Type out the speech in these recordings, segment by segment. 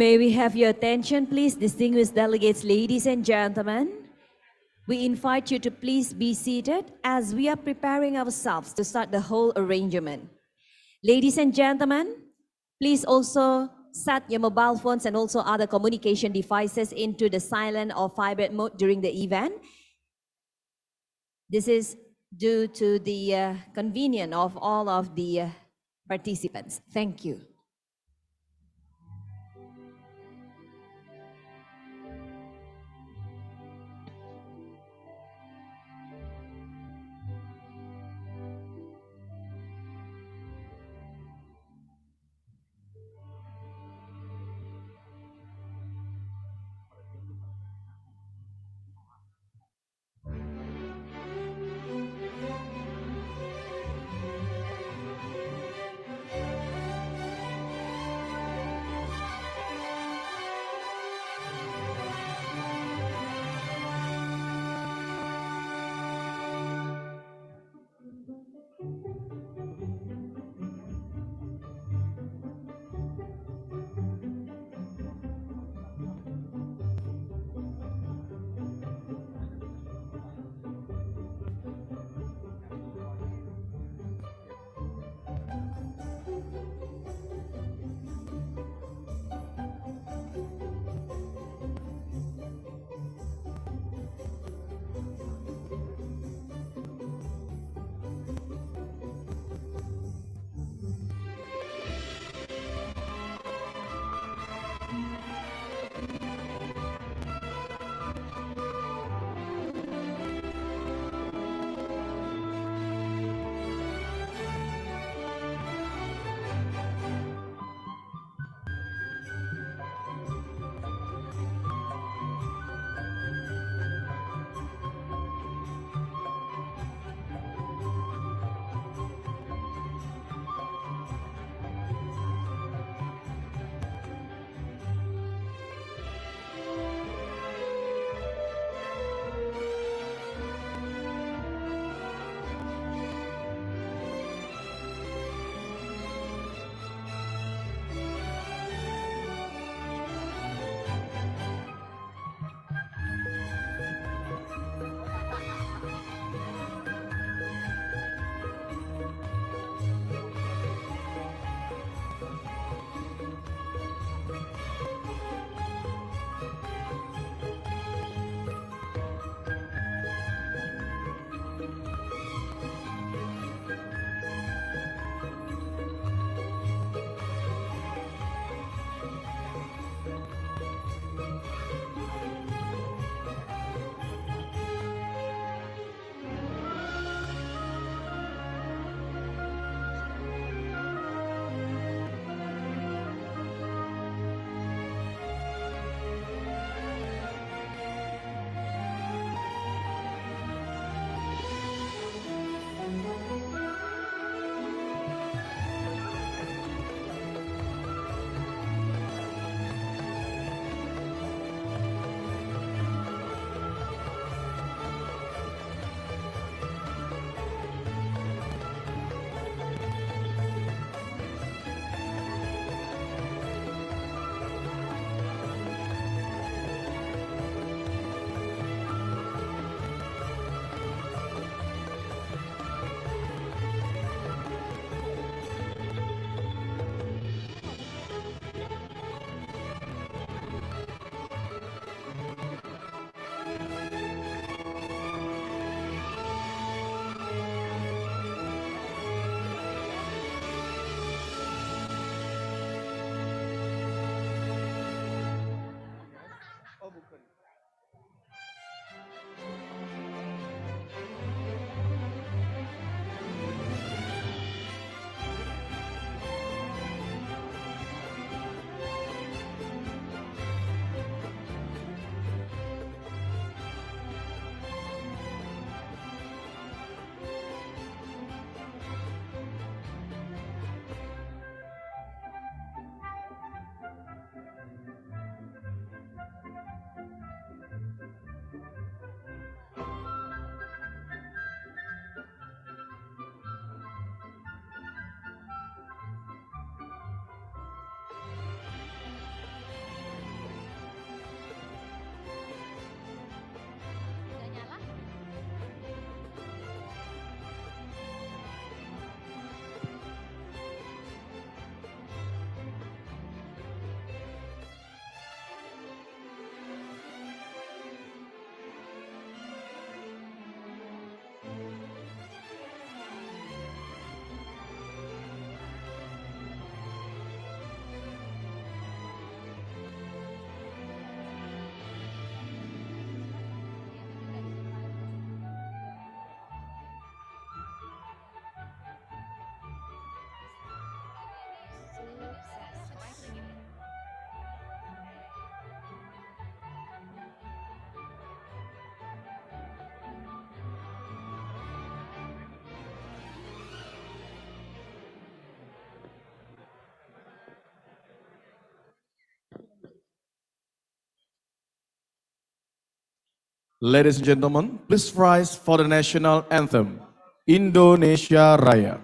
May we have your attention, please, distinguished delegates, ladies and gentlemen. We invite you to please be seated as we are preparing ourselves to start the whole arrangement. Ladies and gentlemen, please also set your mobile phones and also other communication devices into the silent or vibrate mode during the event. This is due to the convenience of all of the participants. Thank you. Ladies and gentlemen, please rise for the national anthem, Indonesia Raya.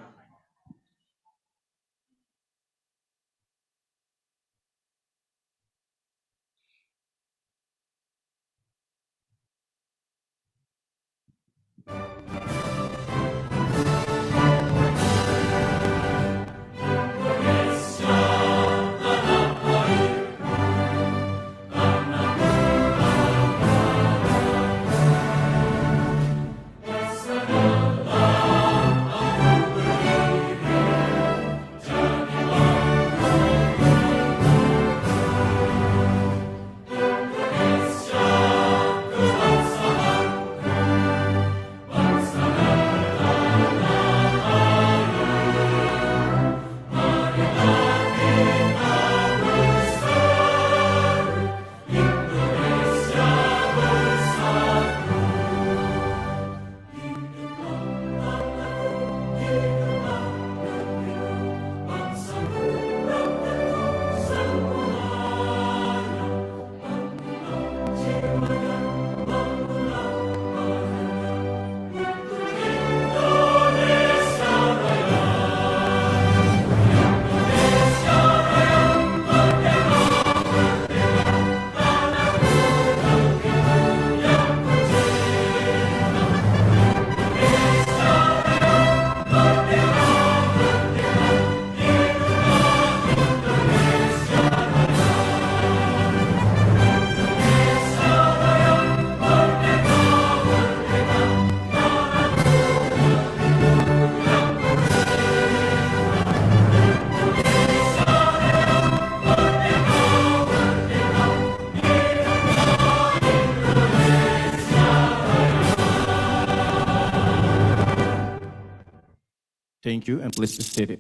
Thank you, and please be seated.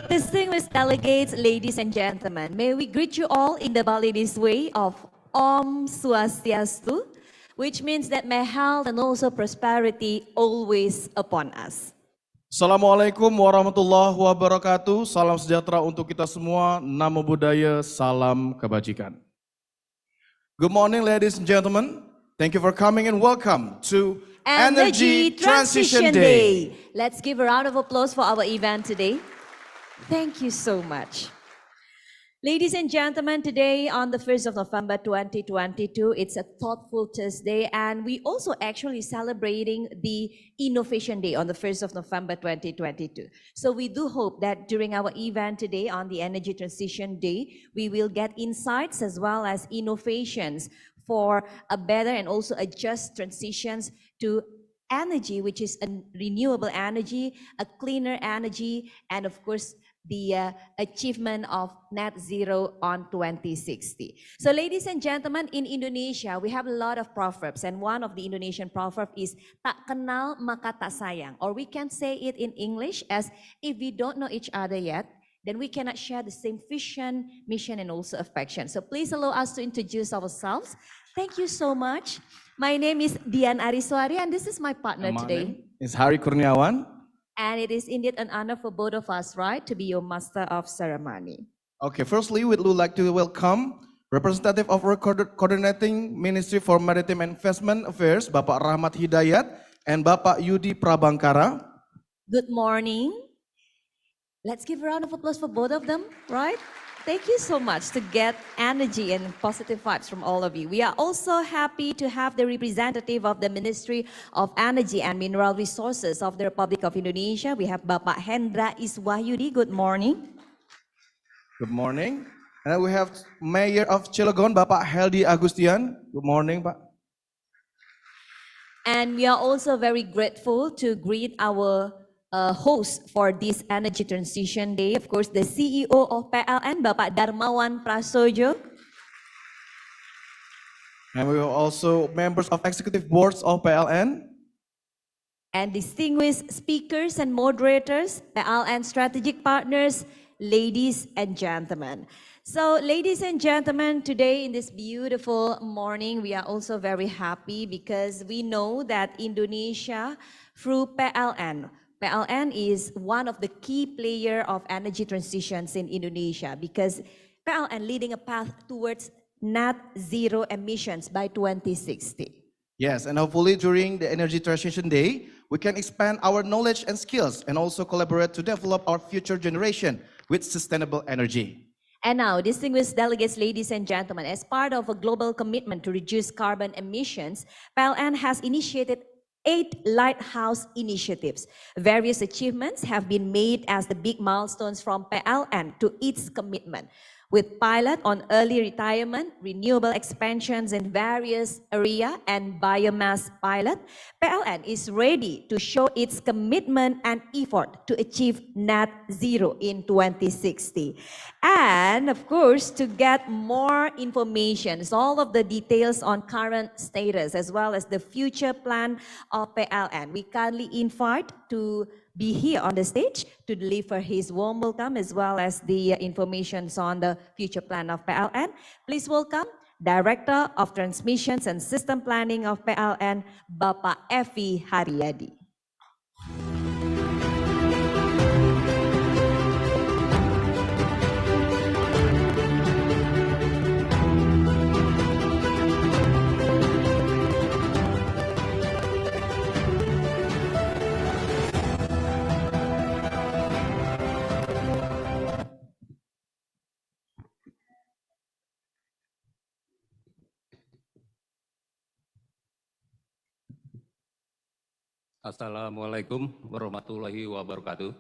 Distinguished delegates, ladies and gentlemen, may we greet you all in the Balinese way of Om Swastiastu, which means that may health and also prosperity always upon us. Assalamualaikum warahmatullahi wabarakatuh. Salam sejahtera untuk kita semua. Namo Buddhaya, salam kebajikan. Good morning, ladies and gentlemen. Thank you for coming and welcome to Energy Transition Day. Let's give a round of applause for our event today. Thank you so much. Ladies and gentlemen, today on the 1st of November 2022, it's a Thoughtful Thursday, and we also actually celebrating the Innovation Day on the 1st of November 2022. So we do hope that during our event today on the Energy Transition Day, we will get insights as well as innovations for a better and also a just transitions to energy, which is a renewable energy, a cleaner energy, and of course, the achievement of net zero on 2060. So ladies and gentlemen, in Indonesia, we have a lot of proverbs, and one of the Indonesian proverb is tak kenal maka tak sayang, or we can say it in English as if we don't know each other yet, then we cannot share the same vision, mission, and also affection. So please allow us to introduce ourselves. Thank you so much. My name is Dian Ariswari, and this is my partner today. It's Hari Kurniawan. And it is indeed an honor for both of us, right, to be your master of ceremony. Okay, firstly, we'd like to welcome representative of our coordinating Ministry for Maritime and Investment Affairs, Bapak Rahmat Hidayat, and Bapak Yudi Prabangkara. Good morning. Let's give a round of applause for both of them, right? Thank you so much to get energy and positive vibes from all of you. We are also happy to have the representative of the Ministry of Energy and Mineral Resources of the Republic of Indonesia. We have Bapak Hendra Iswahyudi. Good morning. Good morning. And we have Mayor of Cilegon, Bapak Heldi Agustian. Good morning, Pak. And we are also very grateful to greet our host for this Energy Transition Day, of course, the CEO of PLN, Bapak Darmawan Prasojo. And we are also members of executive boards of PLN. And distinguished speakers and moderators, PLN strategic partners, ladies and gentlemen. So, ladies and gentlemen, today in this beautiful morning, we are also very happy because we know that Indonesia, through PLN is one of the key player of energy transitions in Indonesia because PLN leading a path towards net zero emissions by 2060. Yes, and hopefully during the Energy Transition Day, we can expand our knowledge and skills and also collaborate to develop our future generation with sustainable energy. And now, distinguished delegates, ladies and gentlemen, as part of a global commitment to reduce carbon emissions, PLN has initiated 8 lighthouse initiatives. Various achievements have been made as the big milestones from PLN to its commitment. With pilot on early retirement, renewable expansions in various area, and biomass pilot, PLN is ready to show its commitment and effort to achieve net zero in 2060. And of course, to get more information, all of the details on current status as well as the future plan of PLN, we kindly invite to be here on the stage to deliver his warm welcome as well as the information on the future plan of PLN. Please welcome Director of Transmissions and System Planning of PLN, Bapak Evi Haryadi. Assalamualaikum warahmatullahi wabarakatuh.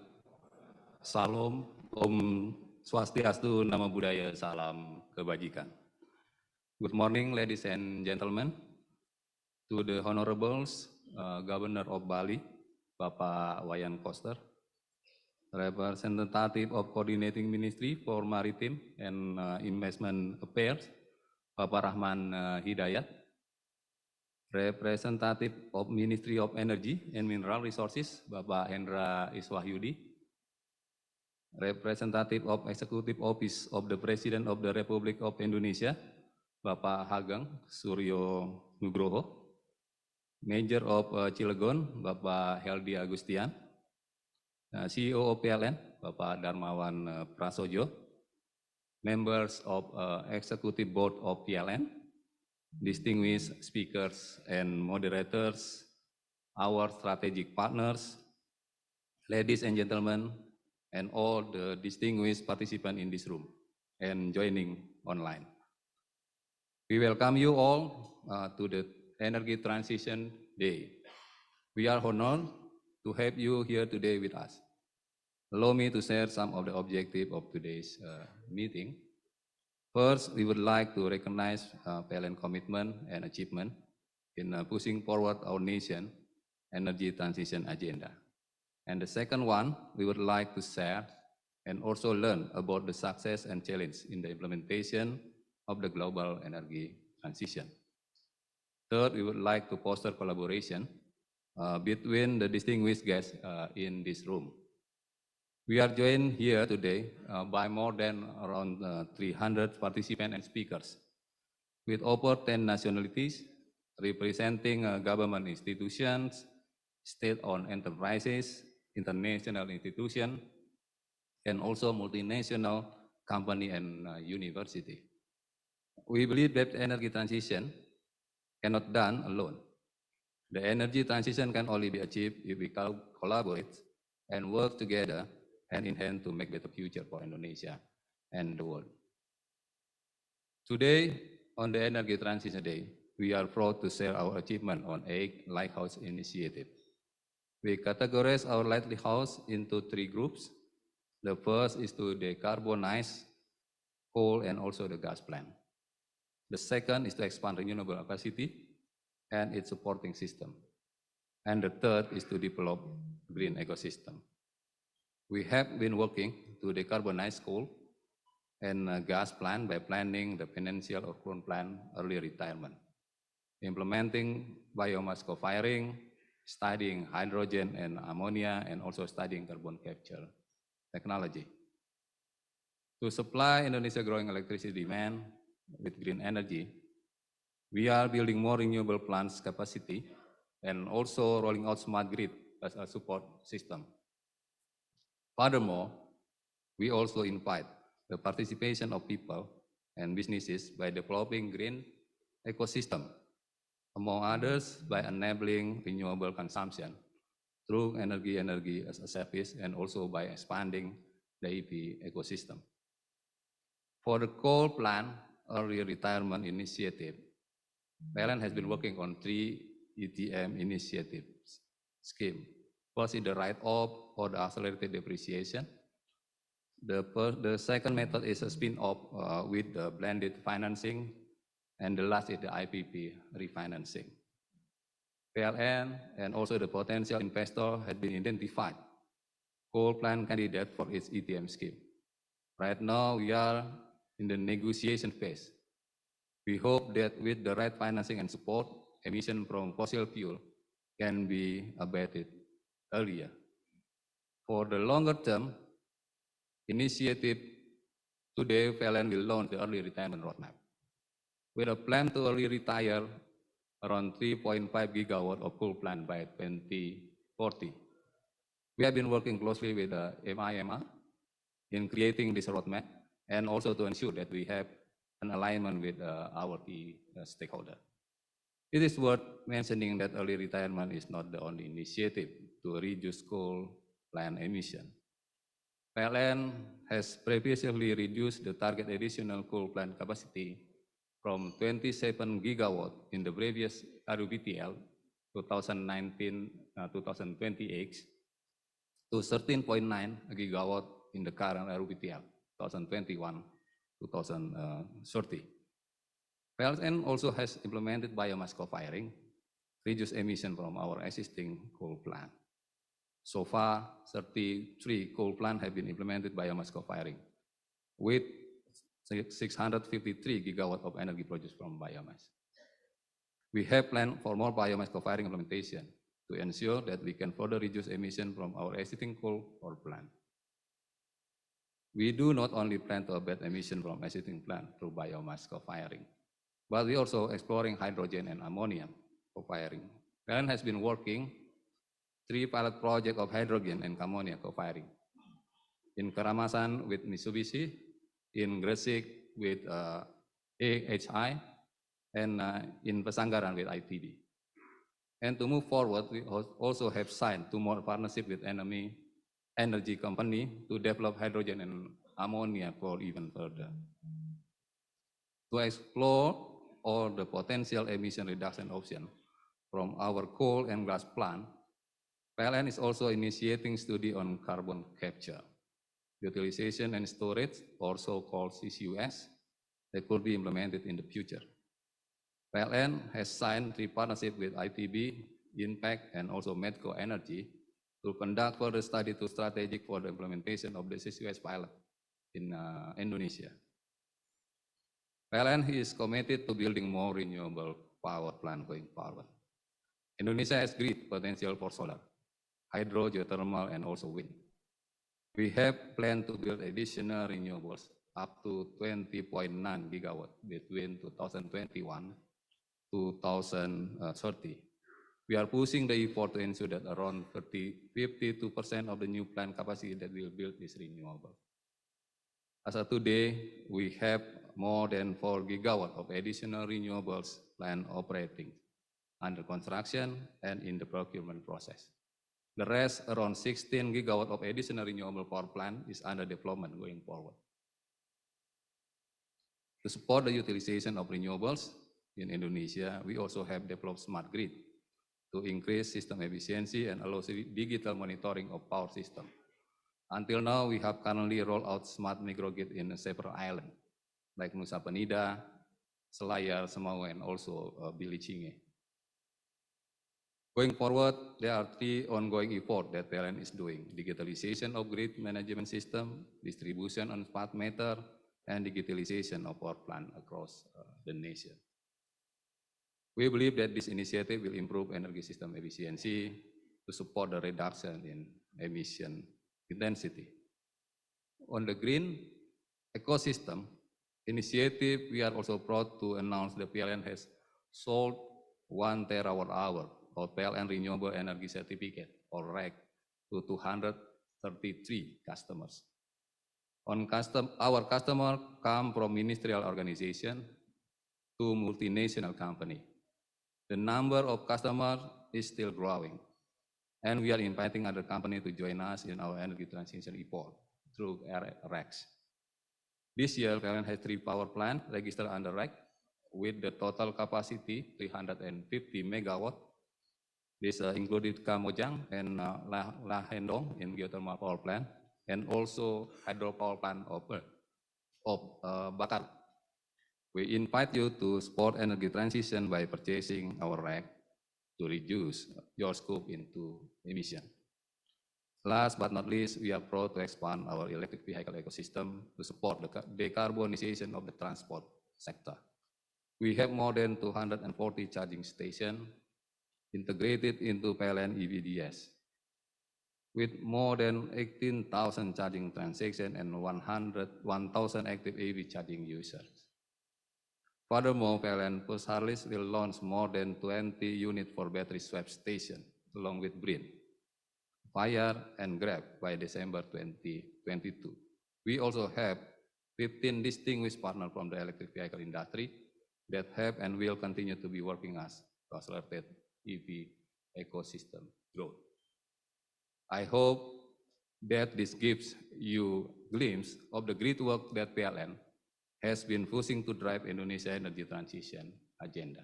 Salam, Om Swastiastu, Namo Buddhaya, Salam Kebajikan. Good morning, ladies and gentlemen. To the Honorables, Governor of Bali, Bapak Wayan Koster, Representative of Coordinating Ministry for Maritime and Investment Affairs, Bapak Rahman Hidayat, Representative of Ministry of Energy and Mineral Resources, Bapak Hendra Iswahyudi, Representative of Executive Office of the President of the Republic of Indonesia, Bapak Hageng Suryo Nugroho, Major of Cilegon, Bapak Heldi Agustian, CEO of PLN, Bapak Darmawan Prasojo, members of Executive Board of PLN, distinguished speakers and moderators, our strategic partners, ladies and gentlemen, and all the distinguished participants in this room and joining online. We welcome you all to the Energy Transition Day. We are honored to have you here today with us. Allow me to share some of the objectives of today's meeting. First, we would like to recognize PLN commitment and achievement in pushing forward our nation energy transition agenda. And the second one, we would like to share and also learn about the success and challenge in the implementation of the global energy transition. Third, we would like to foster collaboration between the distinguished guests in this room. We are joined here today by more than around 300 participants and speakers with over 10 nationalities representing government institutions, state-owned enterprises, international institutions, and also multinational company and university. We believe that energy transition cannot done alone. The energy transition can only be achieved if we collaborate and work together hand in hand to make better future for Indonesia and the world. Today, on the Energy Transition Day, we are proud to share our achievement on 8 lighthouse initiatives. We categorize our lighthouse into 3 groups. The first is to decarbonize coal and also the gas plant. The second is to expand renewable capacity and its supporting system. And the third is to develop green ecosystem. We have been working to decarbonize coal and gas plant by planning the financial or clone plant early retirement, implementing biomass co-firing, studying hydrogen and ammonia, and also studying carbon capture technology. To supply Indonesia growing electricity demand with green energy, we are building more renewable plants capacity and also rolling out smart grid as a support system. Furthermore, we also invite the participation of people and businesses by developing green ecosystem, among others by enabling renewable consumption through energy as a service and also by expanding the EV ecosystem. For the coal plant early retirement initiative, PLN has been working on 3 ETM initiatives scheme. First is the write-off or the accelerated depreciation. The second method is a spin-off with the blended financing, and the last is the IPP refinancing. PLN and also the potential investor had been identified coal plant candidate for its ETM scheme. Right now, we are in the negotiation phase. We hope that with the right financing and support, emission from fossil fuel can be abated earlier. For the longer term initiative, today PLN will launch the early retirement roadmap with a plan to early retire around 3.5 gigawatt of coal plant by 2040. We have been working closely with the MIMA in creating this roadmap and also to ensure that we have an alignment with our key stakeholder. It is worth mentioning that early retirement is not the only initiative to reduce coal plant emission. PLN has previously reduced the target additional coal plant capacity from 27 gigawatt in the previous RUBTL 2019-2028 to 13.9 gigawatt in the current RUBTL 2021-2030. PLN also has implemented biomass co-firing, reduce emission from our existing coal plant. So far, 33 coal plants have been implemented biomass co-firing, with 653 gigawatt of energy produced from biomass. We have planned for more biomass co-firing implementation to ensure that we can further reduce emission from our existing coal power plant. We do not only plan to abate emission from existing plant through biomass co-firing, but we also exploring hydrogen and ammonia co-firing. PLN has been working 3 pilot projects of hydrogen and ammonia co-firing. In Karamasan with Mitsubishi, in Gresik with AHI, and in Pesanggaran with ITB. And to move forward, we also have signed 2 more partnerships with energy company to develop hydrogen and ammonia coal even further. To explore all the potential emission reduction options from our coal and gas plant, PLN is also initiating study on carbon capture, utilization and storage, or so-called CCUS, that could be implemented in the future. PLN has signed 3 partnerships with ITB, Impact, and also Medco Energy to conduct further study to strategic for the implementation of the CCUS pilot in Indonesia. PLN is committed to building more renewable power plant going forward. Indonesia has great potential for solar, hydro, geothermal, and also wind. We have planned to build additional renewables up to 20.9 gigawatt between 2021 to 2030. We are pushing the effort to ensure that around 52% of the new plant capacity that we will build is renewable. As of today, we have more than 4 gigawatt of additional renewables plant operating, under construction, and in the procurement process. The rest, around 16 gigawatt of additional renewable power plant, is under development going forward. To support the utilization of renewables in Indonesia, we also have developed smart grid to increase system efficiency and allow digital monitoring of power system. Until now, we have currently rolled out smart microgrid in several islands, like Nusa Penida, Selayar, Semau, and also Bilichinge. Going forward, there are 3 ongoing efforts that PLN is doing: digitalization of grid management system, distribution on smart meter, and digitalization of power plant across the nation. We believe that this initiative will improve energy system efficiency to support the reduction in emission intensity. On the green, ecosystem initiative, we are also proud to announce the PLN has sold 1 terawatt-hour of PLN Renewable Energy Certificate, or REC, to 233 customers. Our customers come from ministerial organizations to multinational companies. The number of customers is still growing, and we are inviting other companies to join us in our energy transition effort through RECs. This year, PLN has 3 power plants registered under REC with the total capacity 350 megawatt. This included Kamojang and Lahendong in geothermal power plant, and also hydropower plant of Bakar. We invite you to support energy transition by purchasing our REC to reduce your scope into emission. Last but not least, we are proud to expand our electric vehicle ecosystem to support the decarbonization of the transport sector. We have more than 240 charging stations integrated into PLN EVDS, with more than 18,000 charging transactions and 1,000 active EV charging users. Furthermore, PLN post-harvest will launch more than 20 units for battery swap station, along with Brin, Fire, and Grab by December 2022. We also have 15 distinguished partners from the electric vehicle industry that have and will continue to be working us to accelerate EV ecosystem growth. I hope that this gives you a glimpse of the great work that PLN has been pushing to drive Indonesia energy transition agenda.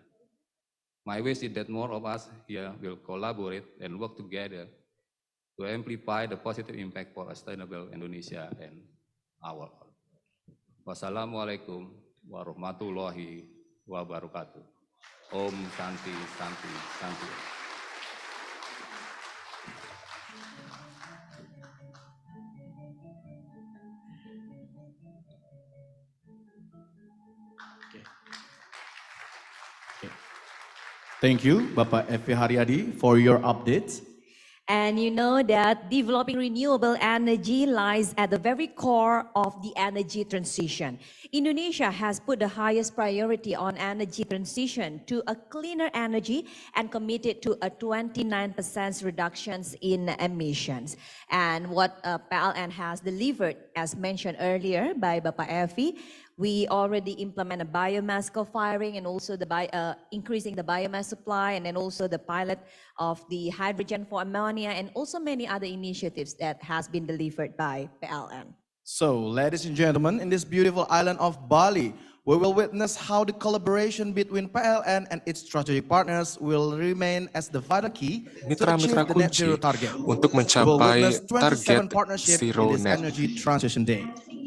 My wish is that more of us here will collaborate and work together to amplify the positive impact for a sustainable Indonesia and our world. Wassalamualaikum warahmatullahi wabarakatuh. Om Santi Santi Santi. Thank you, Bapak F.V. Haryadi, for your updates. And you know that developing renewable energy lies at the very core of the energy transition. Indonesia has put the highest priority on energy transition to a cleaner energy and committed to a 29% reductions in emissions. And what PLN has delivered, as mentioned earlier by Bapak Evi, we already implement a biomass co-firing and also the increasing the biomass supply, and then also the pilot of the hydrogen for ammonia, and also many other initiatives that has been delivered by PLN. So, ladies and gentlemen, in this beautiful island of Bali, we will witness how the collaboration between PLN and its strategic partners will remain as the vital key to achieve mitra-mitra the net kunci zero target. untuk We will mencapai witness 27 target partnerships in Zero this Net. Energy Transition Day.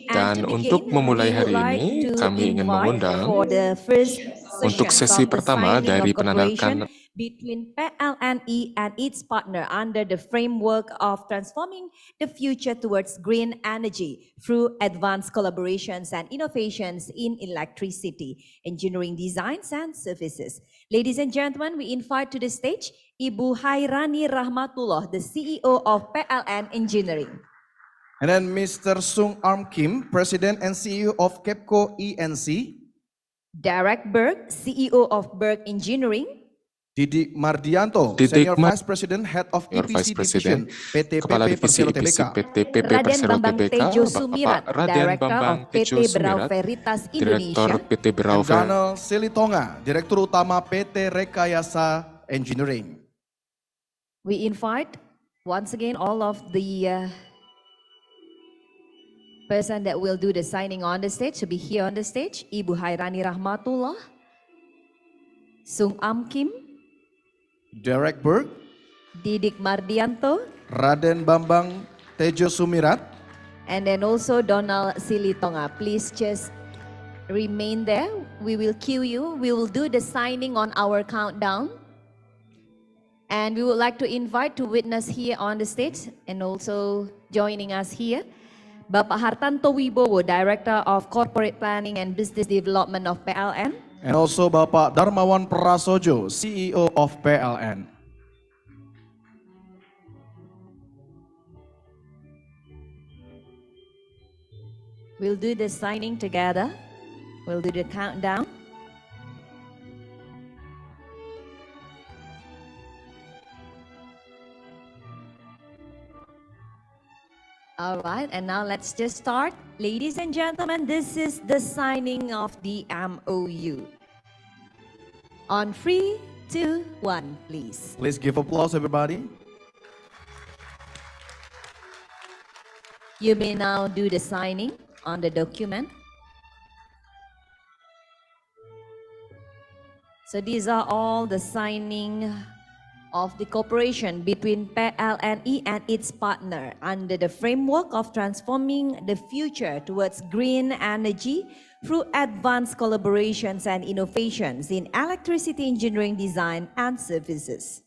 Dan And to untuk begin, memulai we would hari like ini, to kami ingin invite mengundang for the first untuk sessions sesi of the pertama signing dari of cooperation penandatanganan between PLNE and its partner under the framework of transforming the future towards green energy through advanced collaborations and innovations in electricity, engineering designs and services. Ladies and gentlemen, we invite to the stage Ibu Hairani Rahmatullah, the CEO of PLN Engineering. And then Mr. Sung Arm Kim, President and CEO of KEPCO ENC. Derek Berg, CEO of Berg Engineering. Didik Mardianto, Senior Vice President, Head of EPC Division, PT Kepala PP Divisi Persero EPC TBK. PT PP Raden Persero Bambang TBK, Tejo Bapak Sumirat, Raden Director Bambang of Tejo PT Brau Sumirat, Veritas Direktur Indonesia. PT Brau And Donald Silitonga, Direktur Utama PT Rekayasa Engineering. We invite once again all of the person that will do the signing on the stage to be here on the stage. Ibu Hairani Rahmatullah, Sung Am Kim, Derek Berg, Didik Mardianto, Raden Bambang Tejo Sumirat, and then also Donald Silitonga. Please just remain there. We will cue you. We will do the signing on our countdown. And we would like to invite to witness here on the stage and also joining us here, Bapak Hartanto Wibowo, Director of Corporate Planning and Business Development of PLN. and also Bapak Darmawan Prasojo, CEO of PLN. We'll do the signing together. We'll do the countdown. All right, and now let's just start. Ladies and gentlemen, this is the signing of the MOU. On 3, 2, 1, please. Please give applause, everybody. You may now do the signing on the document. So these are all the signing of the cooperation between PLNE and its partner under the framework of transforming the future towards green energy through advanced collaborations and innovations in electricity engineering design and services.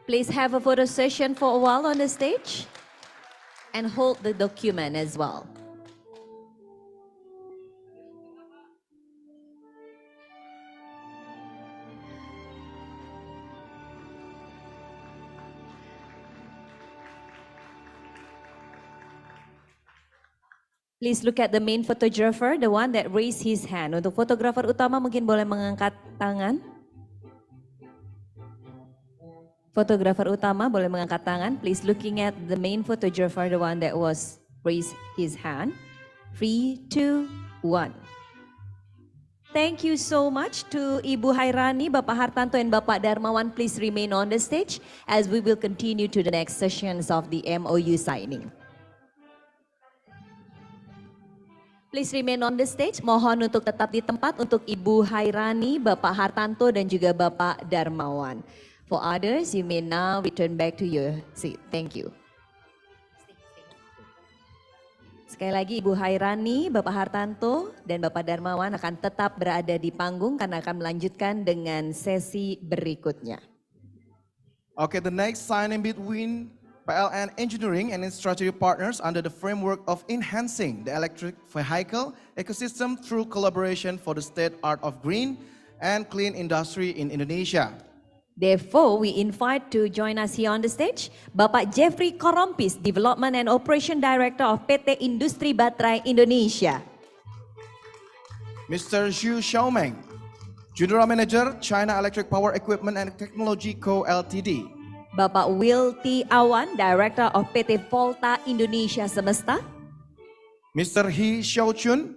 Please have a photo session for a while on the stage and hold the document as well. Please look at the main photographer, the one that raised his hand. Untuk fotografer utama mungkin boleh mengangkat tangan. Fotografer utama boleh mengangkat tangan. Please looking at the main photographer, the one that was raised his hand. 3, 2, 1. Thank you so much to Ibu Hairani, Bapak Hartanto and Bapak Darmawan. Please remain on the stage as we will continue to the next sessions of the MOU signing. Please remain on the stage. Mohon untuk tetap di tempat untuk Ibu Hairani, Bapak Hartanto dan juga Bapak Darmawan. For others, you may now return back to your seat. Thank you. Sekali lagi Ibu Hairani, Bapak Hartanto dan Bapak Darmawan akan tetap berada di panggung karena akan melanjutkan dengan sesi berikutnya. Okay, the next signing between PLN Engineering and its strategic partners under the framework of enhancing the electric vehicle ecosystem through collaboration for the state art of green and clean industry in Indonesia. Therefore, we invite to join us here on the stage, Bapak Jeffrey Korompis, Development and Operation Director of PT Industri Baterai Indonesia. Mr. Xu Xiaomeng, General Manager, China Electric Power Equipment and Technology Co. Ltd. Bapak Will T. Awan, Director of PT Volta Indonesia Semesta. Mr. He Xiaochun,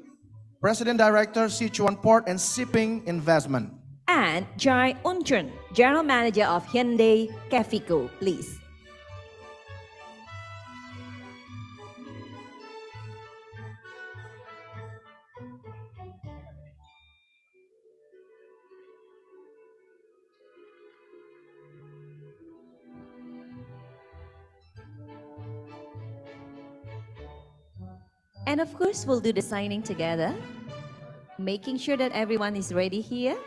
President Director, Sichuan Port and Shipping Investment. And Jai Unchun, General Manager of Hyundai Kefico, please. And of course, we'll do the signing together, making sure that everyone is ready here.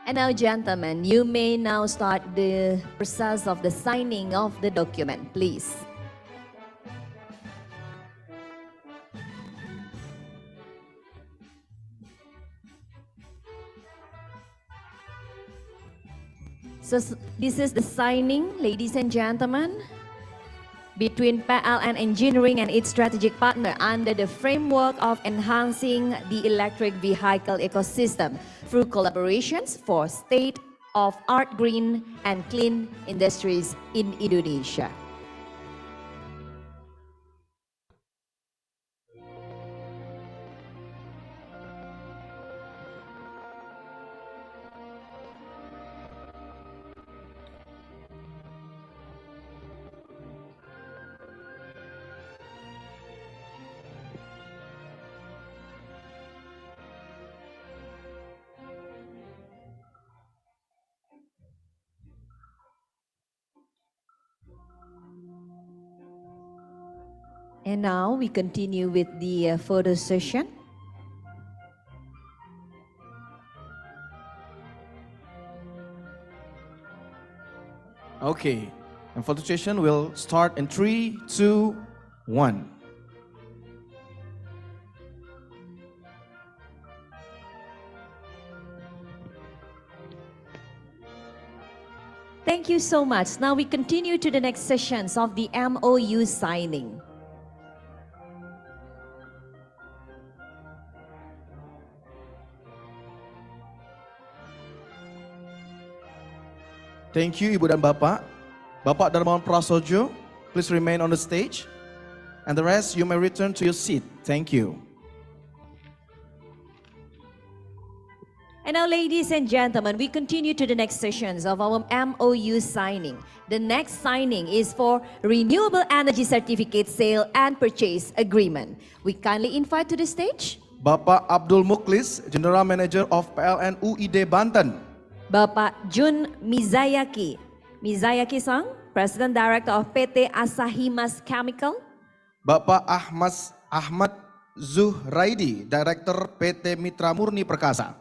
And now, gentlemen, you may now start the process of the signing of the document, please. So this is the signing, ladies and gentlemen, between PLN Engineering and its strategic partner under the framework of enhancing the electric vehicle ecosystem through collaborations for state-of-art green and clean industries in Indonesia. And now we continue with the photo session. Okay, and photo session will start in 3, 2, 1. Thank you so much. Now we continue to the next sessions of the MOU signing. Thank you, Ibu dan Bapak. Bapak Darmawan Prasojo, please remain on the stage. And the rest, you may return to your seat. Thank you. And now, ladies and gentlemen, we continue to the next sessions of our MOU signing. The next signing is for Renewable Energy Certificate Sale and Purchase Agreement. We kindly invite to the stage Bapak Abdul Muklis, General Manager of PLN UID Banten. Bapak Jun Mizayaki. Mizayaki-san, President Director of PT Asahi Mas Chemical. Bapak Ahmad Zuhraidi, Director PT Mitra Murni Perkasa.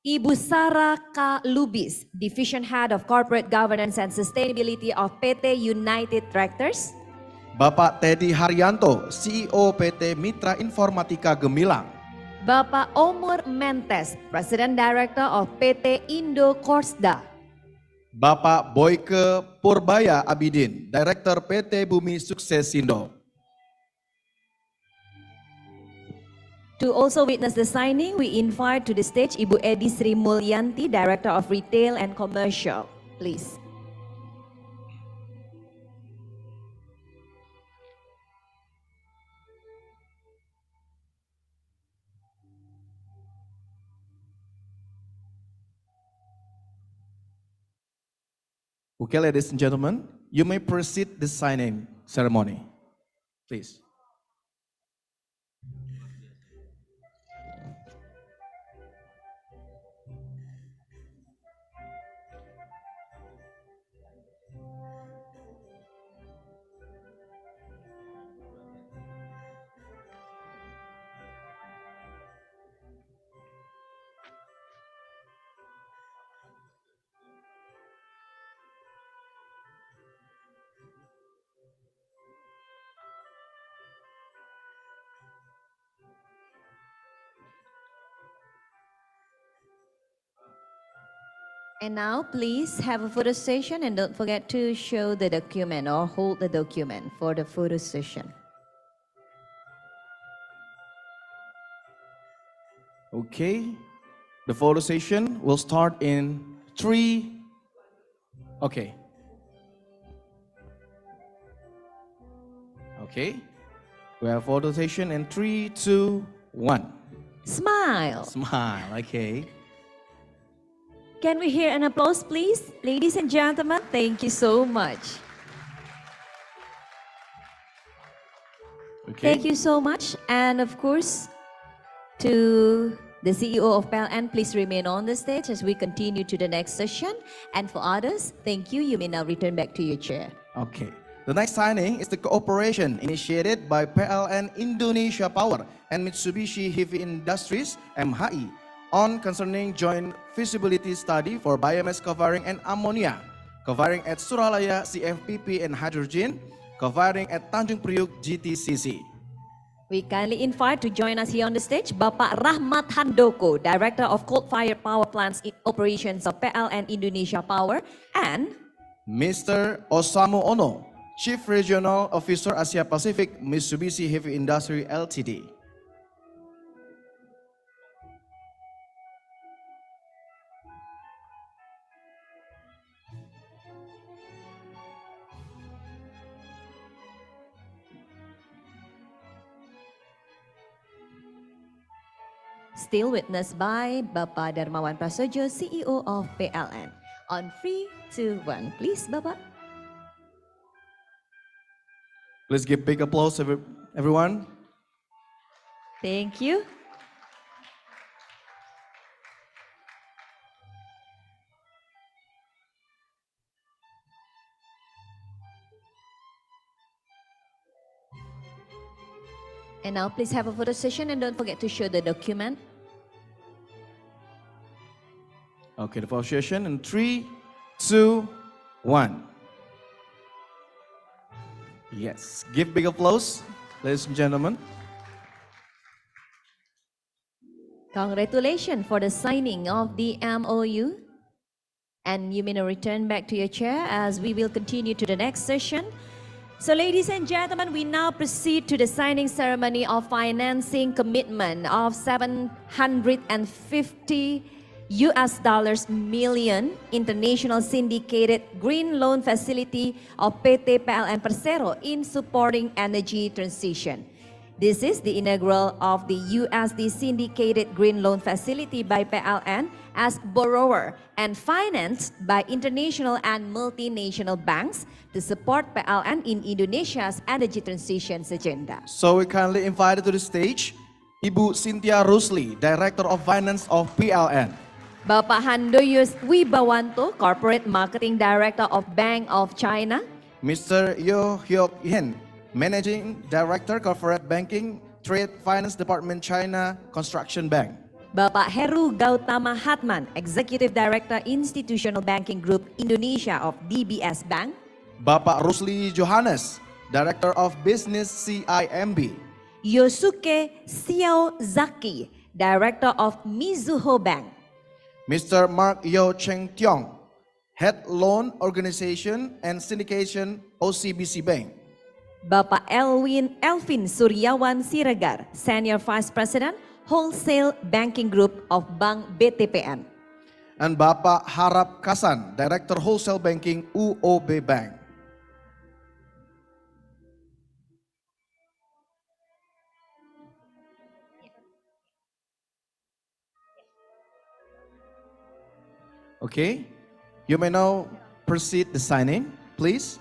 Ibu Sarah K. Lubis, Division Head of Corporate Governance and Sustainability of PT United Tractors. Bapak Teddy Haryanto, CEO PT Mitra Informatika Gemilang. Bapak Omur Mentes, President Director of PT Indo Korsda. Bapak Boyke Purbaya Abidin, Director PT Bumi Suksesindo. To also witness the signing, we invite to the stage Ibu Edi Sri Mulyanti, Director of Retail and Commercial. Please. Okay, ladies and gentlemen, you may proceed the signing ceremony. Please. And now, please have a photo session and don't forget to show the document or hold the document for the photo session. Okay, the photo session will start in 3. Okay. Okay, we have photo session in 3, 2, 1. Smile. Smile, okay. Can we hear an applause, please? Ladies and gentlemen, thank you so much. Okay. Thank you so much. And of course, to the CEO of PLN, please remain on the stage as we continue to the next session. And for others, thank you. You may now return back to your chair. Okay. The next signing is the cooperation initiated by PLN Indonesia Power and Mitsubishi Heavy Industries (MHI) on concerning joint feasibility study for biomass covering and ammonia, covering at Suralaya CFPP and hydrogen, covering at Tanjung Priuk GTCC. We kindly invite to join us here on the stage Bapak Rahmat Handoko, Director of Coal-Fired Power Plants Operations of PLN Indonesia Power, and Mr. Osamu Ono, Chief Regional Officer Asia Pacific, Mitsubishi Heavy Industry Ltd. still witnessed by Bapak Darmawan Prasojo, CEO of PLN. On 3, 2, 1, please, Bapak. Please give big applause, everyone. Thank you. And now please have a photo session and don't forget to show the document. Okay, the photo session in 3, 2, 1. Yes, give big applause, ladies and gentlemen. Congratulations for the signing of the MOU. And you may now return back to your chair as we will continue to the next session. So ladies and gentlemen, we now proceed to the signing ceremony of financing commitment of 750 US dollars million international syndicated green loan facility of PT PLN Persero in supporting energy transition. This is the inaugural of the USD syndicated green loan facility by PLN as borrower and financed by international and multinational banks to support PLN in Indonesia's energy transition agenda. So we kindly invited to the stage Ibu Cynthia Rusli, Director of Finance of PLN. Bapak Handoyo Wibawanto, Corporate Marketing Director of Bank of China. Mr. Yo Hyuk Yin, Managing Director Corporate Banking, Trade Finance Department China Construction Bank. Bapak Heru Gautama Hatman, Executive Director Institutional Banking Group Indonesia of DBS Bank. Bapak Rusli Johannes, Director of Business CIMB. Yosuke Xiao Zaki, Director of Mizuho Bank. Mr. Mark Yo Cheng Tiong, Head Loan Organization and Syndication OCBC Bank. Bapak Elvin Suryawan Siregar, Senior Vice President, Wholesale Banking Group of Bank BTPN. And Bapak Harap Kasan, Director Wholesale Banking UOB Bank. Okay, you may now proceed the signing, please.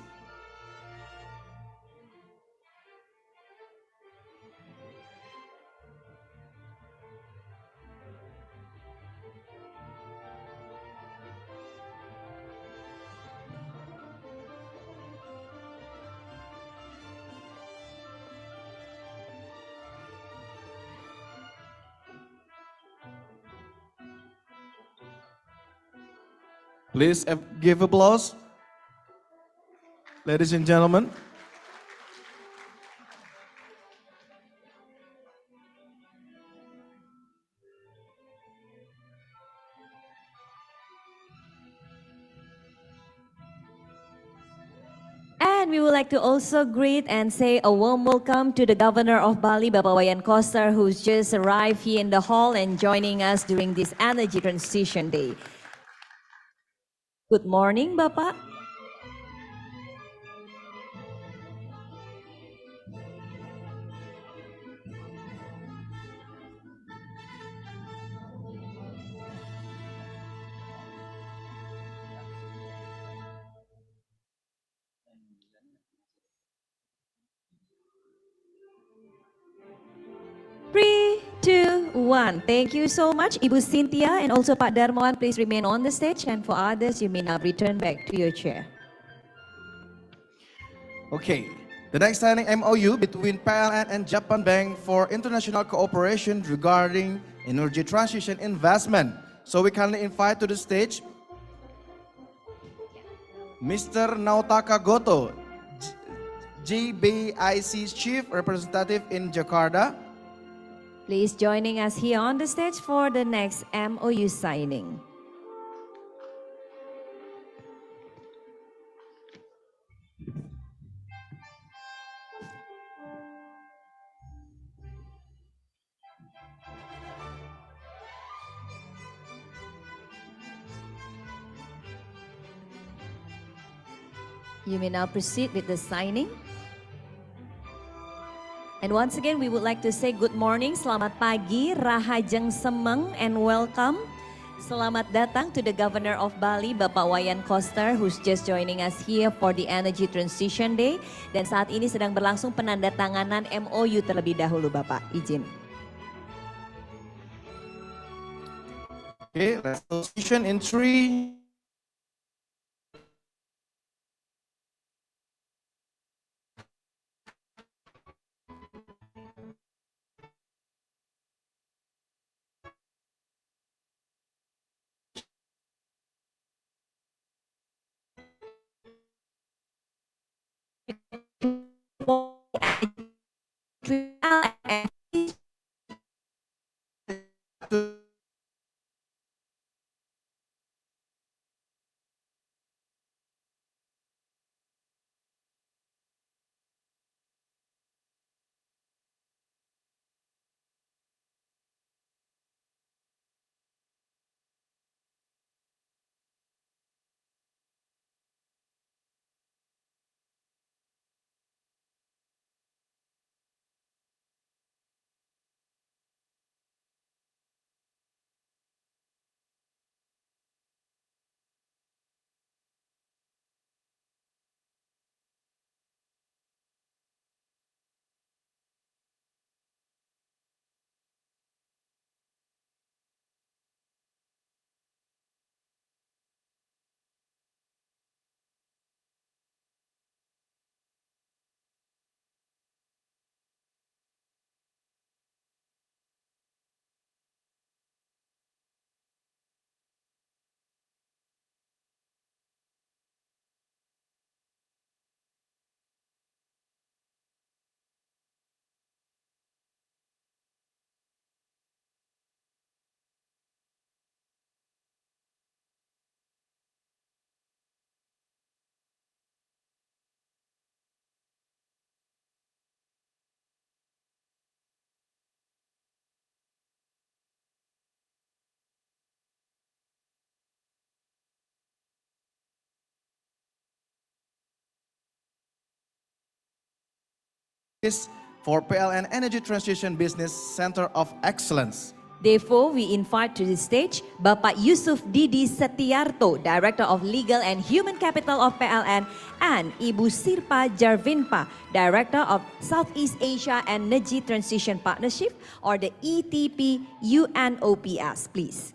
Please give applause, ladies and gentlemen. And we would like to also greet and say a warm welcome to the Governor of Bali, Bapak Wayan Koster, who's just arrived here in the hall and joining us during this Energy Transition Day. Good morning, Bapak. Three, two, one. Thank you so much, Ibu Cynthia, and also Pak Darmawan. Please remain on the stage, and for others, you may now return back to your chair. Okay, the next signing MOU between PLN and Japan Bank for international cooperation regarding energy transition investment. So we kindly invite to the stage Mr. Nautaka Goto, GBIC's Chief Representative in Jakarta. Please joining us here on the stage for the next MOU signing. You may now proceed with the signing. And once again, we would like to say good morning, selamat pagi, Rahajeng Semeng, and welcome. Selamat datang to the Governor of Bali, Bapak Wayan Koster, who's just joining us here for the Energy Transition Day. Dan saat ini sedang berlangsung penandatanganan MOU terlebih dahulu, Bapak. Izin. Okay, let's position in 3, for PLN Energy Transition Business Center of Excellence. Therefore, we invite to the stage Bapak Yusuf Didi Setiarto, Director of Legal and Human Capital of PLN, and Ibu Sirpa Jarvinpa, Director of Southeast Asia Energy Transition Partnership, or the ETP UNOPS, please.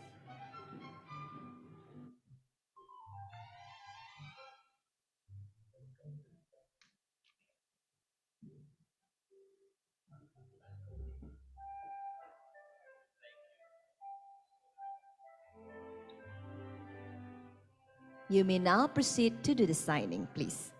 You may now proceed to do the signing, please.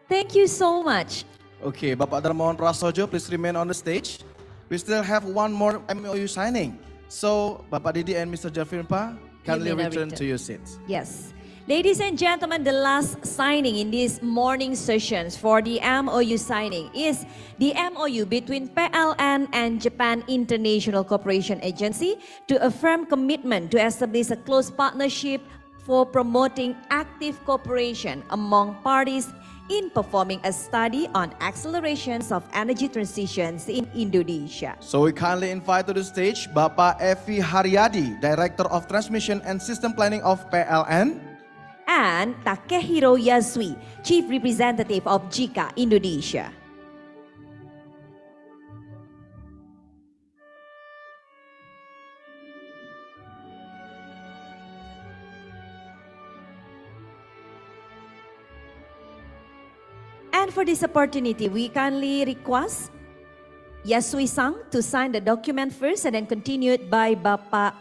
Thank you so much. Okay, Bapak Darmawan Prasojo, please remain on the stage. We still have one more MOU signing. So, Bapak Didi and Mr. Javinpa, kindly may now return return. to your seats. Yes. Ladies and gentlemen, the last signing in this morning sessions for the MOU signing is the MOU between PLN and Japan International Cooperation Agency to affirm commitment to establish a close partnership for promoting active cooperation among parties in performing a study on accelerations of energy transitions in Indonesia. So we kindly invite to the stage Bapak Evi Haryadi, Director of Transmission and System Planning of PLN. And Takehiro Yasui, Chief Representative of JICA Indonesia. And for this opportunity, we kindly request Yasui-san to sign the document first and then continued by Bapak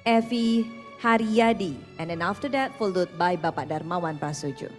Evi Haryadi. And then after that, followed by Bapak Darmawan Prasojo.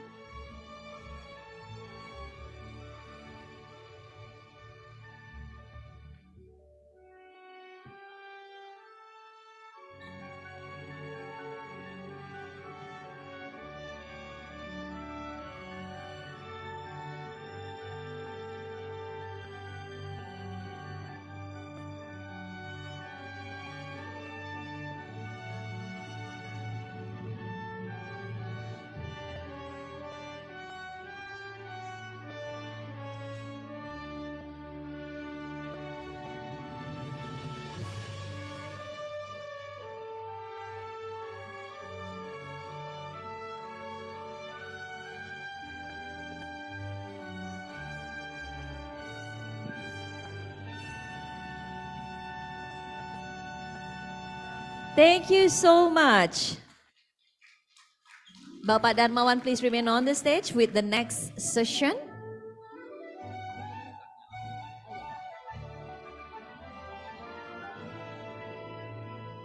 Thank you so much. Bapak Darmawan, please remain on the stage with the next session.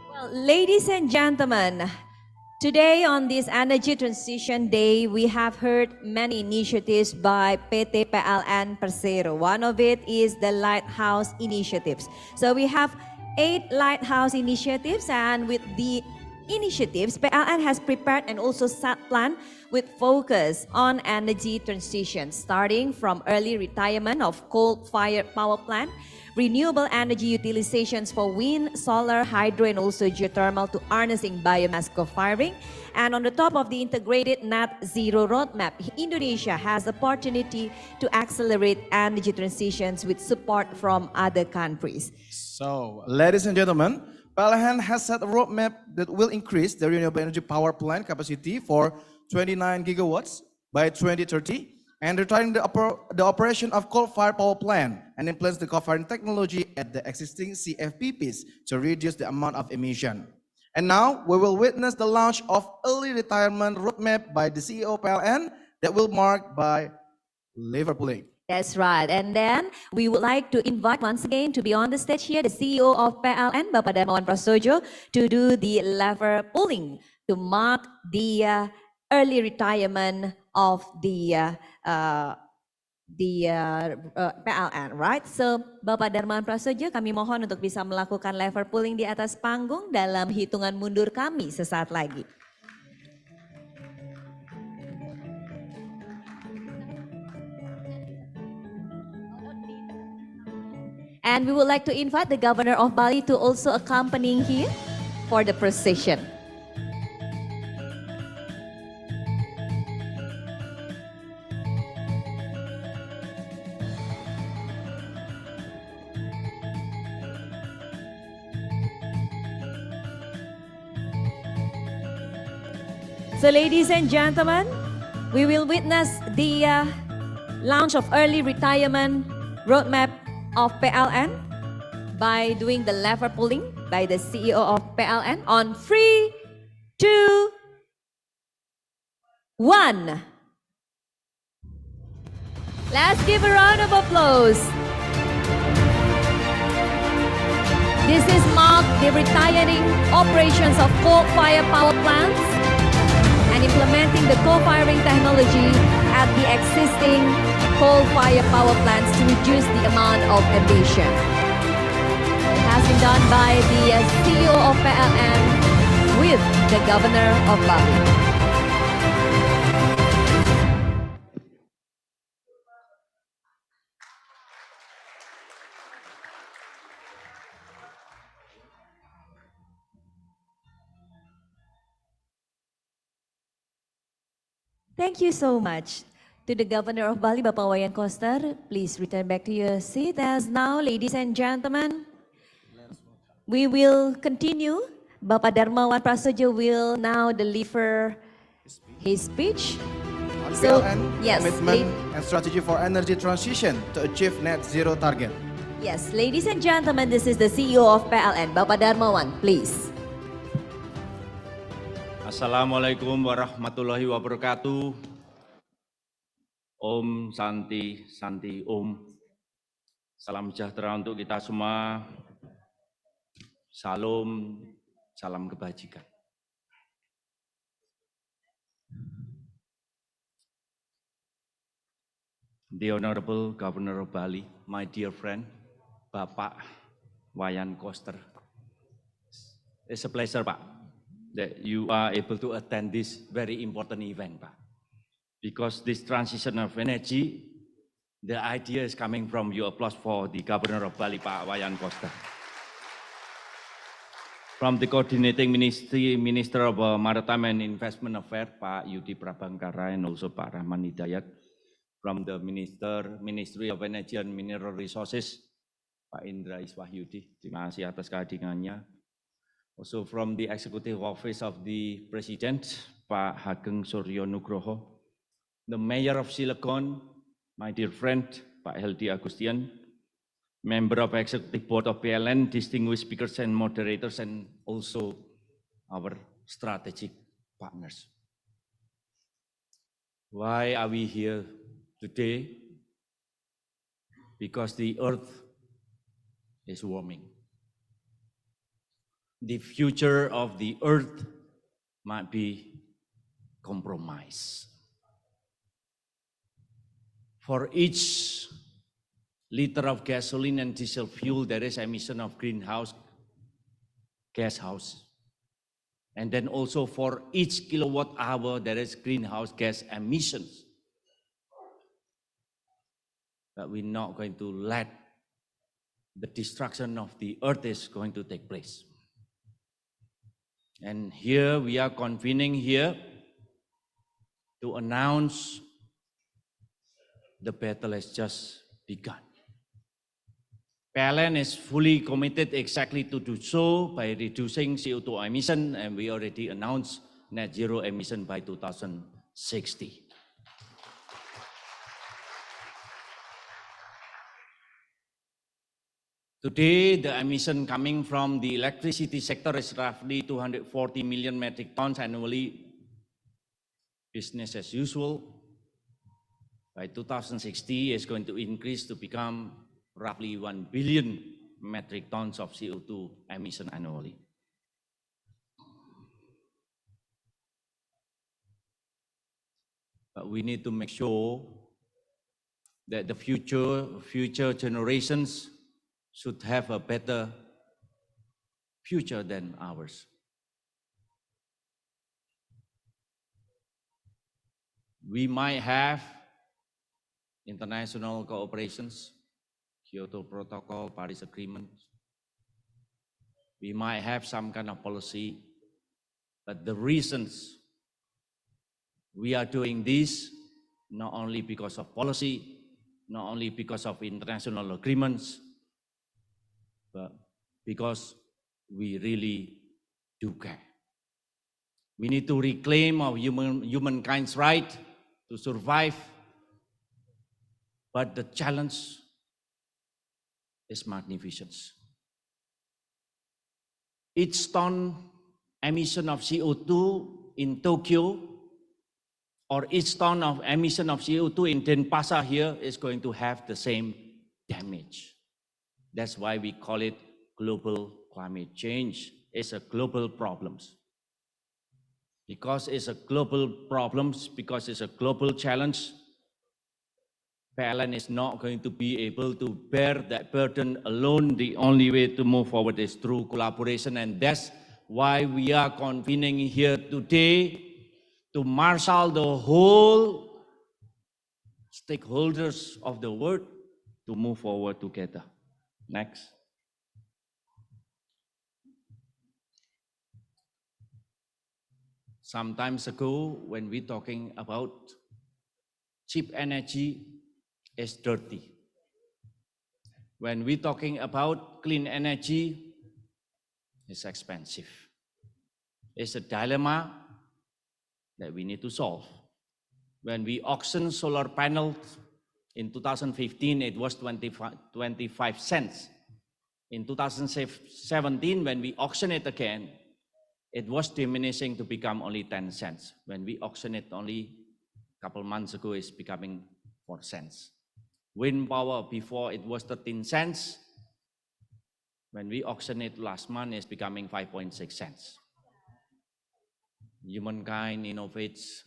Well, ladies and gentlemen, today on this Energy Transition Day, we have heard many initiatives by PT PLN Persero. One of it is the Lighthouse Initiatives. So we have 8 Lighthouse Initiatives, and with the initiatives, PLN has prepared and also set plan with focus on energy transition, starting from early retirement of coal-fired power plant, renewable energy utilizations for wind, solar, hydro, and also geothermal to harnessing biomass co-firing. And on the top of the integrated net zero roadmap, Indonesia has the opportunity to accelerate energy transitions with support from other countries. So, ladies and gentlemen, PLN has set a roadmap that will increase the renewable energy power plant capacity for 29 gigawatts by 2030 and retiring the operation of coal-fired power plant and implements the co-firing technology at the existing CFPPs to reduce the amount of emission. And now we will witness the launch of early retirement roadmap by the CEO of PLN that will mark by Liverpooling. That's right. And then we would like to invite once again to be on the stage here the CEO of PLN, Bapak Darmawan Prasojo, to do the lever pulling to mark the early retirement of the PLN, right? So, Bapak Darmawan Prasojo, kami mohon untuk bisa melakukan lever pulling di atas panggung dalam hitungan mundur kami sesaat lagi. And we would like to invite the Governor of Bali to also accompanying here for the procession. So ladies and gentlemen, we will witness the launch of early retirement roadmap of PLN by doing the lever pulling by the CEO of PLN on 3, 2, 1. Let's give a round of applause. This is marked the retiring operations of coal-fired power plants and implementing the co-firing technology at the existing coal-fired power plants to reduce the amount of emission. It has been done by the CEO of PLN with the Governor of Bali. Thank you so much. To the Governor of Bali, Bapak Wayan Koster, please return back to your seat. As now, ladies and gentlemen, we will continue. Bapak Darmawan Prasojo will now deliver his speech. On So, PLN, yes, commitment and strategy for energy transition to achieve net zero target. Yes, ladies and gentlemen, this is the CEO of PLN, Bapak Darmawan, please. Assalamualaikum warahmatullahi wabarakatuh. Om Santi, Santi Om. Salam sejahtera untuk kita semua. Salam, salam kebajikan. The Honorable Governor of Bali, my dear friend, Bapak Wayan Koster. It's a pleasure, Pak, that you are able to attend this very important event, Pak. Because this transition of energy, the idea is coming from you. Applause for the Governor of Bali, Pak Wayan Koster. From the coordinating Minister of Maritime and Investment Affairs, Pak Yudi Prabangkara, and also Pak Rahman Hidayat. From the Ministry of Energy and Mineral Resources, Pak Indra Iswahyudi. Terima kasih atas kehadirannya. Also from the Executive Office of the President, Pak Hageng Suryo Nugroho. The Mayor of Cilegon, my dear friend, Pak Heldi Agustian, Member of Executive Board of PLN, distinguished speakers and moderators, and also our strategic partners. Why are we here today? Because the Earth is warming. The future of the Earth might be compromised. For each liter of gasoline and diesel fuel, there is emission of greenhouse gas house. And then also for each kilowatt hour, there is greenhouse gas emissions. But we're not going to let the destruction of the earth is going to take place. And here we are convening here to announce the battle has just begun. PLN is fully committed exactly to do so by reducing CO2 emission, and we already announced net zero emission by 2060. Today, the emission coming from the electricity sector is roughly 240 million metric tons annually. Business as usual. By 2060, it's going to increase to become roughly 1 billion metric tons of CO2 emission annually. but we need to make sure that the future generations should have a better future than ours. We might have international cooperations, Kyoto Protocol, Paris Agreement. We might have some kind of policy, but the reasons we are doing this not only because of policy, not only because of international agreements, but because we really do care. We need to reclaim our humankind's right to survive, but the challenge is magnificent. Each ton emission of CO2 in Tokyo or each ton of emission of CO2 in Denpasar here is going to have the same damage. That's why we call it global climate change. It's a global problem. Because it's a global problem, because it's a global challenge, PLN is not going to be able to bear that burden alone. The only way to move forward is through collaboration, and that's why we are convening here today to marshal the whole stakeholders of the world to move forward together. Next. Some time ago, when we're talking about cheap energy, is dirty. When we're talking about clean energy, it's expensive. It's a dilemma that we need to solve. When we auctioned solar panels in 2015, it was 25 cents. In 2017, when we auctioned it again, it was diminishing to become only 10 cents. When we auctioned it only a couple months ago, it's becoming 4 cents. Wind power, before it was 13 cents. When we auctioned it last month, it's becoming 5.6 cents. Humankind innovates.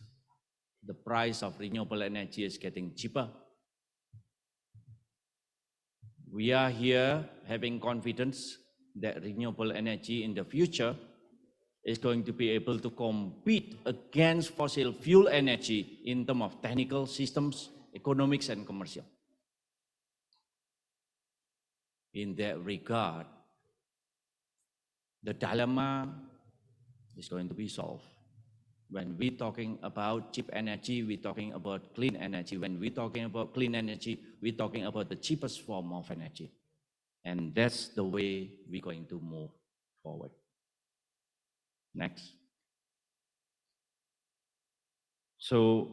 The price of renewable energy is getting cheaper. We are here having confidence that renewable energy in the future is going to be able to compete against fossil fuel energy in terms of technical systems, economics, and commercial. In that regard, the dilemma is going to be solved. When we're talking about cheap energy, we're talking about clean energy. When we're talking about clean energy, we're talking about the cheapest form of energy. And that's the way we're going to move forward. Next. So,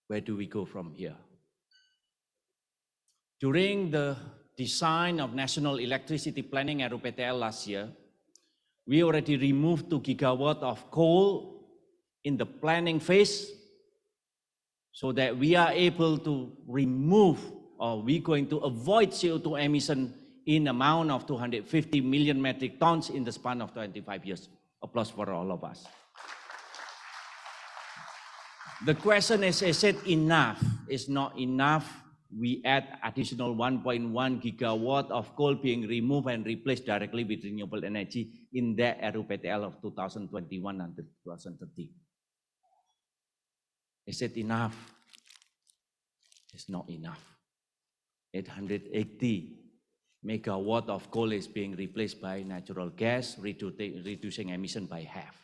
where do we go from here? During the design of National Electricity Planning RUPTL last year, we already removed 2 gigawatts of coal in the planning phase so that we are able to remove, or we're going to avoid CO2 emission in amount of 250 million metric tons in the span of 25 years. Applause for all of us. The question is it enough? It's not enough. We add additional 1.1 gigawatt of coal being removed and replaced directly with renewable energy in the RUPTL of 2021 until 2030. Is it enough? It's not enough. 880 megawatt of coal is being replaced by natural gas, reducing emission by half.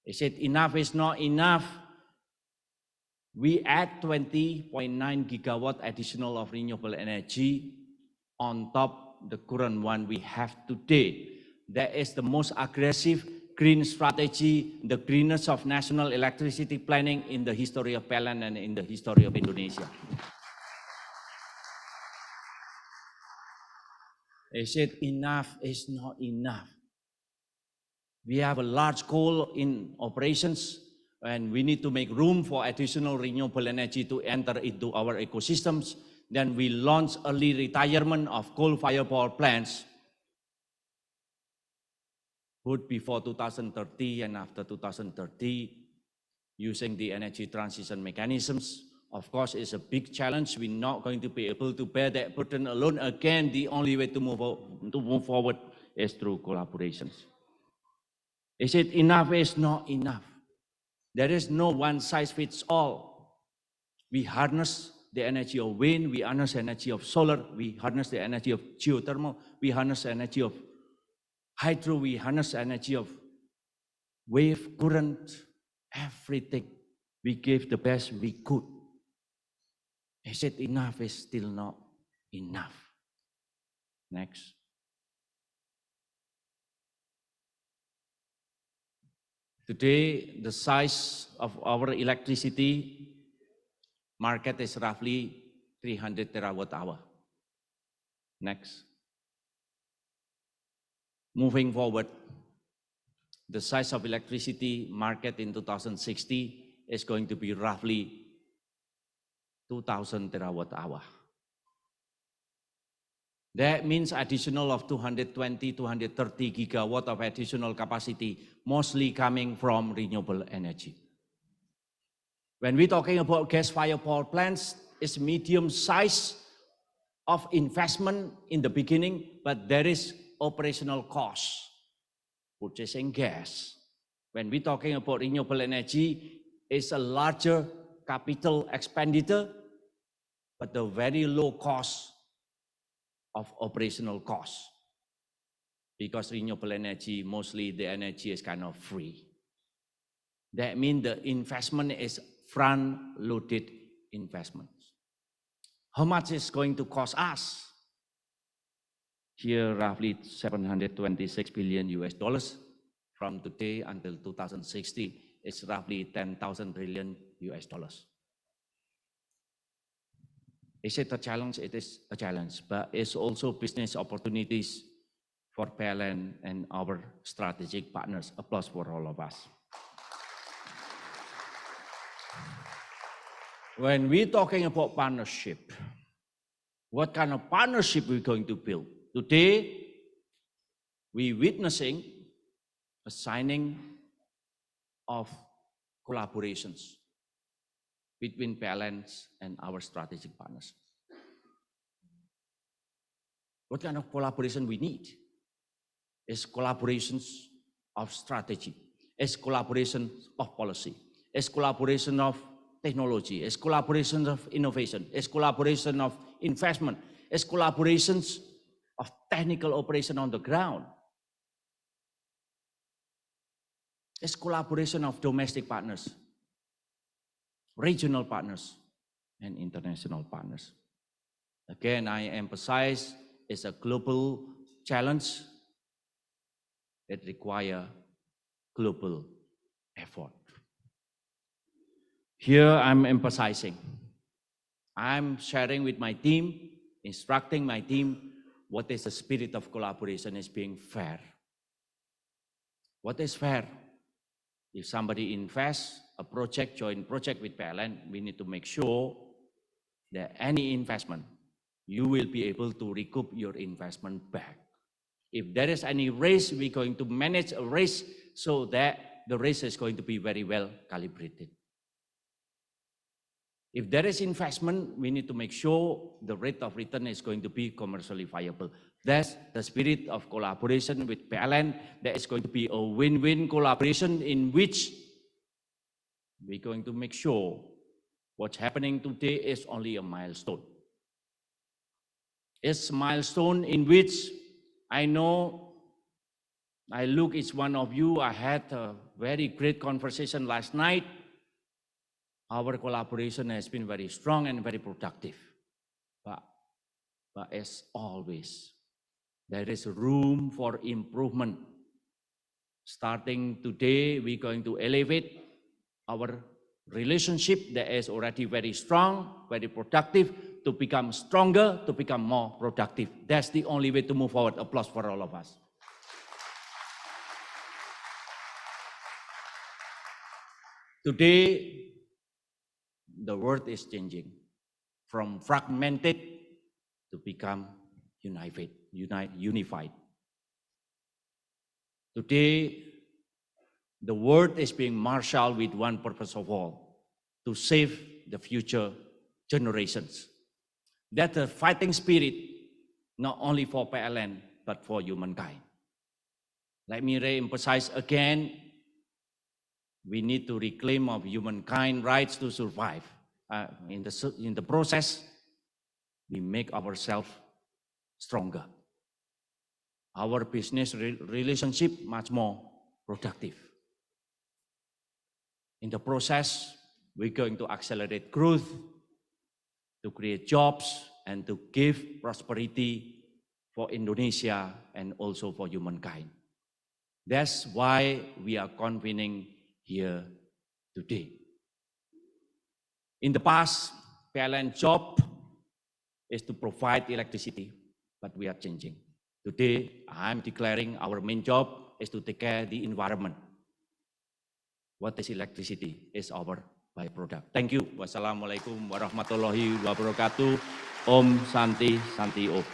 Is it enough? It's not enough. We add 20.9 gigawatt additional of renewable energy on top the current one we have today. That is the most aggressive green strategy, the greenest of national electricity planning in the history of PLN and in the history of Indonesia. Is it enough? It's not enough. We have a large coal in operations, and we need to make room for additional renewable energy to enter into our ecosystems. Then we launch early retirement of coal-fired power plants, both before 2030 and after 2030. using the energy transition mechanisms. Of course, it's a big challenge. We're not going to be able to bear that burden alone. Again, the only way to move forward is through collaborations. Is it enough? It's not enough. There is no one size fits all. We harness the energy of wind, we harness the energy of solar, we harness the energy of geothermal, we harness the energy of hydro, we harness the energy of wave, current, everything. We gave the best we could. Is it enough? It's still not enough. Next. Today, the size of our electricity market is roughly 300 terawatt hour. Next. Moving forward, the size of electricity market in 2060 is going to be roughly 2,000 terawatt hour. That means additional of 220, 230 gigawatt of additional capacity, mostly coming from renewable energy. When we're talking about gas-fired power plants, it's medium size of investment in the beginning, but there is operational cost, purchasing gas. When we're talking about renewable energy, it's a larger capital expenditure, but the very low cost of operational costs, because renewable energy, mostly the energy is kind of free. That means the investment is front-loaded investments. How much is going to cost us? Here, roughly 726 billion US dollars. From today until 2060, it's roughly 10,000 billion US dollars. Is it a challenge? It is a challenge, but it's also business opportunities for PLN and our strategic partners. Applause for all of us. When we're talking about partnership, what kind of partnership we're going to build? Today, we're witnessing a signing of collaborations between PLN and our strategic partners. What kind of collaboration we need? It's collaborations of strategy, it's collaboration of policy, it's collaboration of technology, it's collaboration of innovation, it's collaboration of investment, it's collaborations of technical operation on the ground. It's collaboration of domestic partners, regional partners, and international partners. Again, I emphasize it's a global challenge that requires global effort. Here I'm emphasizing, I'm sharing with my team, instructing my team, what is the spirit of collaboration is being fair. What is fair? If somebody invests a project, joint project with PLN, we need to make sure that any investment, you will be able to recoup your investment back. If there is any risk, we're going to manage a risk so that the risk is going to be very well calibrated. If there is investment, we need to make sure the rate of return is going to be commercially viable. That's the spirit of collaboration with PLN. That is going to be a win-win collaboration in which we're going to make sure what's happening today is only a milestone. It's a milestone in which I know, I look each one of you, I had a very great conversation last night. Our collaboration has been very strong and very productive. But as always, there is room for improvement. Starting today, we're going to elevate our relationship that is already very strong, very productive, to become stronger, to become more productive. That's the only way to move forward. Applause for all of us. Today, the world is changing from fragmented to become unified. Today, The world is being marshaled with one purpose of all, to save the future generations. That's a fighting spirit, not only for PLN, but for humankind. Let me re-emphasize again, we need to reclaim of humankind rights to survive. In the process, we make ourselves stronger. Our business relationship much more productive. In the process, we're going to accelerate growth, to create jobs, and to give prosperity for Indonesia and also for humankind. That's why we are convening here today. In the past, PLN job is to provide electricity, but we are changing. Today, I'm declaring our main job is to take care of the environment. What is electricity is our byproduct. Thank you. Wassalamualaikum warahmatullahi wabarakatuh. Om Santi Santi Om.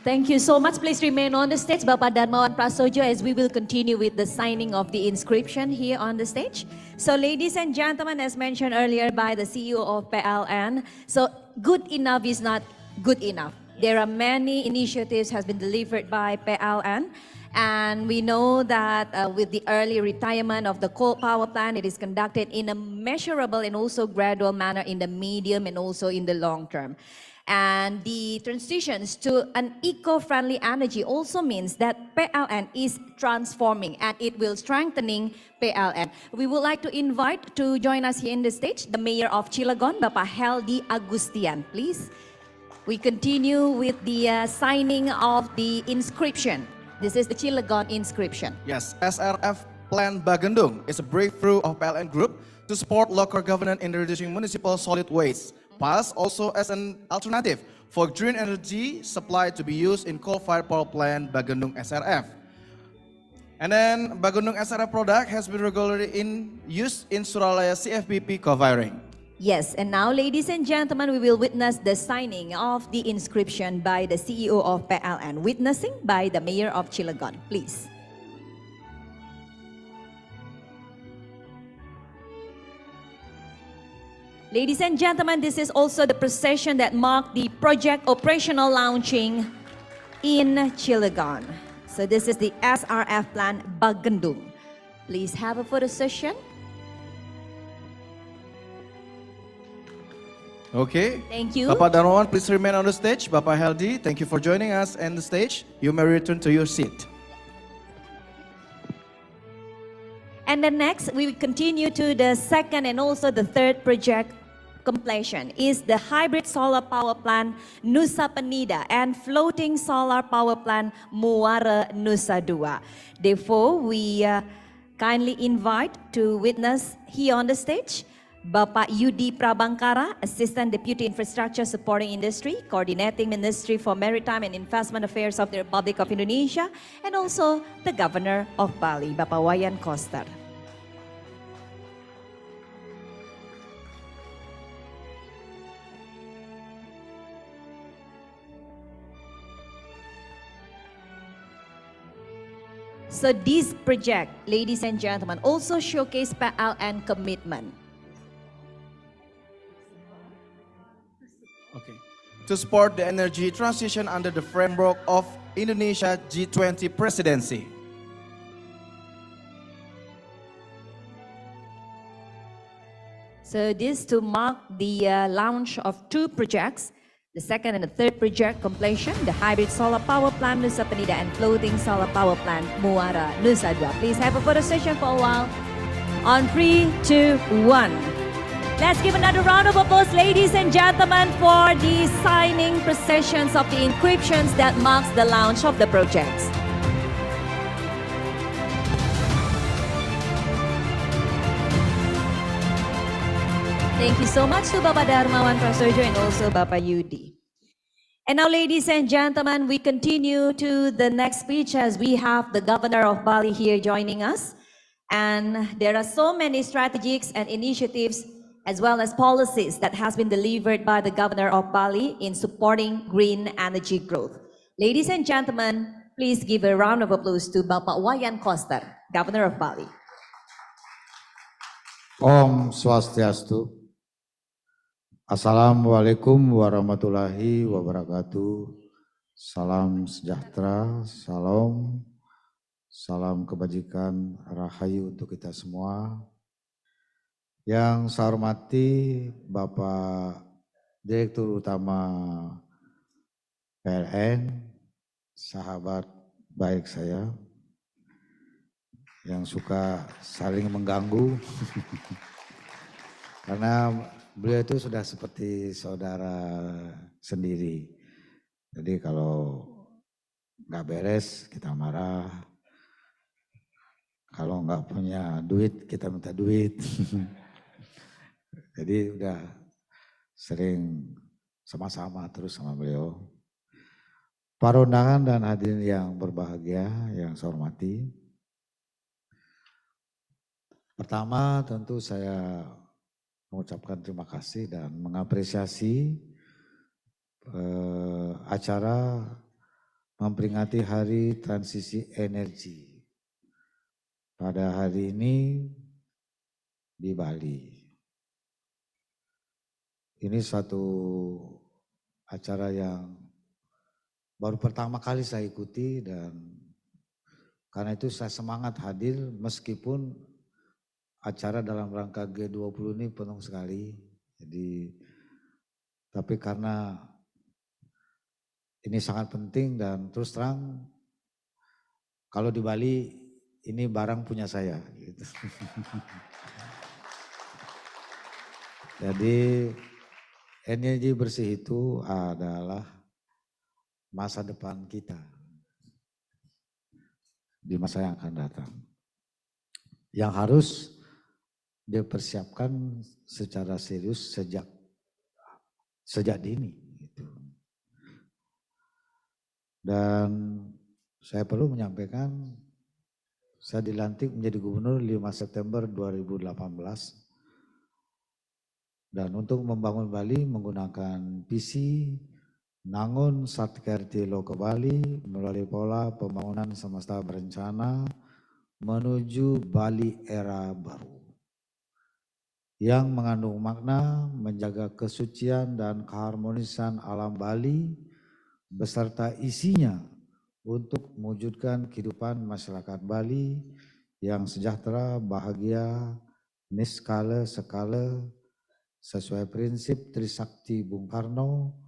Thank you so much. Please remain on the stage, Bapak Darmawan Prasojo, as we will continue with the signing of the inscription here on the stage. So ladies and gentlemen, as mentioned earlier by the CEO of PLN, so good enough is not good enough. There are many initiatives has been delivered by PLN. And we know that with the early retirement of the coal power plant, it is conducted in a measurable and also gradual manner in the medium and also in the long term. And the transitions to an eco-friendly energy also means that PLN is transforming and it will strengthening PLN. We would like to invite to join us here in the stage, the Mayor of Cilegon, Bapak Heldi Agustian, please. We continue with the signing of the inscription. This is the Cilegon inscription. Yes, SRF Plan Bagandung is a breakthrough of PLN Group to support local governance in reducing municipal solid waste, plus also as an alternative for green energy supply to be used in coal-fired power plant Bagandung SRF. And then Bagandung SRF product has been regularly in use in Suralaya CFBP co-firing. Yes, and now ladies and gentlemen, we will witness the signing of the inscription by the CEO of PLN, witnessing by the Mayor of Cilegon, please. Ladies and gentlemen, this is also the procession that marked the project operational launching in Cilegon. So this is the SRF Plan Bagandung. Please have a photo session. Okay. Thank you. Bapak Darmawan, please remain on the stage. Bapak Heldi, thank you for joining us on the stage. You may return to your seat. And then next, we will continue to the second and also the third project completion is the hybrid solar power plant Nusa Penida and floating solar power plant Muara Nusa Dua. Therefore, we kindly invite to witness here on the stage Bapak Yudi Prabangkara, Assistant Deputy Infrastructure Supporting Industry, Coordinating Ministry for Maritime and Investment Affairs of the Republic of Indonesia, and also the Governor of Bali, Bapak Wayan Koster. So this project, ladies and gentlemen, also showcase PLN commitment. Okay. To support the energy transition under the framework of Indonesia G20 presidency. So this to mark the launch of two projects, the second and the third project completion, the hybrid solar power plant Nusa Penida and floating solar power plant Muara Nusa Dua. Please have a photo session for a while. On 3, 2, 1. Let's give another round of applause, ladies and gentlemen, for the signing processions of the inscriptions that marks the launch of the projects. Thank you so much to Bapak Darmawan Prasojo and also Bapak Yudi. And now, ladies and gentlemen, we continue to the next speech as we have the Governor of Bali here joining us. And there are so many strategies and initiatives as well as policies that has been delivered by the Governor of Bali in supporting green energy growth. Ladies and gentlemen, Please give a round of applause to Bapak Wayan Koster, Governor of Bali. Om Swastiastu. Assalamualaikum warahmatullahi wabarakatuh. Salam sejahtera, salam kebajikan, rahayu untuk kita semua. Yang saya hormati Bapak Direktur Utama PLN, sahabat baik saya, yang suka saling mengganggu. Karena beliau itu sudah seperti saudara sendiri. Jadi kalau nggak beres kita marah. Kalau nggak punya duit kita minta duit. Jadi udah sering sama-sama terus sama beliau. Para undangan dan hadirin yang berbahagia, yang saya hormati. Pertama tentu saya mengucapkan terima kasih dan mengapresiasi acara memperingati Hari Transisi Energi pada hari ini di Bali. Ini suatu acara yang baru pertama kali saya ikuti dan karena itu saya semangat hadir meskipun acara dalam rangka G20 ini penuh sekali. Jadi, tapi karena ini sangat penting dan terus terang kalau di Bali ini barang punya saya. Gitu. Jadi energi bersih itu adalah masa depan kita di masa yang akan datang. Yang harus dipersiapkan secara serius sejak dini. Gitu. Dan saya perlu menyampaikan, saya dilantik menjadi gubernur 5 September 2018. Dan untuk membangun Bali menggunakan visi Nangun Satkerti Loka Bali melalui pola pembangunan semesta berencana menuju Bali era baru. Yang mengandung makna menjaga kesucian dan keharmonisan alam Bali beserta isinya untuk mewujudkan kehidupan masyarakat Bali yang sejahtera, bahagia, niskala sekala sesuai prinsip Trisakti Bung Karno,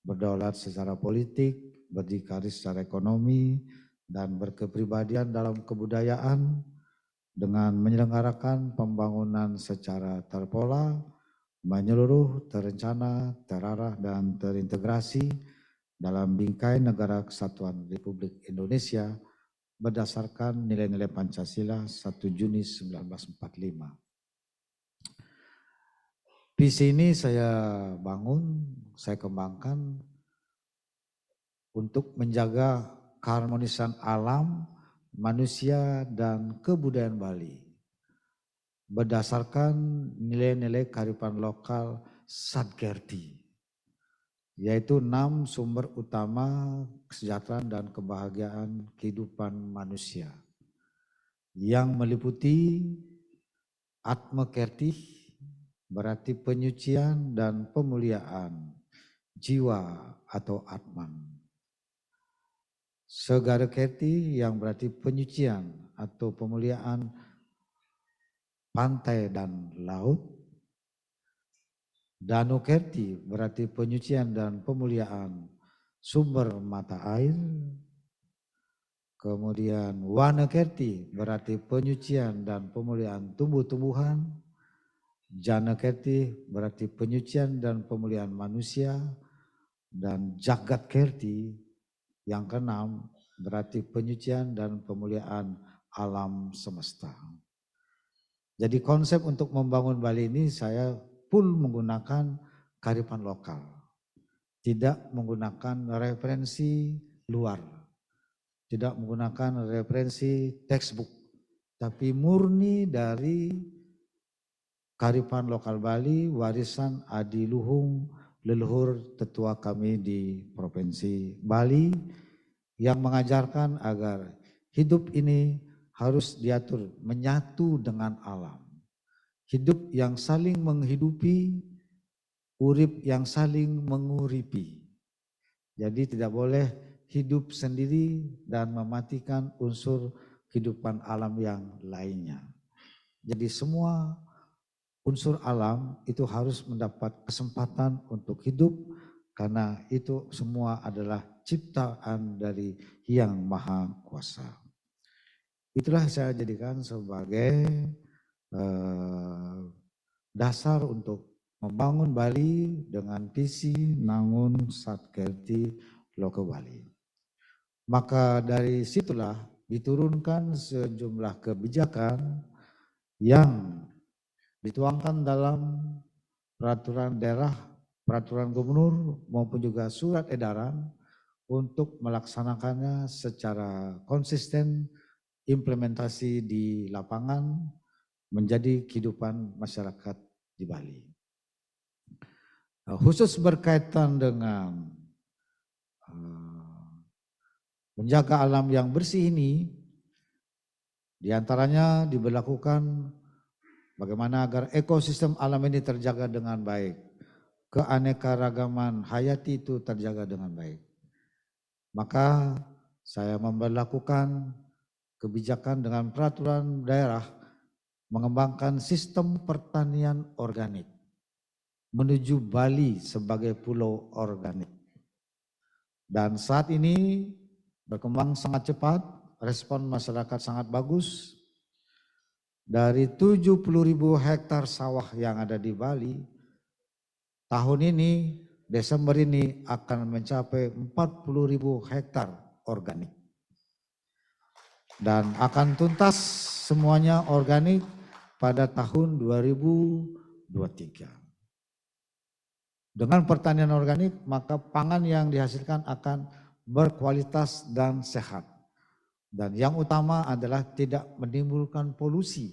berdaulat secara politik, berdikari secara ekonomi, dan berkepribadian dalam kebudayaan, dengan menyelenggarakan pembangunan secara terpola, menyeluruh, terencana, terarah, dan terintegrasi dalam bingkai Negara Kesatuan Republik Indonesia berdasarkan nilai-nilai Pancasila 1 Juni 1945. Visi ini saya bangun, saya kembangkan untuk menjaga keharmonisan alam, manusia, dan kebudayaan Bali berdasarkan nilai-nilai kearifan lokal Satkerti, yaitu 6 sumber utama kesejahteraan dan kebahagiaan kehidupan manusia yang meliputi Atma Kerti, berarti penyucian dan pemuliaan jiwa atau Atman. Segara Kerti yang berarti penyucian atau pemuliaan pantai dan laut. Danu Kerti berarti penyucian dan pemuliaan sumber mata air. Kemudian Wana Kerti berarti penyucian dan pemuliaan tumbuh-tumbuhan. Jana Kerti berarti penyucian dan pemulihan manusia. Dan Jagat Kerti yang keenam berarti penyucian dan pemuliaan alam semesta. Jadi konsep untuk membangun Bali ini saya full menggunakan kearifan lokal. Tidak menggunakan referensi luar. Tidak menggunakan referensi textbook. Tapi murni dari kearifan lokal Bali, warisan adiluhung leluhur tetua kami di Provinsi Bali yang mengajarkan agar hidup ini harus diatur menyatu dengan alam. Hidup yang saling menghidupi, urip yang saling menguripi. Jadi tidak boleh hidup sendiri dan mematikan unsur kehidupan alam yang lainnya. Jadi semua unsur alam itu harus mendapat kesempatan untuk hidup karena itu semua adalah ciptaan dari Yang Maha Kuasa. Itulah saya jadikan sebagai dasar untuk membangun Bali dengan visi Nangun Satkerti Loko Bali. Maka dari situlah diturunkan sejumlah kebijakan yang dituangkan dalam peraturan daerah, peraturan gubernur maupun juga surat edaran untuk melaksanakannya secara konsisten, implementasi di lapangan menjadi kehidupan masyarakat di Bali. Khusus berkaitan dengan menjaga alam yang bersih ini, diantaranya diberlakukan bagaimana agar ekosistem alam ini terjaga dengan baik, keanekaragaman hayati itu terjaga dengan baik. Maka saya memberlakukan kebijakan dengan peraturan daerah mengembangkan sistem pertanian organik menuju Bali sebagai pulau organik. Dan saat ini berkembang sangat cepat, respon masyarakat sangat bagus. Dari 70.000 hektar sawah yang ada di Bali, tahun ini, Desember ini akan mencapai 40.000 hektar organik. Dan akan tuntas semuanya organik pada tahun 2023. Dengan pertanian organik, maka pangan yang dihasilkan akan berkualitas dan sehat. Dan yang utama adalah tidak menimbulkan polusi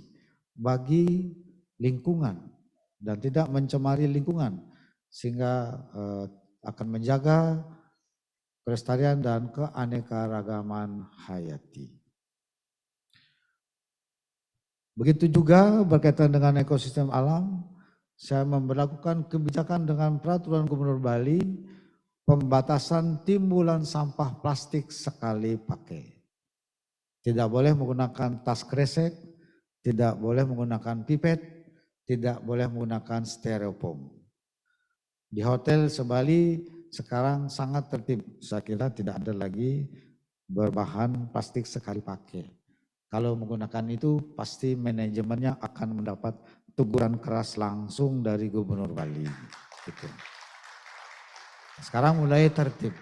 bagi lingkungan dan tidak mencemari lingkungan, sehingga akan menjaga kelestarian dan keanekaragaman hayati. Begitu juga berkaitan dengan ekosistem alam, saya memberlakukan kebijakan dengan peraturan Gubernur Bali pembatasan timbulan sampah plastik sekali pakai. Tidak boleh menggunakan tas kresek, tidak boleh menggunakan pipet, tidak boleh menggunakan styrofoam. Di hotel sebali sekarang sangat tertib, saya kira tidak ada lagi berbahan plastik sekali pakai. Kalau menggunakan itu pasti manajemennya akan mendapat teguran keras langsung dari Gubernur Bali. Gitu. Sekarang mulai tertib.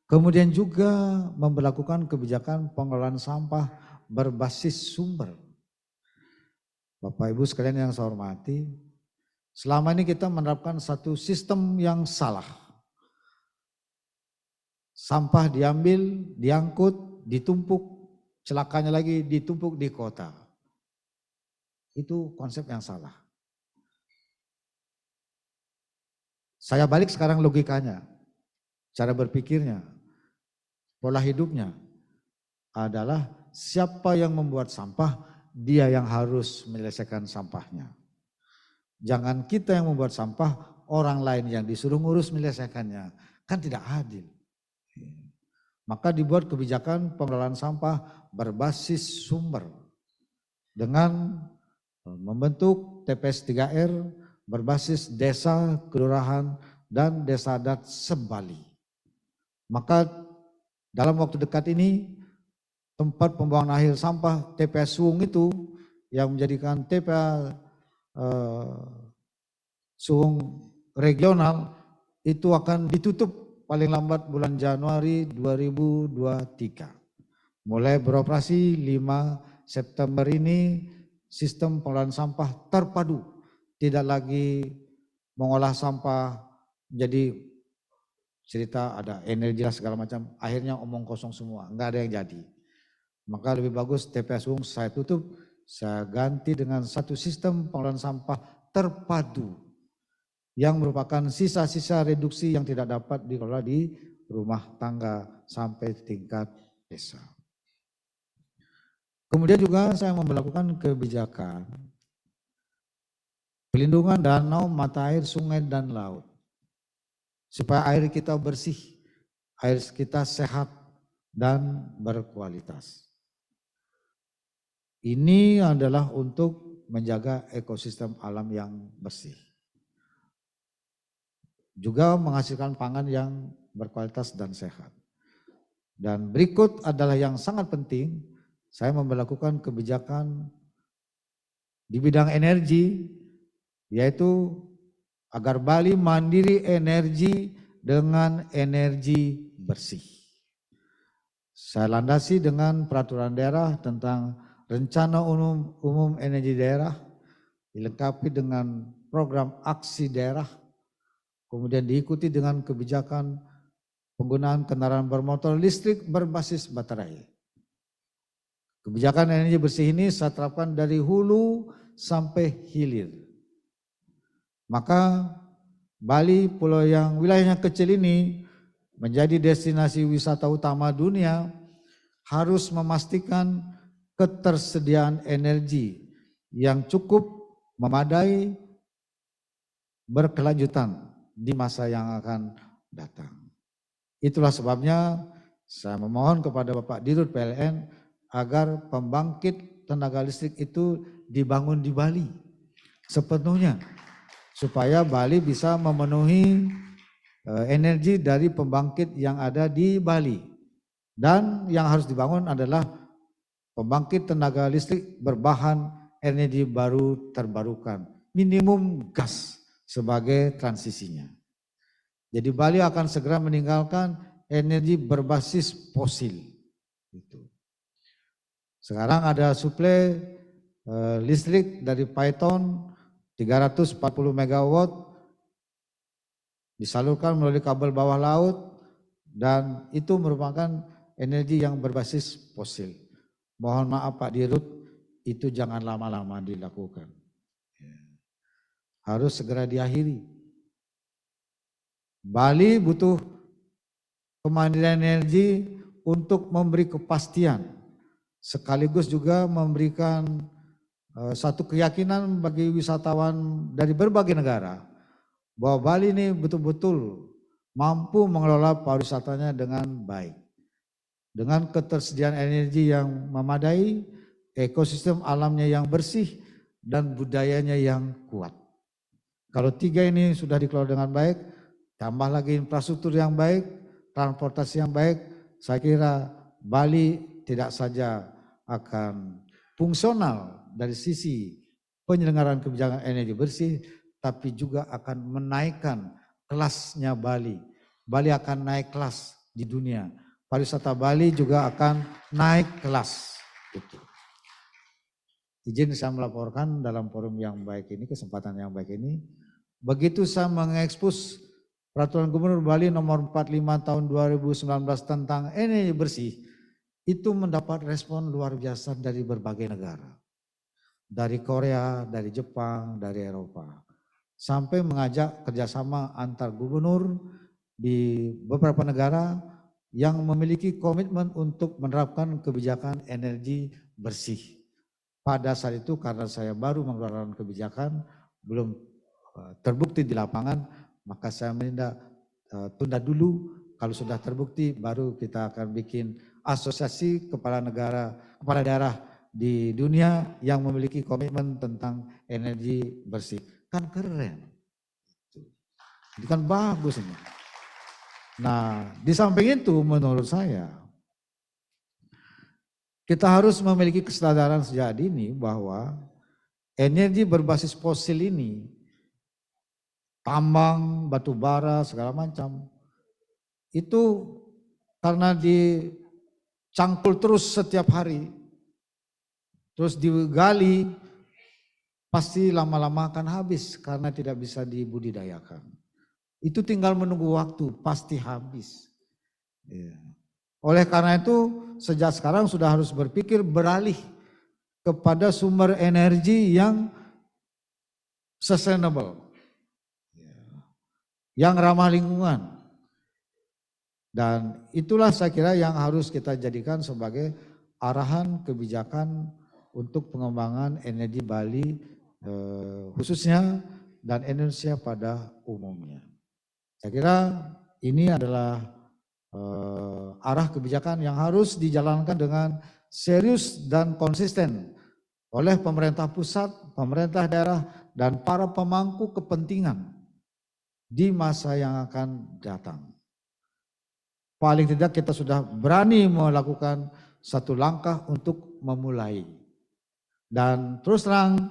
Kemudian juga memberlakukan kebijakan pengelolaan sampah berbasis sumber. Bapak Ibu sekalian yang saya hormati, selama ini kita menerapkan satu sistem yang salah. Sampah diambil, diangkut, ditumpuk, celakanya lagi ditumpuk di kota. Itu konsep yang salah. Saya balik sekarang logikanya, cara berpikirnya, pola hidupnya adalah siapa yang membuat sampah, dia yang harus menyelesaikan sampahnya. Jangan kita yang membuat sampah, orang lain yang disuruh ngurus menyelesaikannya. Kan tidak adil. Maka dibuat kebijakan pengelolaan sampah berbasis sumber dengan membentuk TPS 3R berbasis desa, kelurahan, dan desa adat sebali. Maka dalam waktu dekat ini tempat pembuangan akhir sampah TPS Suung itu yang menjadikan TPA Suung regional itu akan ditutup paling lambat bulan Januari 2023. Mulai beroperasi 5 September ini sistem pengelolaan sampah terpadu. Tidak lagi mengolah sampah jadi cerita ada energi segala macam. Akhirnya omong kosong semua, enggak ada yang jadi. Maka lebih bagus TPS Suung saya tutup, saya ganti dengan satu sistem pengelolaan sampah terpadu yang merupakan sisa-sisa reduksi yang tidak dapat dikelola di rumah tangga sampai tingkat desa. Kemudian juga saya memperlakukan kebijakan pelindungan danau, mata air, sungai, dan laut. Supaya air kita bersih, air kita sehat, dan berkualitas. Ini adalah untuk menjaga ekosistem alam yang bersih. Juga menghasilkan pangan yang berkualitas dan sehat. Dan berikut adalah yang sangat penting, saya memperlakukan kebijakan di bidang energi, yaitu agar Bali mandiri energi dengan energi bersih. Saya landasi dengan peraturan daerah tentang rencana umum energi daerah, dilengkapi dengan program aksi daerah, kemudian diikuti dengan kebijakan penggunaan kendaraan bermotor listrik berbasis baterai. Kebijakan energi bersih ini saya terapkan dari hulu sampai hilir. Maka Bali, pulau yang wilayahnya kecil ini menjadi destinasi wisata utama dunia, harus memastikan ketersediaan energi yang cukup, memadai, berkelanjutan di masa yang akan datang. Itulah sebabnya saya memohon kepada Bapak Dirut PLN agar pembangkit tenaga listrik itu dibangun di Bali sepenuhnya, supaya Bali bisa memenuhi energi dari pembangkit yang ada di Bali. Dan yang harus dibangun adalah pembangkit tenaga listrik berbahan energi baru terbarukan, minimum gas sebagai transisinya. Jadi Bali akan segera meninggalkan energi berbasis fosil. Sekarang ada suplai listrik dari Python 340 megawatt disalurkan melalui kabel bawah laut, dan itu merupakan energi yang berbasis fosil. Mohon maaf Pak Dirut, itu jangan lama-lama dilakukan. Harus segera diakhiri. Bali butuh kemandirian energi untuk memberi kepastian, sekaligus juga memberikan satu keyakinan bagi wisatawan dari berbagai negara bahwa Bali ini betul-betul mampu mengelola pariwisatanya dengan baik. Dengan ketersediaan energi yang memadai, ekosistem alamnya yang bersih, dan budayanya yang kuat. Kalau tiga ini sudah dikelola dengan baik, tambah lagi infrastruktur yang baik, transportasi yang baik, saya kira Bali tidak saja akan fungsional dari sisi penyelenggaraan kebijakan energi bersih, tapi juga akan menaikkan kelasnya Bali. Bali akan naik kelas di dunia. Pariwisata Bali juga akan naik kelas. Izin saya melaporkan dalam forum yang baik ini, kesempatan yang baik ini, begitu saya mengekspos Peraturan Gubernur Bali nomor 45 tahun 2019 tentang energi bersih, itu mendapat respon luar biasa dari berbagai negara. Dari Korea, dari Jepang, dari Eropa. Sampai mengajak kerjasama antar gubernur di beberapa negara yang memiliki komitmen untuk menerapkan kebijakan energi bersih. Pada saat itu karena saya baru mengeluarkan kebijakan, belum terbukti di lapangan, maka saya meminta tunda dulu, kalau sudah terbukti baru kita akan bikin asosiasi kepala daerah di dunia yang memiliki komitmen tentang energi bersih. Kan keren. Ini kan bagus ini. Nah, di samping itu menurut saya kita harus memiliki kesadaran sejak dini bahwa energi berbasis fosil ini, tambang, batu bara, segala macam, itu karena dicangkul terus setiap hari, terus digali, pasti lama-lama akan habis karena tidak bisa dibudidayakan. Itu tinggal menunggu waktu, pasti habis. Oleh karena itu, sejak sekarang sudah harus berpikir beralih kepada sumber energi yang sustainable, yang ramah lingkungan, Dan itulah saya kira yang harus kita jadikan sebagai arahan kebijakan untuk pengembangan energi Bali khususnya dan Indonesia pada umumnya. Saya kira ini adalah arah kebijakan yang harus dijalankan dengan serius dan konsisten oleh pemerintah pusat, pemerintah daerah, dan para pemangku kepentingan di masa yang akan datang. Paling tidak kita sudah berani melakukan satu langkah untuk memulai. Dan terus terang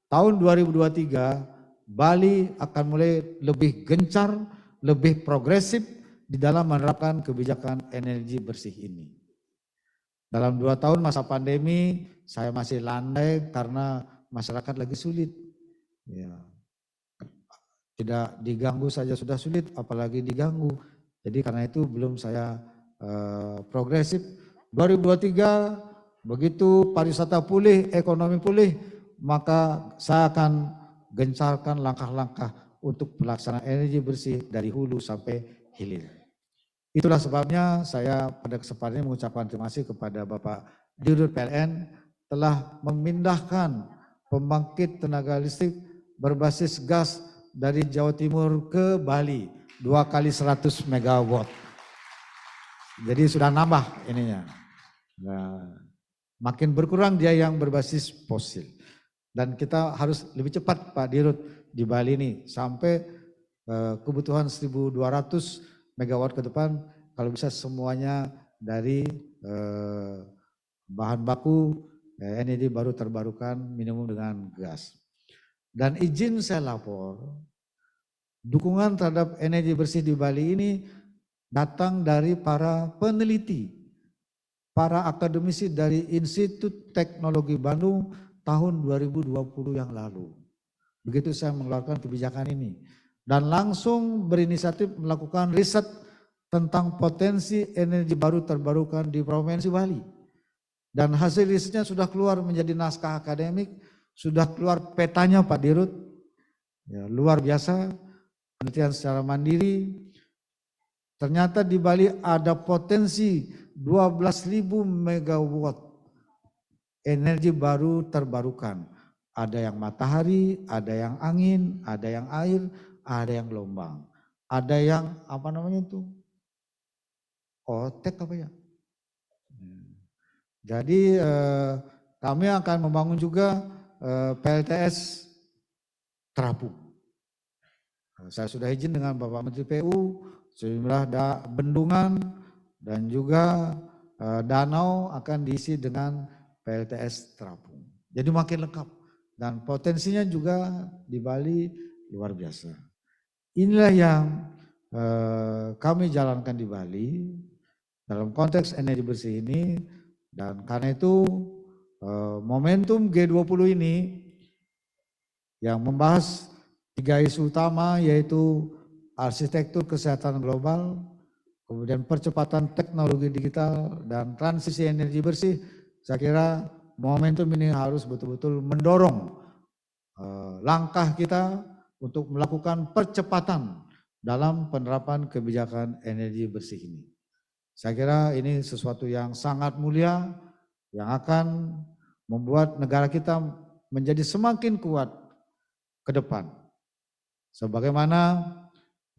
tahun 2023 Bali akan mulai lebih gencar, lebih progresif di dalam menerapkan kebijakan energi bersih ini. Dalam 2 tahun masa pandemi saya masih landai karena masyarakat lagi sulit. Ya. Tidak diganggu saja sudah sulit, apalagi diganggu. Jadi karena itu belum saya progresif. 2023 begitu pariwisata pulih, ekonomi pulih, maka saya akan gencarkan langkah-langkah untuk pelaksanaan energi bersih dari hulu sampai hilir. Itulah sebabnya saya pada kesempatan ini mengucapkan terima kasih kepada Bapak Dirut PLN telah memindahkan pembangkit tenaga listrik berbasis gas dari Jawa Timur ke Bali 2 kali 100 megawatt. Jadi sudah nambah ininya. Nah, makin berkurang dia yang berbasis fosil. Dan kita harus lebih cepat Pak Dirut di Bali ini sampai kebutuhan 1.200 megawatt ke depan kalau bisa semuanya dari bahan baku energi baru terbarukan minimum dengan gas. Dan izin saya lapor, dukungan terhadap energi bersih di Bali ini datang dari para peneliti, para akademisi dari Institut Teknologi Bandung tahun 2020 yang lalu. Begitu saya mengeluarkan kebijakan ini. Dan langsung berinisiatif melakukan riset tentang potensi energi baru terbarukan di Provinsi Bali. Dan hasil risetnya sudah keluar menjadi naskah akademik, sudah keluar petanya Pak Dirut. Ya, luar biasa. Penelitian secara mandiri, ternyata di Bali ada potensi 12.000 megawatt energi baru terbarukan. Ada yang matahari, ada yang angin, ada yang air, ada yang gelombang. Ada yang apa namanya itu? Otek apa ya? Jadi kami akan membangun juga PLTS terapung. Saya sudah izin dengan Bapak Menteri PU, sejumlah bendungan dan juga danau akan diisi dengan PLTS terapung. Jadi makin lengkap dan potensinya juga di Bali luar biasa. Inilah yang kami jalankan di Bali dalam konteks energi bersih ini, dan karena itu momentum G20 ini yang membahas 3 isu utama yaitu arsitektur kesehatan global, kemudian percepatan teknologi digital dan transisi energi bersih. Saya kira momentum ini harus betul-betul mendorong langkah kita untuk melakukan percepatan dalam penerapan kebijakan energi bersih ini. Saya kira ini sesuatu yang sangat mulia yang akan membuat negara kita menjadi semakin kuat ke depan. Sebagaimana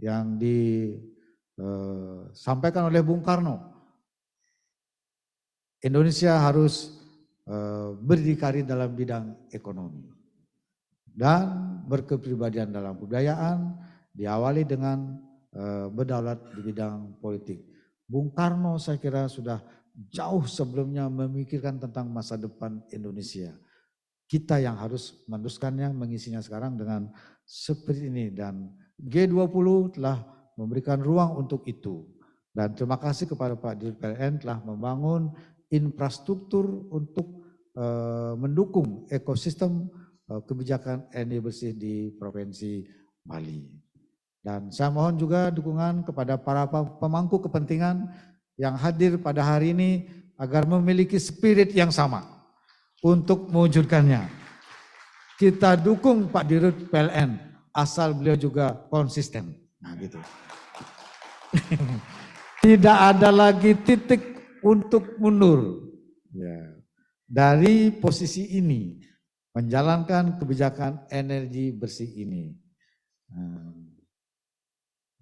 yang disampaikan oleh Bung Karno, Indonesia harus berdikari dalam bidang ekonomi dan berkepribadian dalam kebudayaan, diawali dengan berdaulat di bidang politik. Bung Karno saya kira sudah jauh sebelumnya memikirkan tentang masa depan Indonesia. Kita yang harus meneruskannya, mengisinya sekarang dengan seperti ini, dan G20 telah memberikan ruang untuk itu. Dan terima kasih kepada Pak Dirut PLN telah membangun infrastruktur untuk mendukung ekosistem kebijakan energi bersih di Provinsi Bali. Dan saya mohon juga dukungan kepada para pemangku kepentingan yang hadir pada hari ini agar memiliki spirit yang sama untuk mewujudkannya. Kita dukung Pak Dirut PLN asal beliau juga konsisten. Nah gitu. Tidak ada lagi titik untuk mundur. Ya. Dari posisi ini, menjalankan kebijakan energi bersih ini.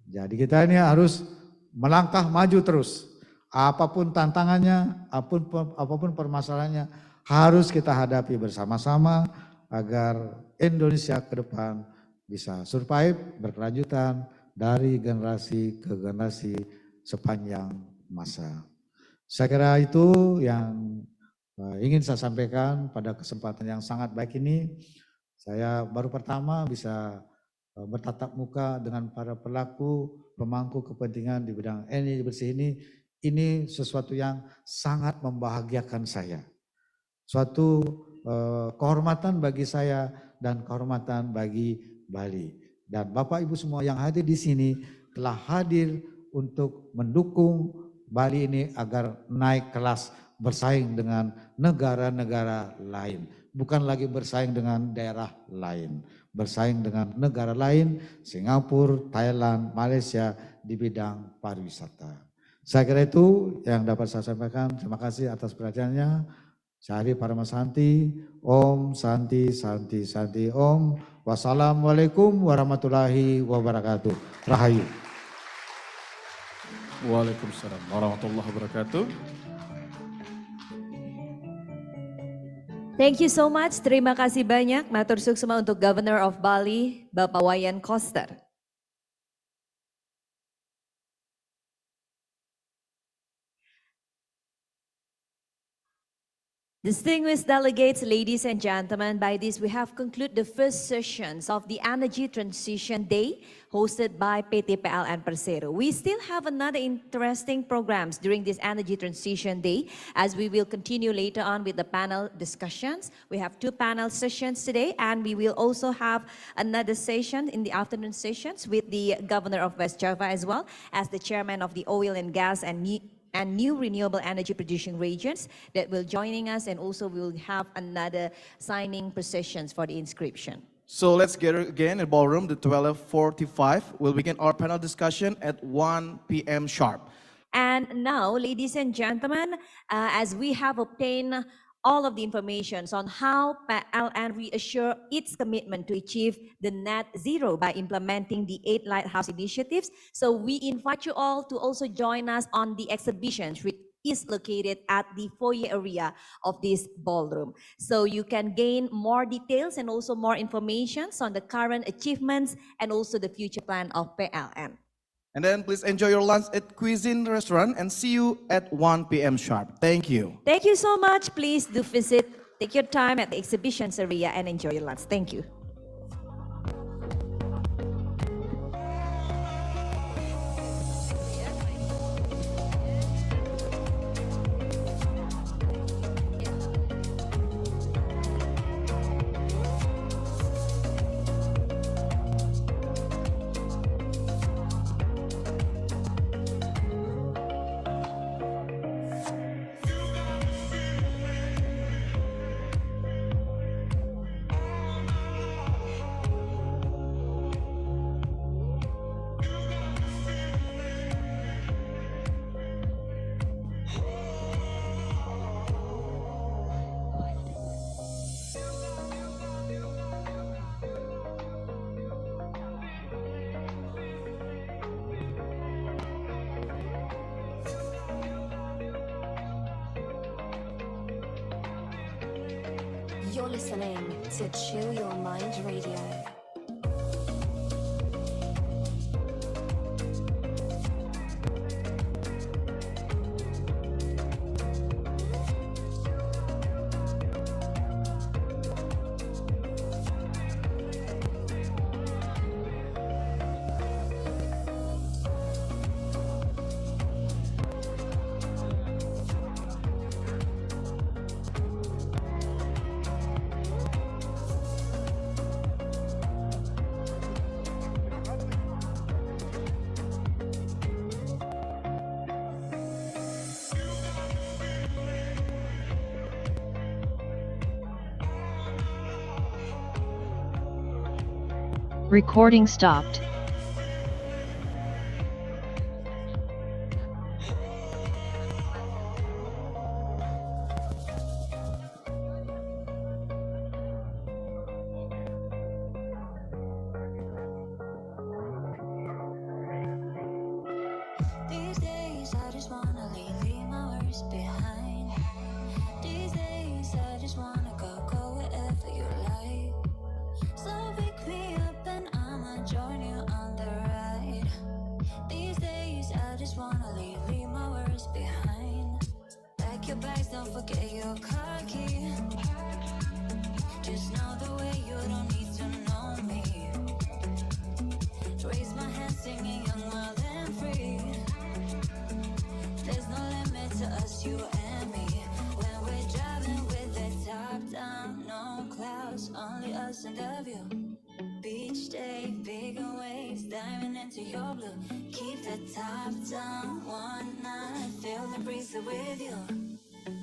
Jadi kita ini harus melangkah maju terus. Apapun tantangannya, apapun permasalahannya, harus kita hadapi bersama-sama agar Indonesia ke depan bisa survive, berkelanjutan dari generasi ke generasi sepanjang masa. Saya kira itu yang ingin saya sampaikan pada kesempatan yang sangat baik ini. Saya baru pertama bisa bertatap muka dengan para pelaku, pemangku kepentingan di bidang energi bersih ini. Ini sesuatu yang sangat membahagiakan saya. Suatu kehormatan bagi saya dan kehormatan bagi Bali. Dan Bapak Ibu semua yang hadir di sini telah hadir untuk mendukung Bali ini agar naik kelas bersaing dengan negara-negara lain. Bukan lagi bersaing dengan daerah lain. Bersaing dengan negara lain, Singapura, Thailand, Malaysia di bidang pariwisata. Saya kira itu yang dapat saya sampaikan. Terima kasih atas perhatiannya. Syahri Paramasanti, Om Santi Santi Santi Om. Wassalamualaikum warahmatullahi wabarakatuh. Rahayu. Waalaikumsalam warahmatullahi wabarakatuh. Thank you so much. Terima kasih banyak. Matur suksema untuk Governor of Bali, Bapak Wayan Koster. Distinguished delegates, ladies and gentlemen, by this we have concluded the first sessions of the Energy Transition Day hosted by PT PLN Persero. We still have another interesting programs during this Energy Transition Day as we will continue later on with the panel discussions. We have 2 panel sessions today and we will also have another session in the afternoon sessions with the Governor of West Java as well as the Chairman of the Oil and Gas and new renewable energy producing regions that will joining us, and also we will have another signing processions for the inscription. So let's get again in ballroom, the 12:45. We'll begin our panel discussion at 1 p.m. sharp. And now, ladies and gentlemen, as we have obtained all of the information on how PLN reassure its commitment to achieve the net zero by implementing the 8 lighthouse initiatives. So we invite you all to also join us on the exhibitions, which is located at the foyer area of this ballroom. So you can gain more details and also more information on the current achievements and also the future plan of PLN. And then please enjoy your lunch at Cuisine Restaurant and see you at 1 p.m. sharp. Thank you. Thank you so much. Please do visit, take your time at the exhibitions area and enjoy your lunch. Thank you. You're listening to Chill Your Mind Radio. Recording stopped. worries behind. These days I just wanna go wherever you like. So pick me up and I'ma join you on the ride. These days I just wanna leave my worries behind. Pack your bags, don't forget your car key. Just know the way you don't need to know me. Raise my hand singing young, wild and free. There's no limit to us, you and me. When we're driving with the top down, no clouds, only us and the view. Beach day, bigger waves, diving into your blue. Keep the top down, one night, feel the breeze with you.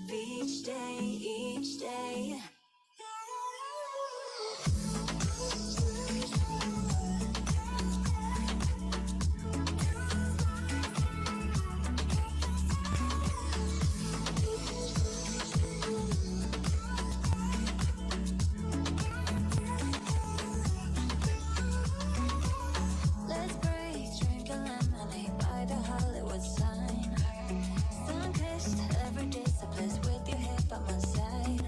Beach day, each day. Let's break, drink a lemonade by the Hollywood sign. Sun-kissed, every day's a bliss with your hip by my side.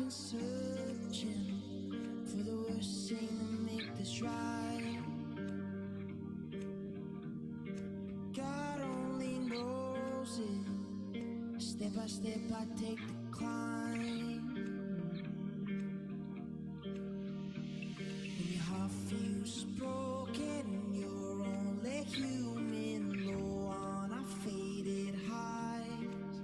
been searching for the worst thing to make this right. God only knows it. Step by step, I take the climb. When your heart feels broken, you're only human. Low on our faded highs,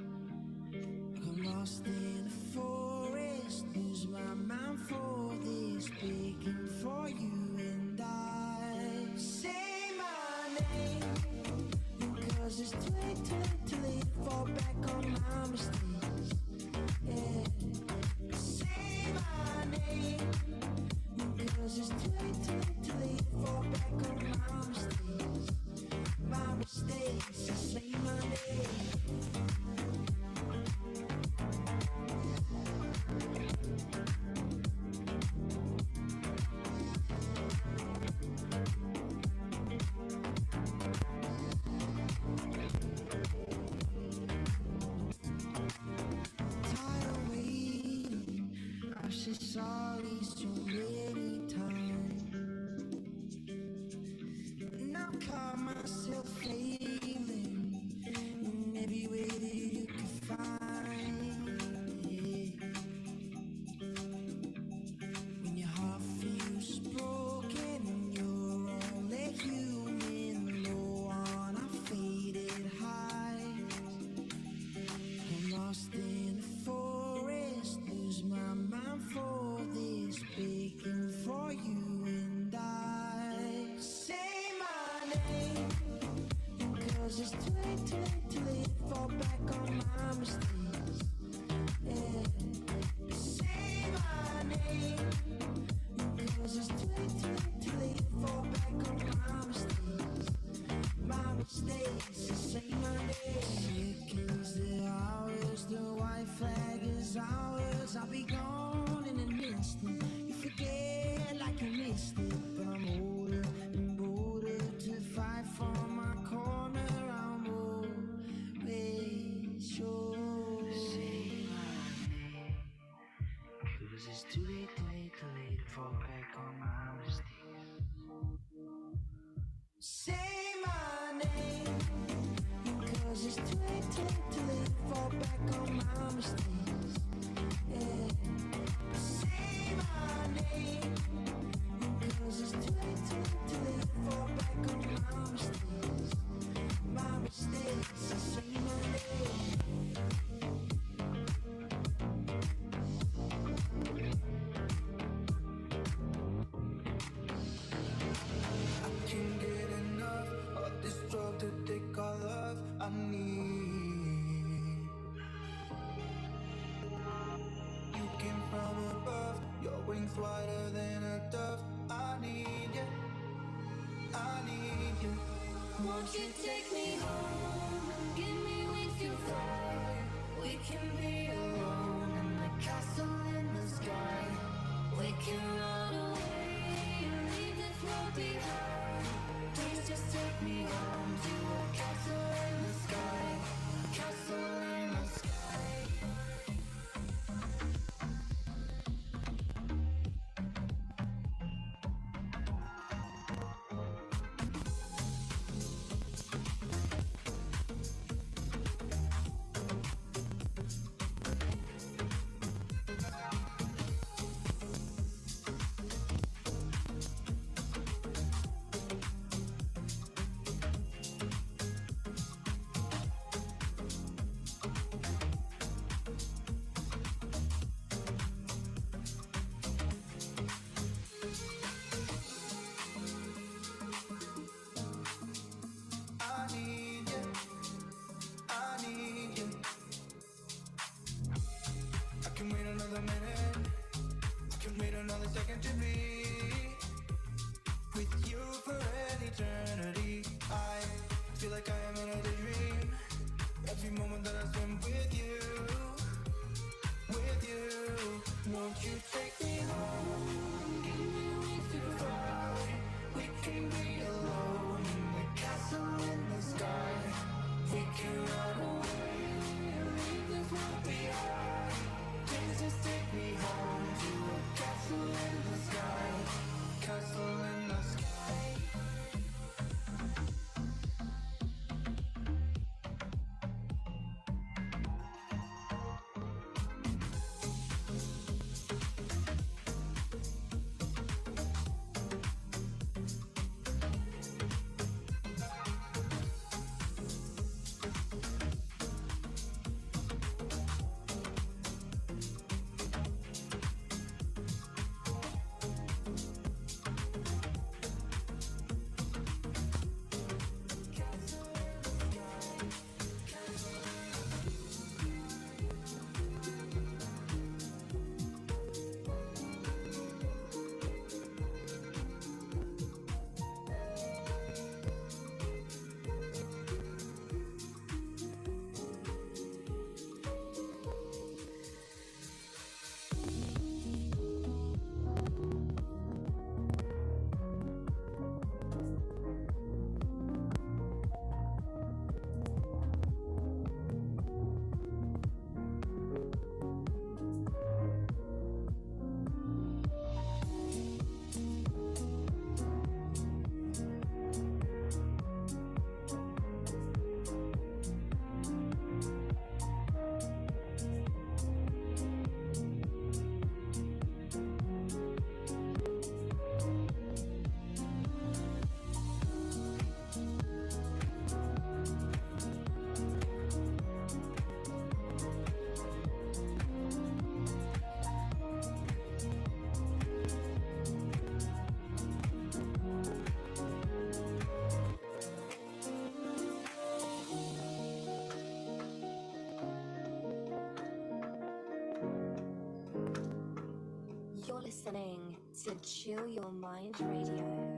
like I'm lost in a forest, lose my mind for this, begging for you and I. Say my name, cause it's too late, too late, too late to fall back on my mistakes. Yeah. Say my name, cause it's too late, too late, too late to fall back on my mistakes. My mistakes, say my name. Tired of waiting, I've said sorry so many times. And I've caught myself failing in every way that you can find. Yeah. When your heart feels broken, you're only human. Low on our faded highs, I'm lost in the forest, lose my mind for this, begging for you and I. Say my name, cause it's too late, too late, too late to fall back on my mistakes. Yeah. Say my name, cause it's too late, too late, too late to fall back on my mistakes. My mistakes, say my name. Seconds, the hours, the white flag is ours. I'll be gone in an instant. You forget like you missed it, but I'm older and bolder to fight for my corner. I'm always sure. Say my name, cause it's too late, too late, too late to fall back on my mistakes. Say my name, cause it's too late, too late, too late to fall back on my mistakes. Yeah. Say my name, cause it's too late, too late, too late to fall back on my mistakes. My mistakes, say my name. I can't get enough of this drug to take all love I need. You came from above, your wings wider than a dove. I need you, I need you. Won't you take me home and give me wings to fly? We can be alone in the castle in the sky. We can run away and leave this world behind. Please just take me home to a castle in the sky. Castle in the sky. listening to Chill Your Mind Radio.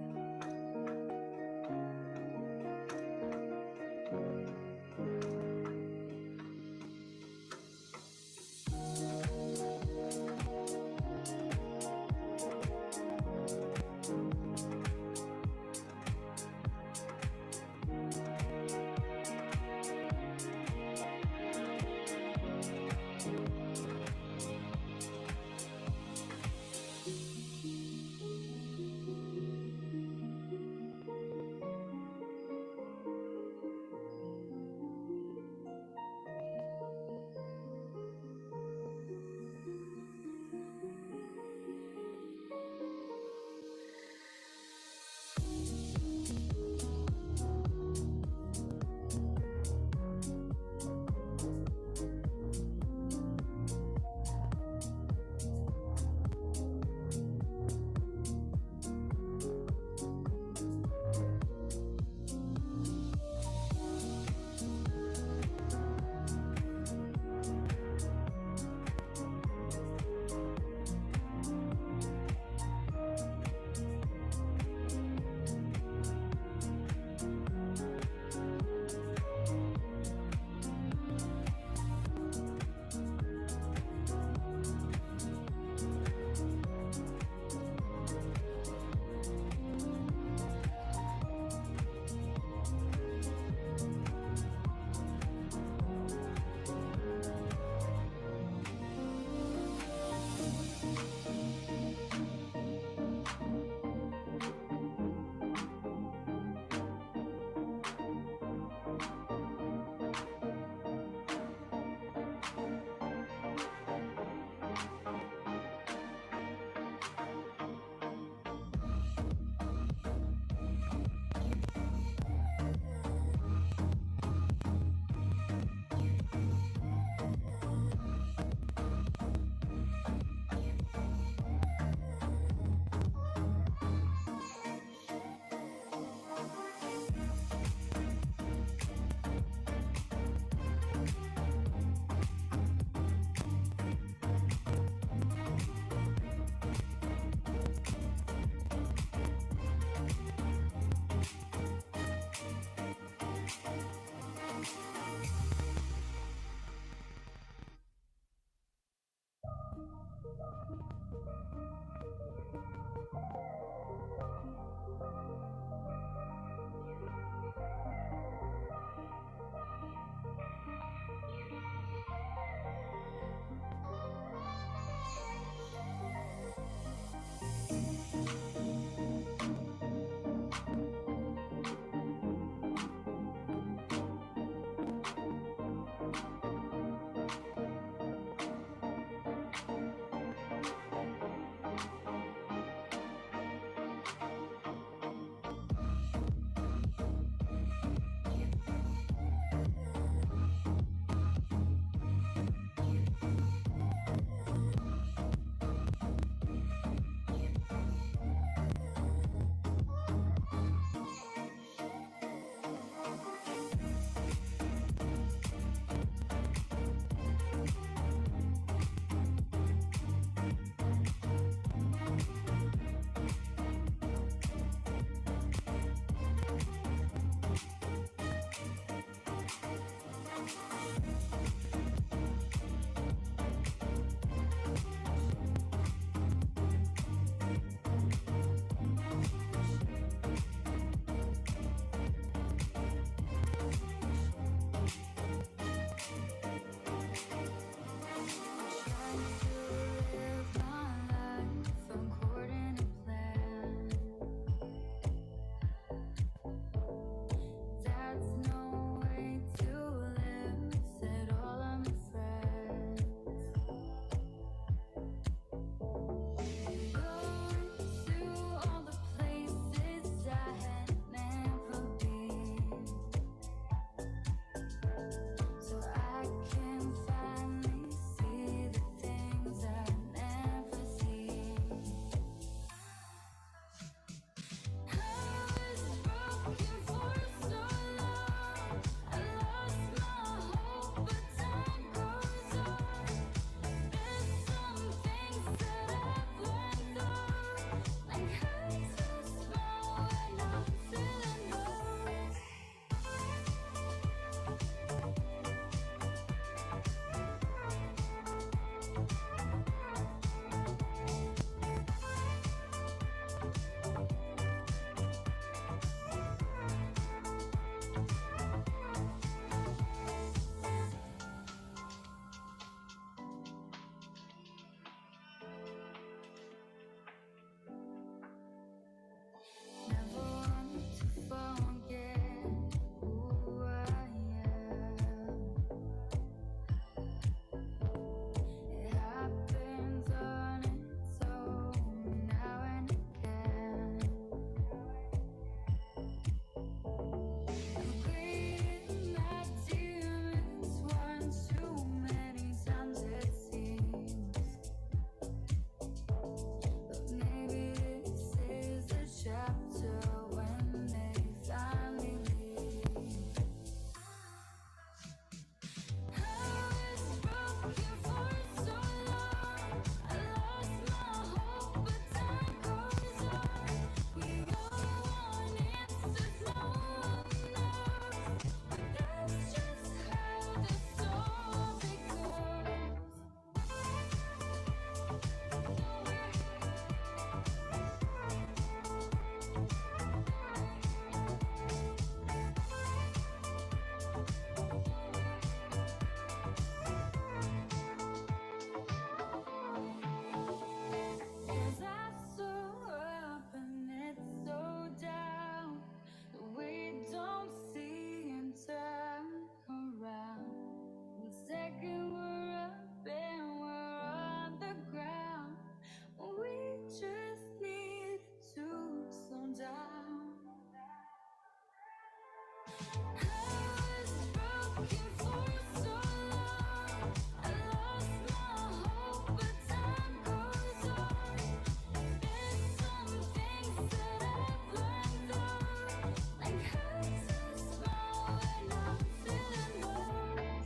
I was broken for so long. I lost my hope, but time goes on. There's some things that I've learned though, like how to smile when I'm feeling low.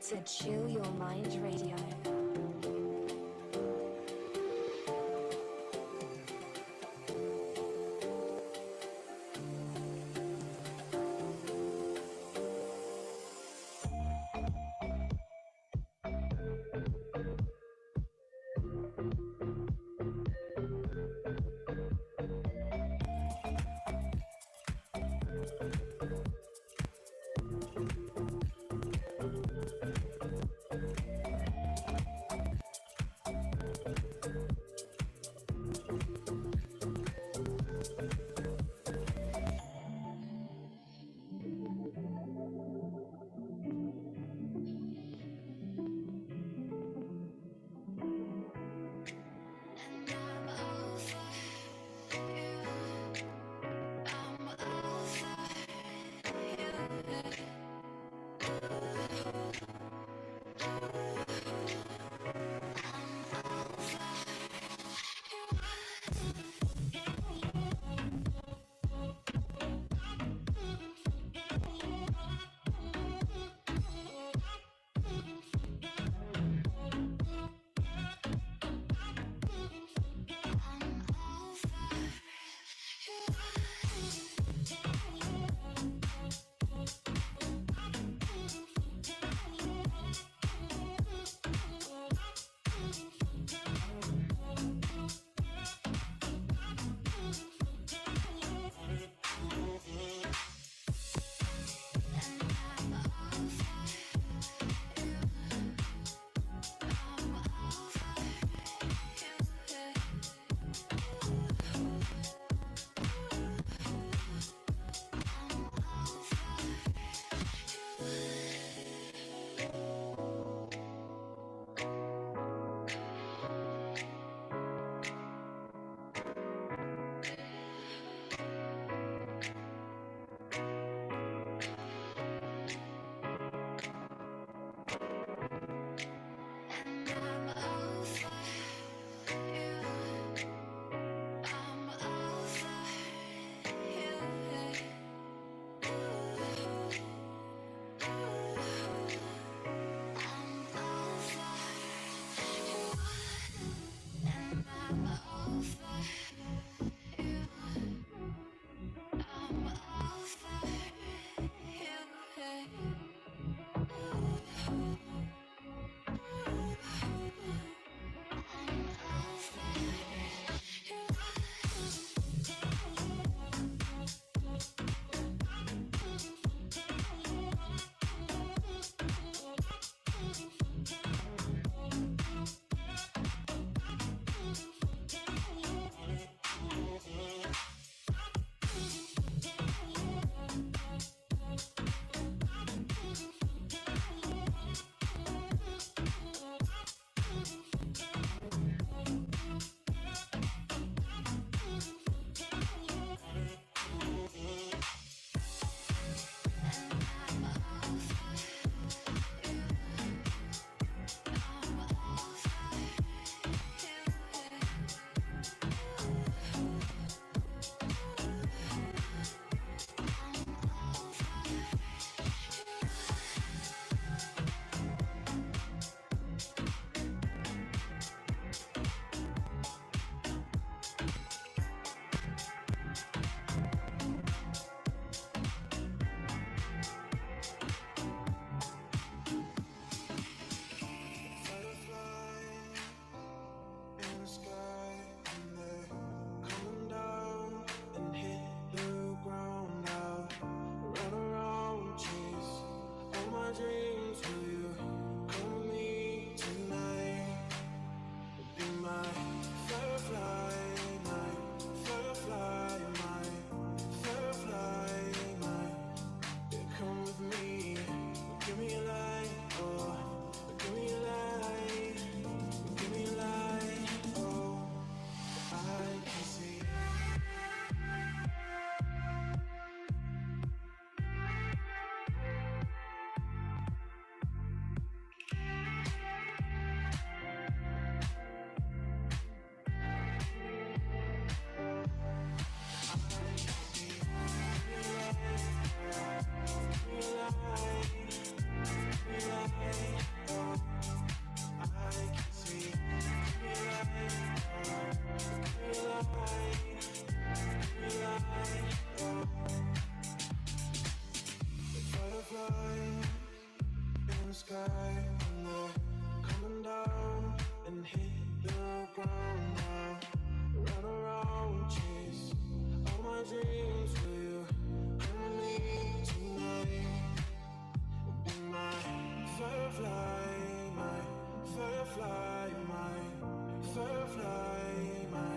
to Chill Your Mind Radio. sky and they're coming down and hit the ground now. Run around, chase all my dreams. Will you come with me tonight? Be my firefly, my firefly, my firefly, my.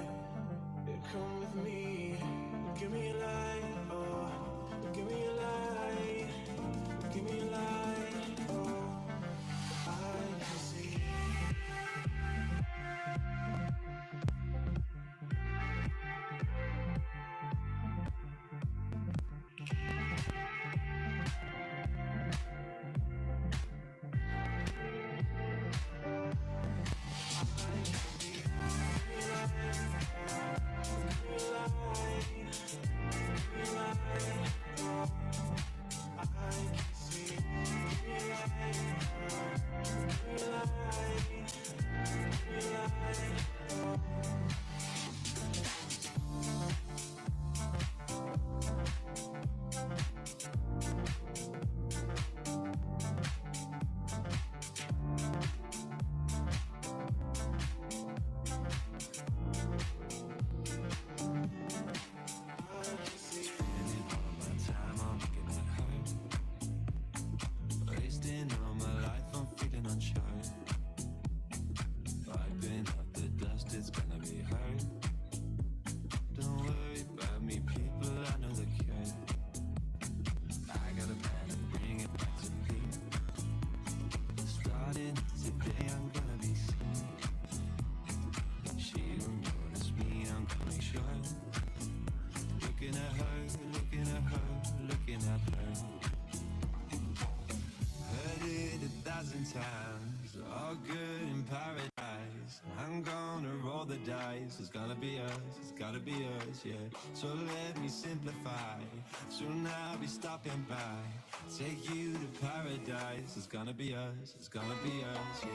Come with me, give me a light, oh, give me a light, give me a light, oh, I can see. Times, all good in paradise. I'm gonna roll the dice. It's gonna be us, it's gotta be us, yeah. So let me simplify. Soon I'll be stopping by. Take you to paradise. It's gonna be us, it's gonna be us, yeah.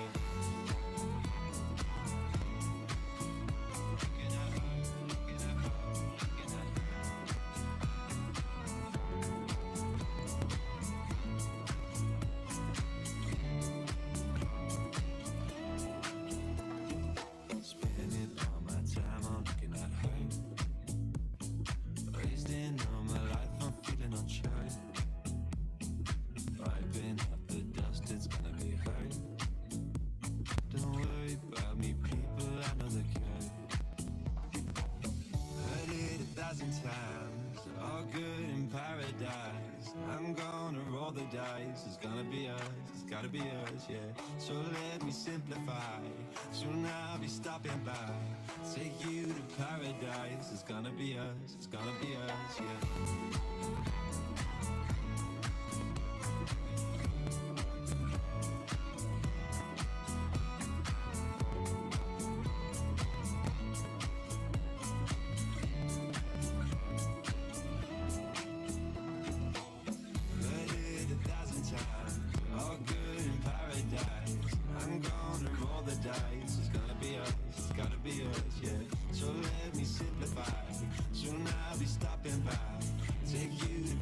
Times, all good in paradise. I'm gonna roll the dice. It's gonna be us, it's gotta be us, yeah. So let me simplify. Soon I'll be stopping by. Take you to paradise. It's gonna be us, it's gonna be us, yeah. So let me simplify. Soon I'll be stopping by. Take you to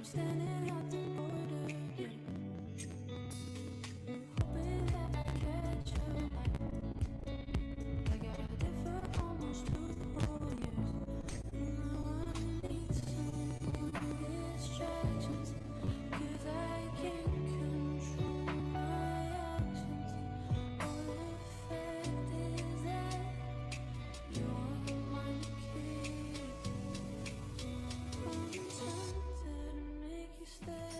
standing at the border, yeah. Hoping that I catch your light, like I did for almost 2 whole years. Now I need some more distractions, 'cause I can't control my actions. All effect is that you're my key. I'm tempted to make you stay.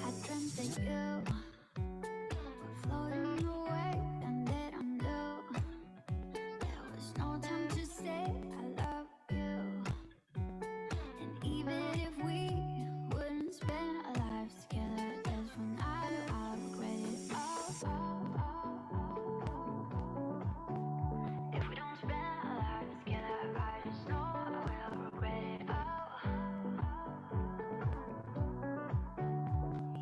I dreamt that you were floating away and that I knew there was no time to say I love you. And even if we wouldn't spend our lives together, that's when I knew I regret it all. If we don't spend our lives together, I just know I will regret it all.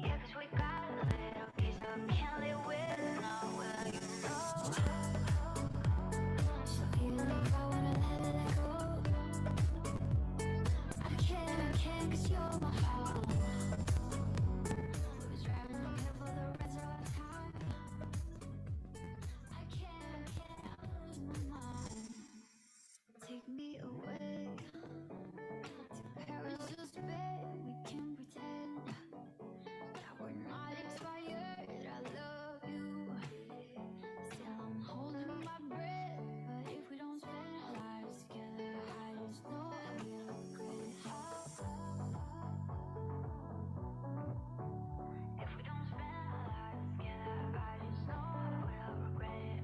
Yeah, 'cause we got a little piece of can't live with now, well, you know. So even if I wanna let it go, I can't, 'cause you're my heart. We was driving uphill for the rest of our time. I can't lose my mind. Take me away to Paris or Spain. We can pretend that we're not expired. I love you. Still, I'm holding my breath. But if we don't spend our lives together, I just know I will regret it. If we don't spend our lives together, I just know I will regret it.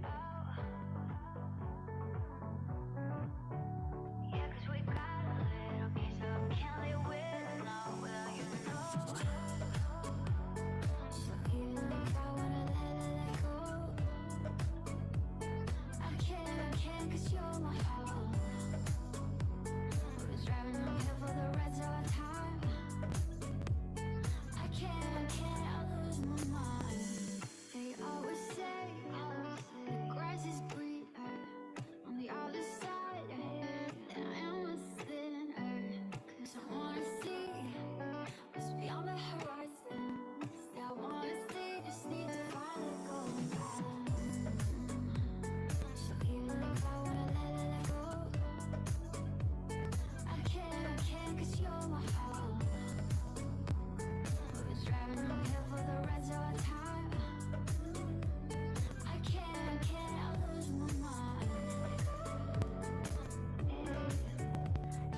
Yeah, 'cause we got a little piece of can't live with now, well, you know. So even if I wanna let it go, I can't, 'cause you're my heart. We was driving uphill for the rest of our time. I can't lose my mind. They always say the grass is greener on the other side, and I am a sinner, 'cause I wanna see what's beyond the horizon. Still I wanna see, just need to find the golden path. So even if I wanna let it go, I can't, 'cause you're my heart. We was driving uphill for the rest of our time. I can't lose my mind.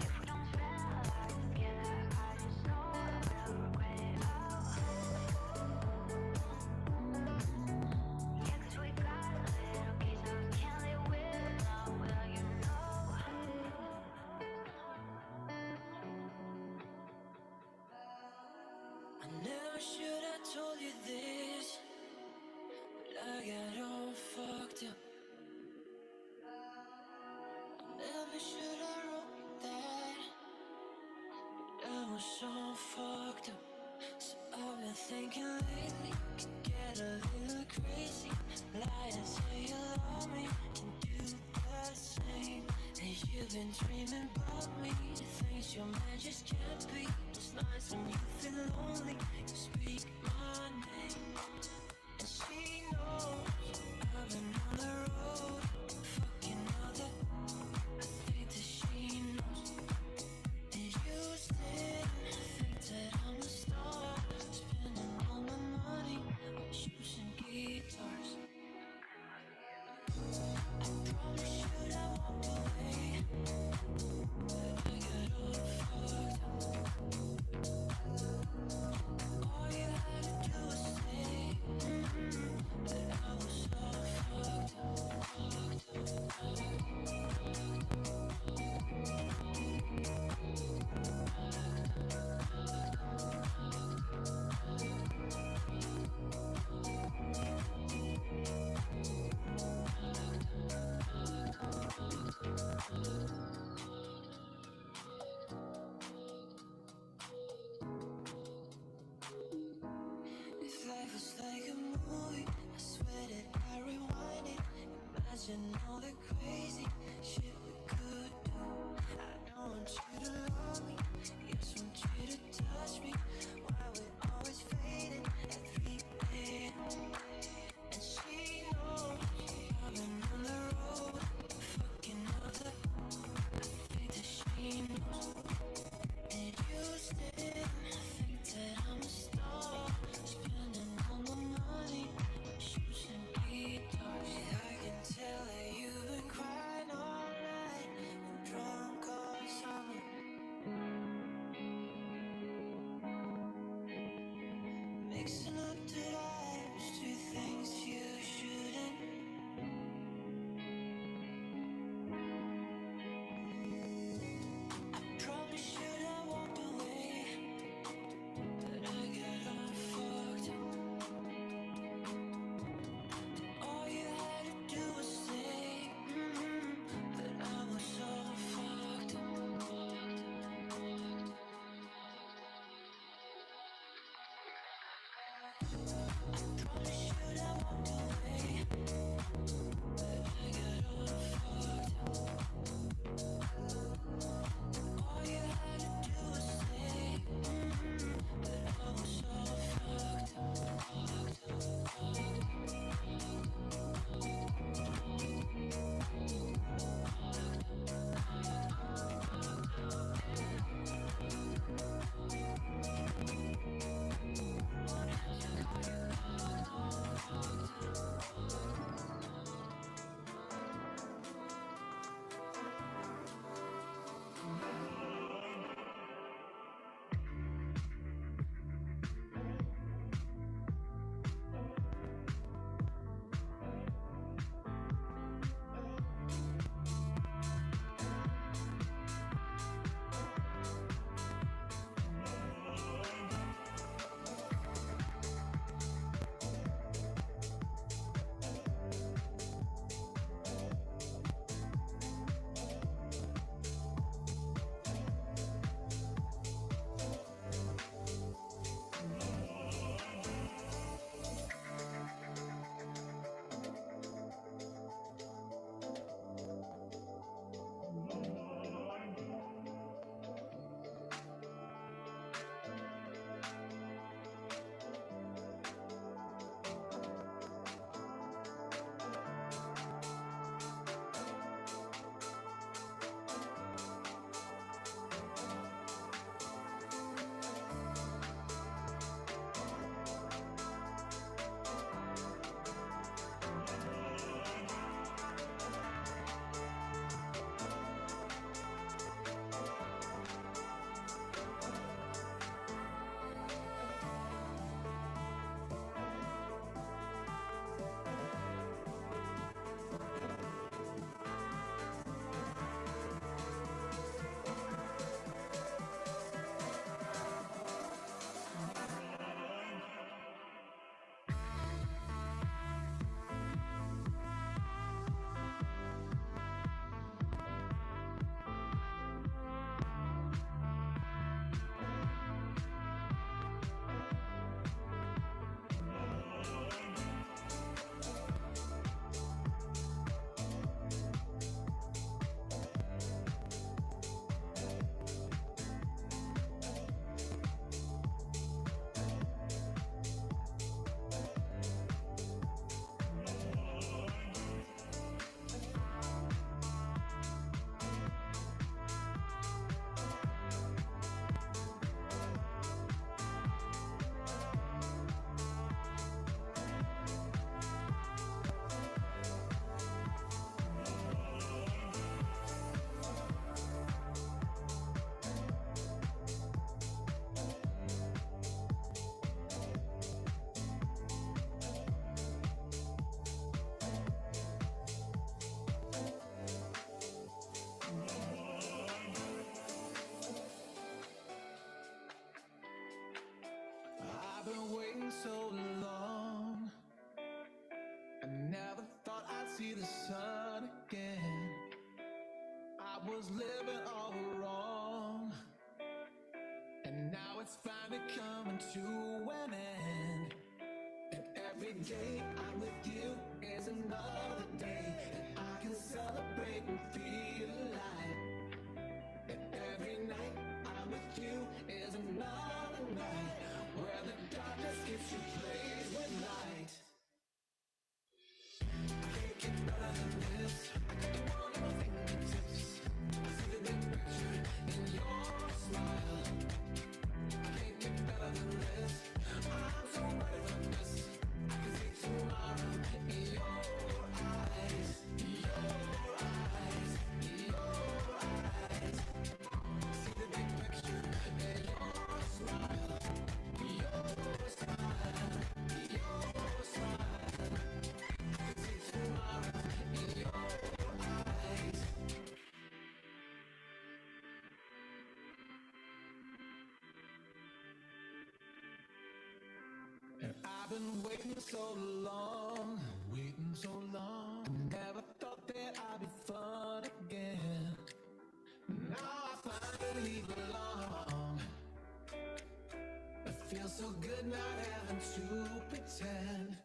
If we don't spend our lives together, I just know I will regret it all. Yeah, 'cause we got a little piece of can't live with now, well, you know. I never should have told you this, but I got all fucked up. Never should have wrote that, but I was so fucked up. So I've been thinking lately, could get a little crazy. Lie and say you love me, and do the same. And you've been dreaming about me, things your man just can't be. Those nights when you feel lonely, you speak my name. And she knows I've been on the road, fucking other. I think that she knows. And you still think that I'm a star, spending all my money. feels like a movie. I swear that I rewind it. Imagine all the crazy shit we could do. I don't want you to love me, just want you to touch me. Why we're always fading at 3 a.m. And she knows I've been on the road, fucking up the think that she knows. And you still think that I'm a star, spending all my money on shoes and guitars. Yeah, I can tell that you've been crying all night and drunk all summer. Mixing up the vibes to things you shouldn't. Probably should have walked away, but I got all fucked up. All you had to do was say, but I was so fucked up. Probably should have walked away, but I got all fucked up. All you had to do was say, but I was so fucked I've been waiting so long. I never thought I'd see the sun again. I was living all wrong, and now it's finally coming to an end. day I'm with you is another day, and I can celebrate and feel alive. And every night I'm with you is another night where the darkness gets replaced with light. I can't get better than this. I got the world at my fingertips. I see the big picture in your smile. I can't get better than this. I'm so ready for this. I can see tomorrow in your eyes. Your eyes. Your eyes. See the big picture in your smile. Your smile. Your smile. I can see tomorrow in your eyes. And I've been waiting so long, waiting so long. Never thought that I'd be fun again. Now I finally belong. It feels so good not having to pretend.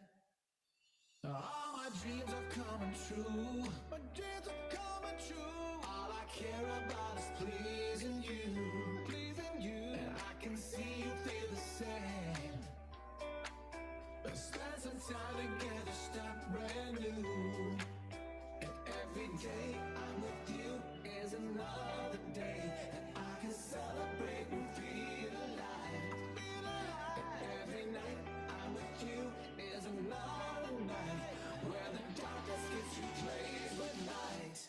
All my dreams are coming true. My dreams are coming true. All I care about is pleasing you, pleasing you. And I can see you feel the same. Let's spend some time together, start brand new. And every day I'm with you is another day, and I can celebrate and feel alive. Feel alive. And every night I'm with you is another night where the darkness gets replaced with light.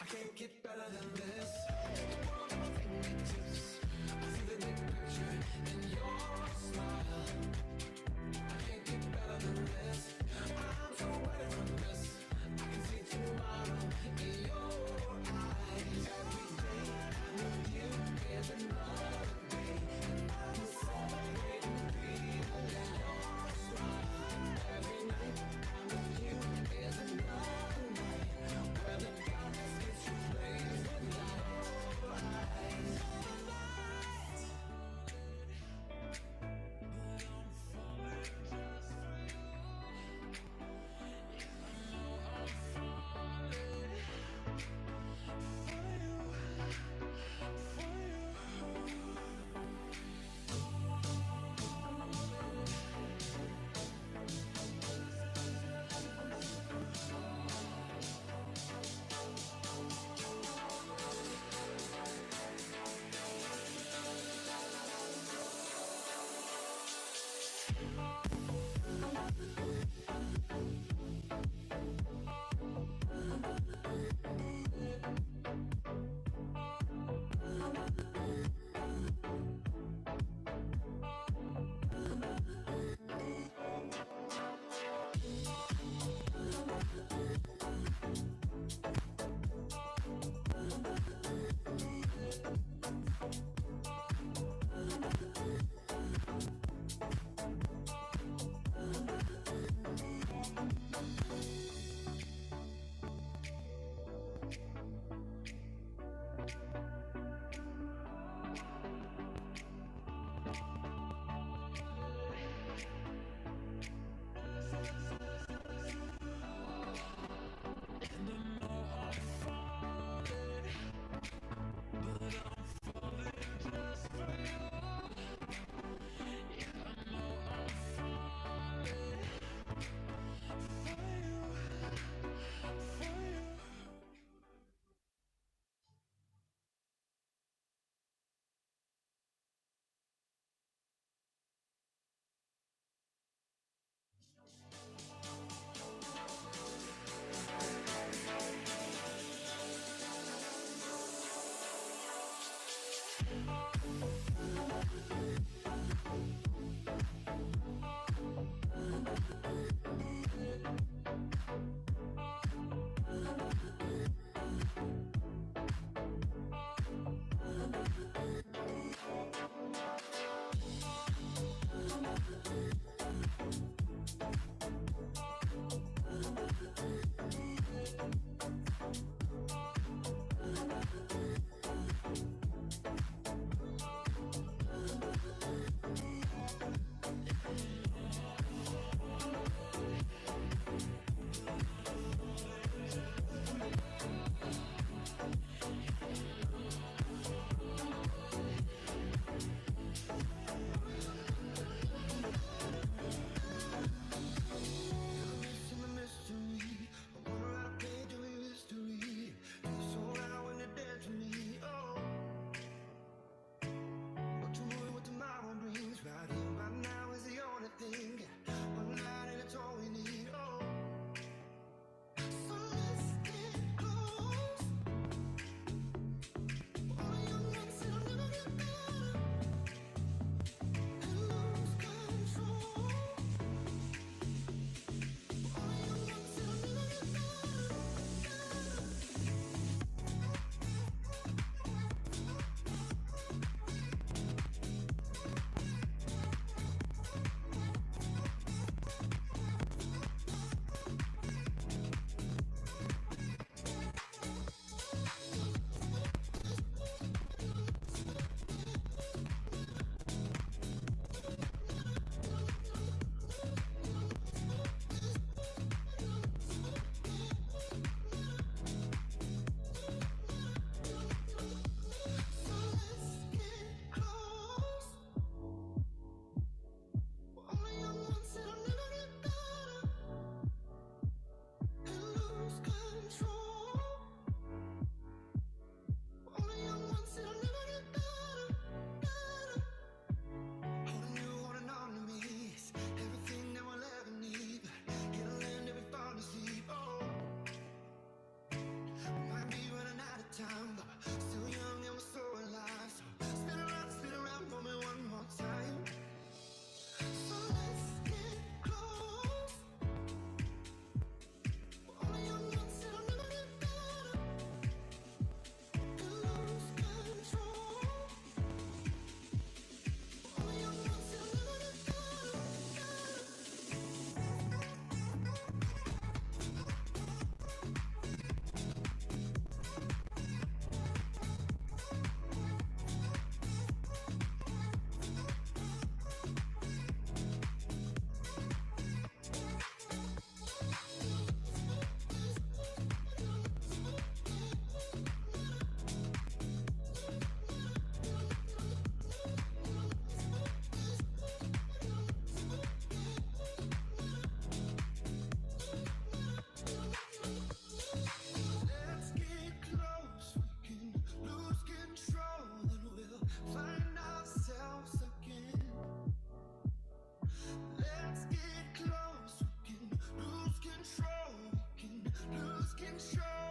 I can't get better than this. The world at my fingertips. I see the big picture in your smile. I can't get better than this. I'm so ready for this. I can see tomorrow in your eyes. Every day I'm with you is another day, and I can celebrate and feel your smile. Every night I'm with you is another night where the darkness gets replaced with light. Let's get close. We can lose control. We can lose control.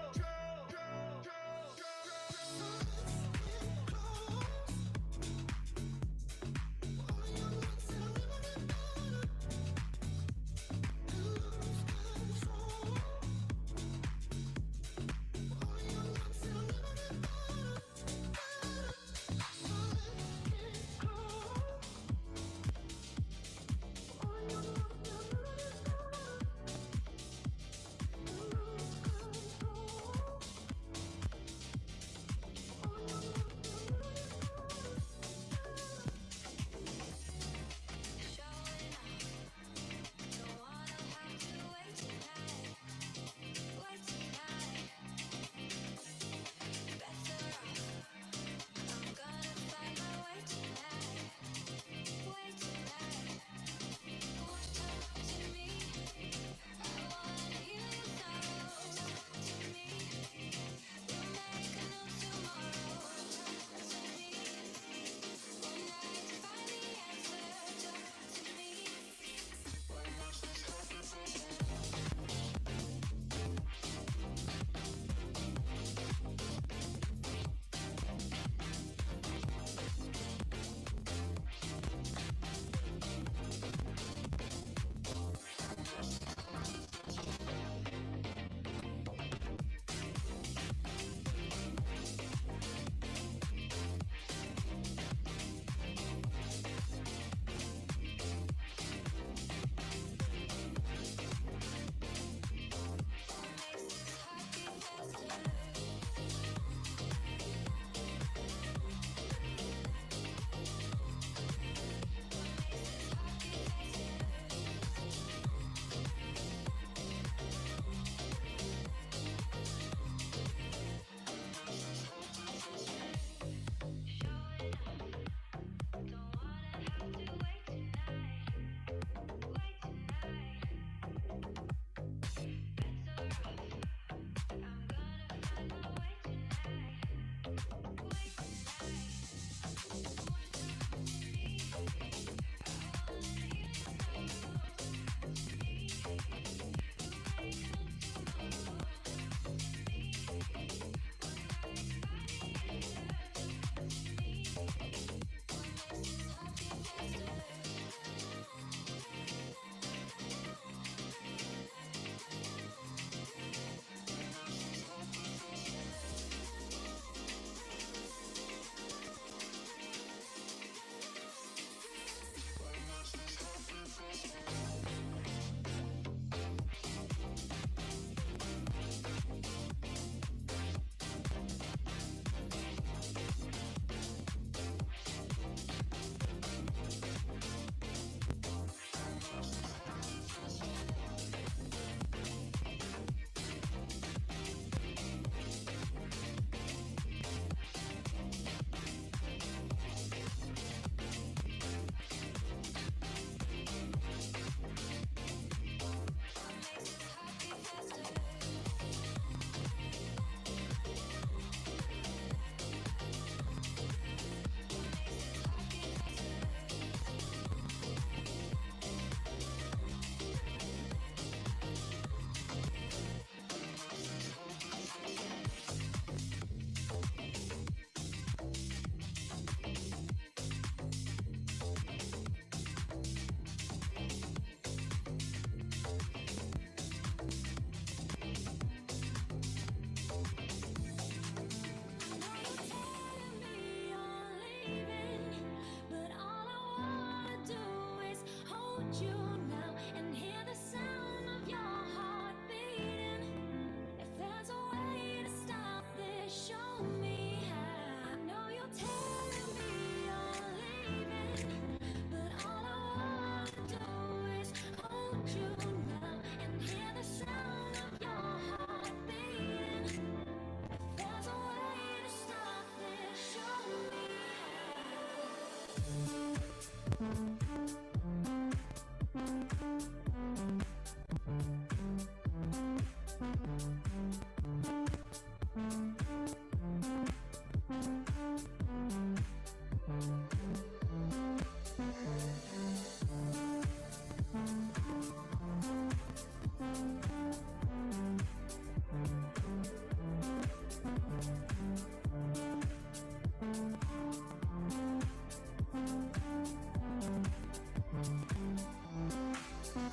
You're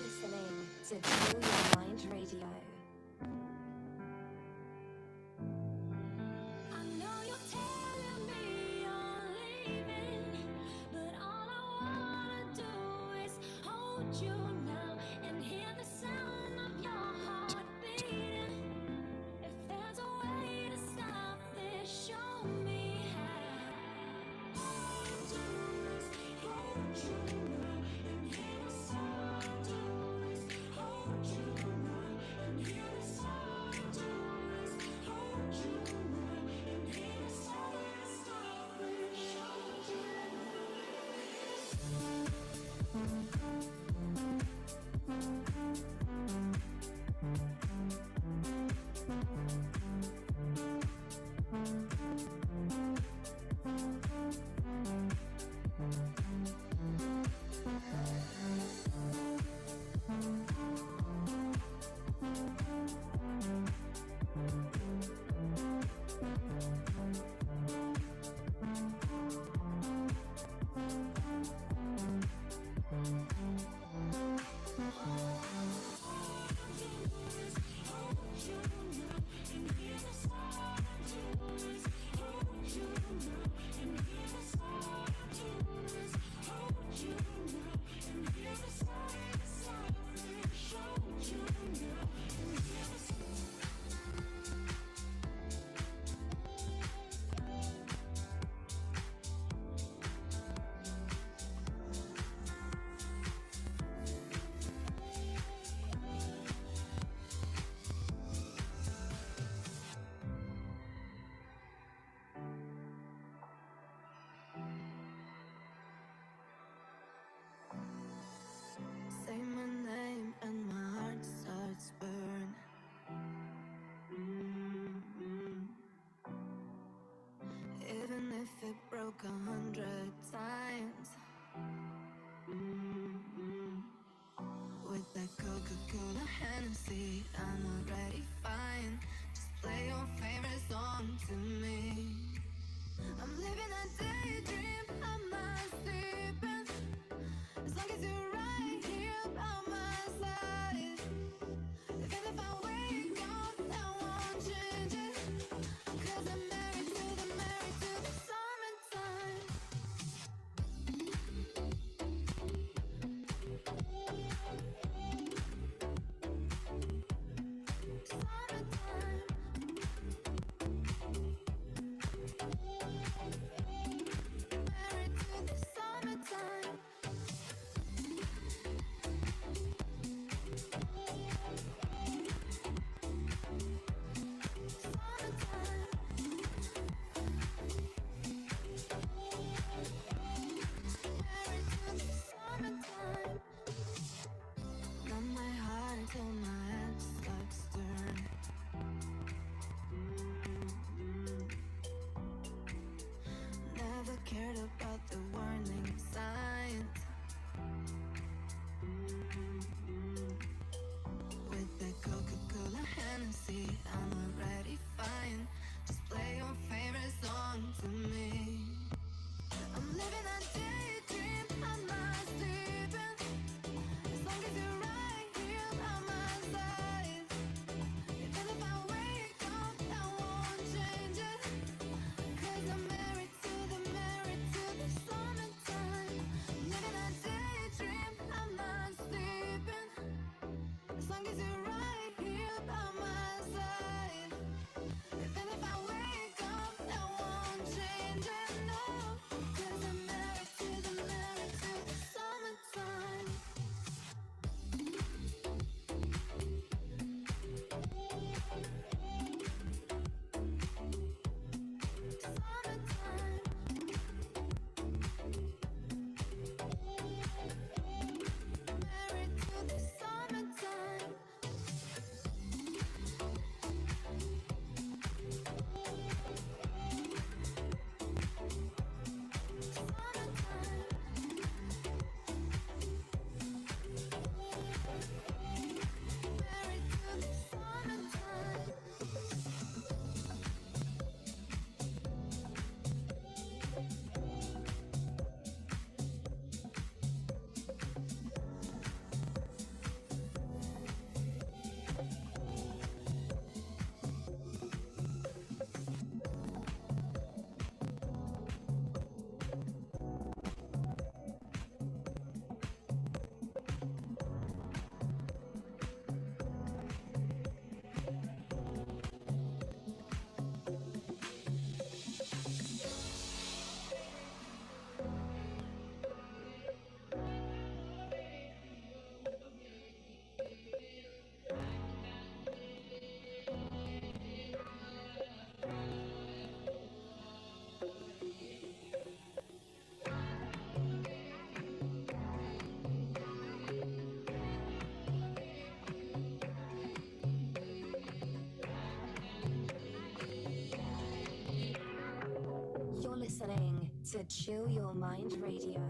listening to Chill Your Mind Radio. I know you're telling me you're leaving, but all I wanna do is hold you now and hear the sound of your heart beating. If there's a way to stop this, show me how. All I do is hold you now and hear the sound do is hold you now and hear the sound do is hold you now and hear the sound stop it, show you. Say my name and my heart starts burn. Even if it broke 100 times. With that Coca-Cola Hennessy, I'm already fine. Just play your favorite song to me. I'm living a daydream, I'm not sleeping. As long as you're right here by my side. Even if I wake up, that won't change it. 'Cause I'm married to the summertime. Summertime. to Chill Your Mind Radio.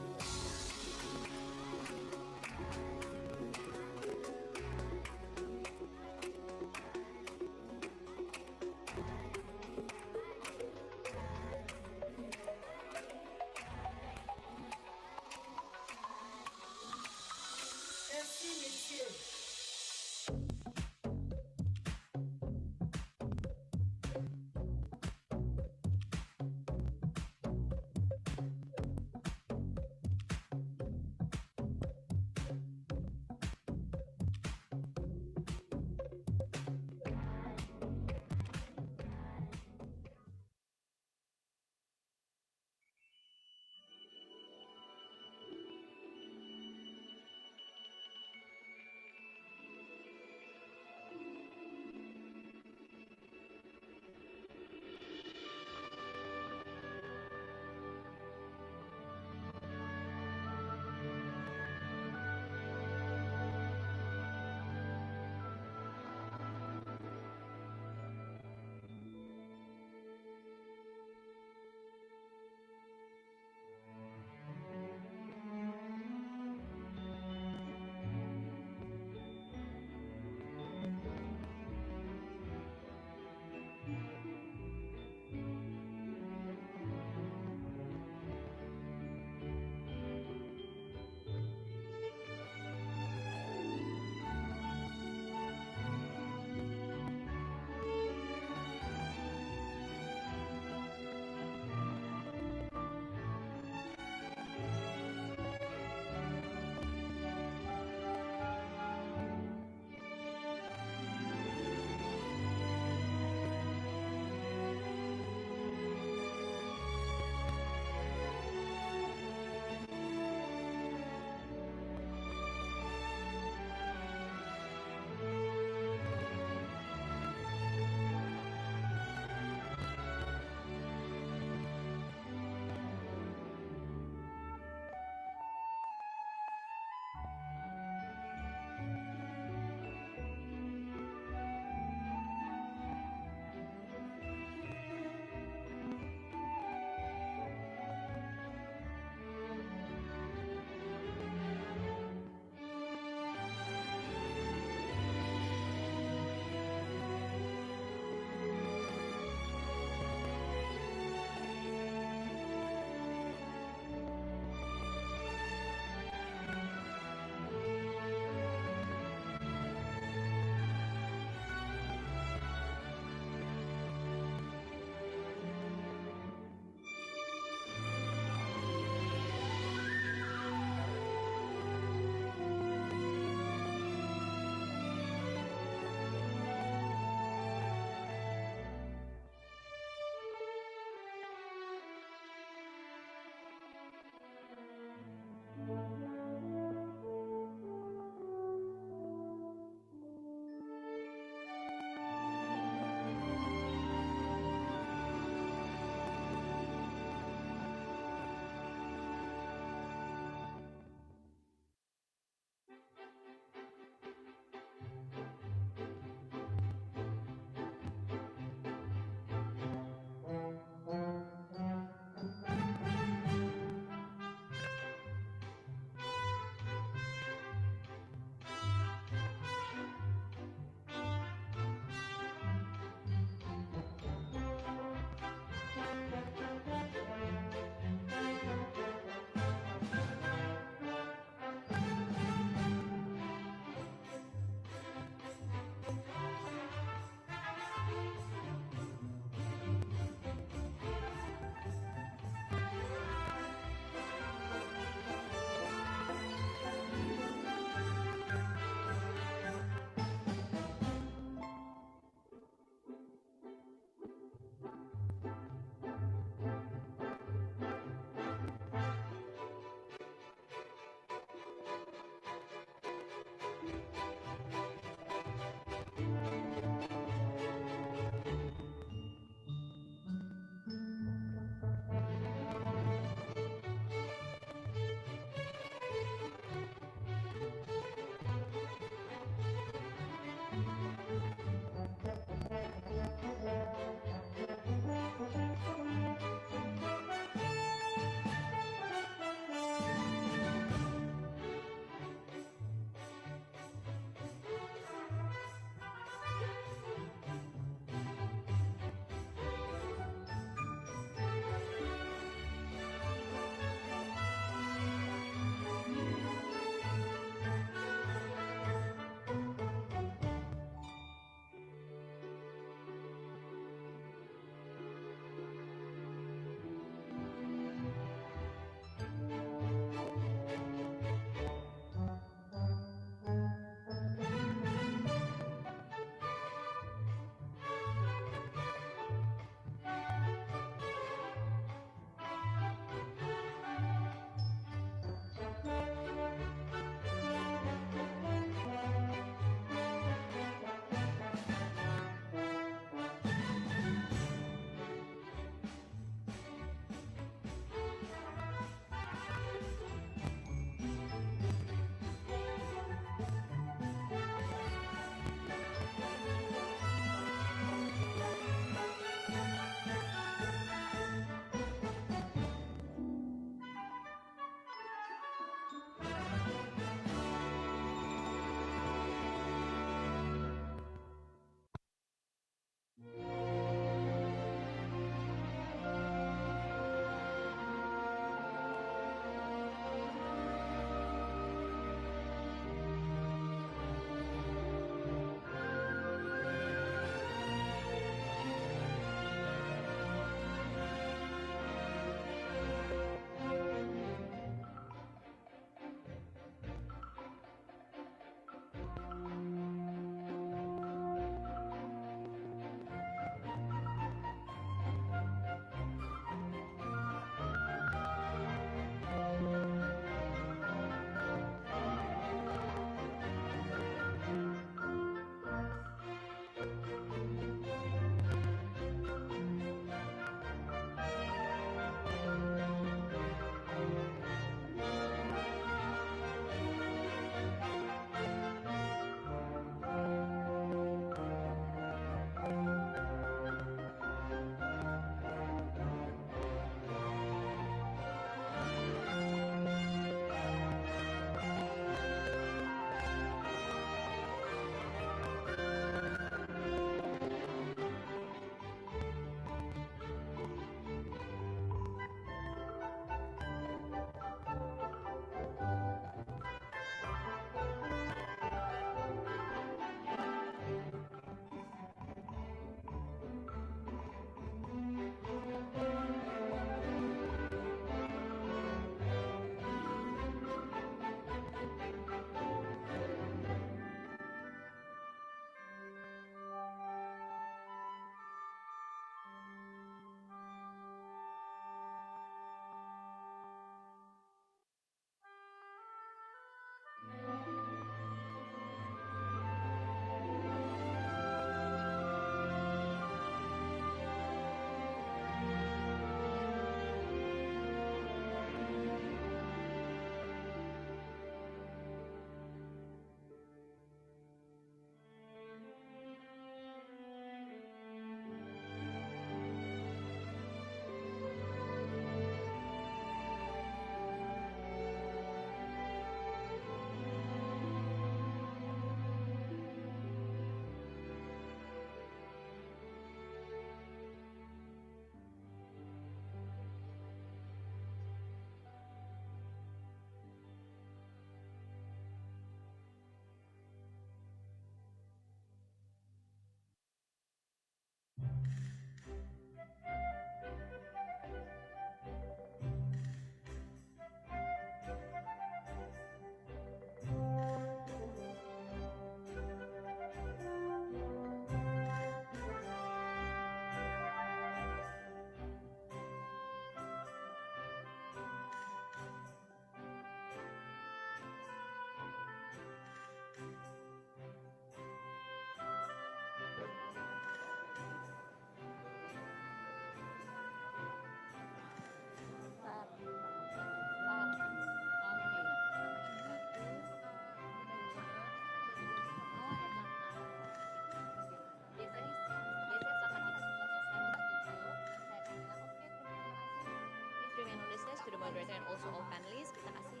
To the moderator and also all panelists, kita kasih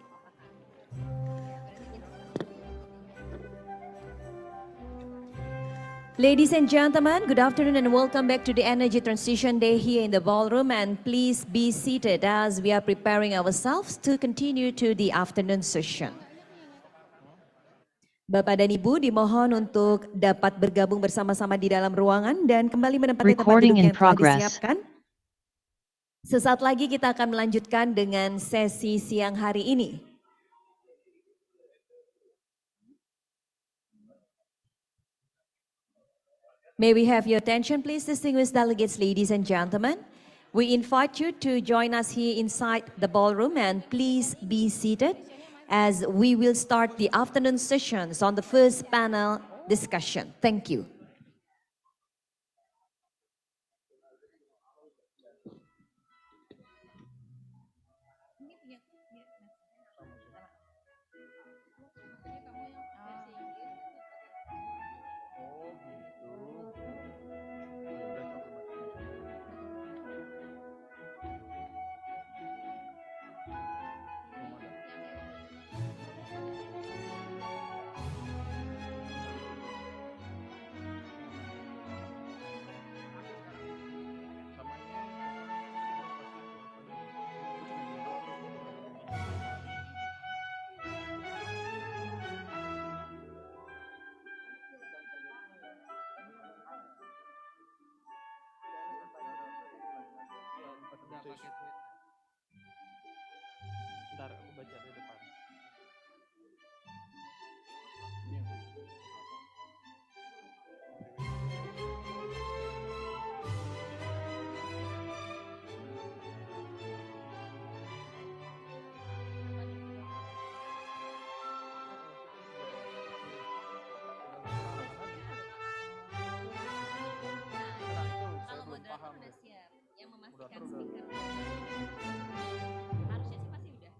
Ladies and gentlemen, good afternoon and welcome back to the Energy Transition Day here in the ballroom, and please be seated as we are preparing ourselves to continue to the afternoon session. Bapak dan Ibu dimohon untuk dapat bergabung bersama-sama di dalam ruangan dan kembali menempati tempat duduk yang telah disiapkan. Sesaat lagi kita akan melanjutkan dengan sesi siang hari ini. May we have your attention please, distinguished delegates, ladies and gentlemen. We invite you to join us here inside the ballroom and please be seated as we will start the afternoon sessions on the first panel discussion. Thank you. Bentar, aku baca di depan. Kalau moderator udah siap, yang memastikan speaker. Harusnya sih pasti udah.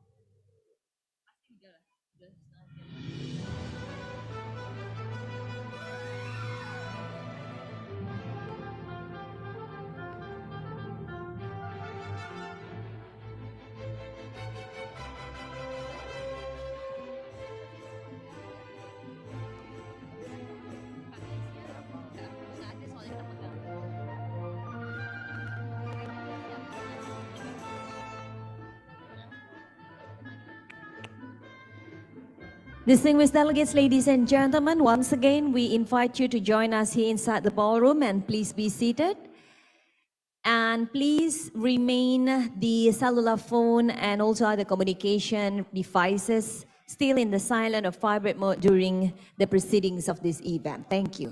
Pasti udah lah. Udah setengah jam. Nggak ada soalnya kita pegang. Distinguished delegates, ladies and gentlemen, once again we invite you to join us here inside the ballroom and please be seated. And please remain the cellular phone and also other communication devices still in the silent or vibrate mode during the proceedings of this event. Thank you.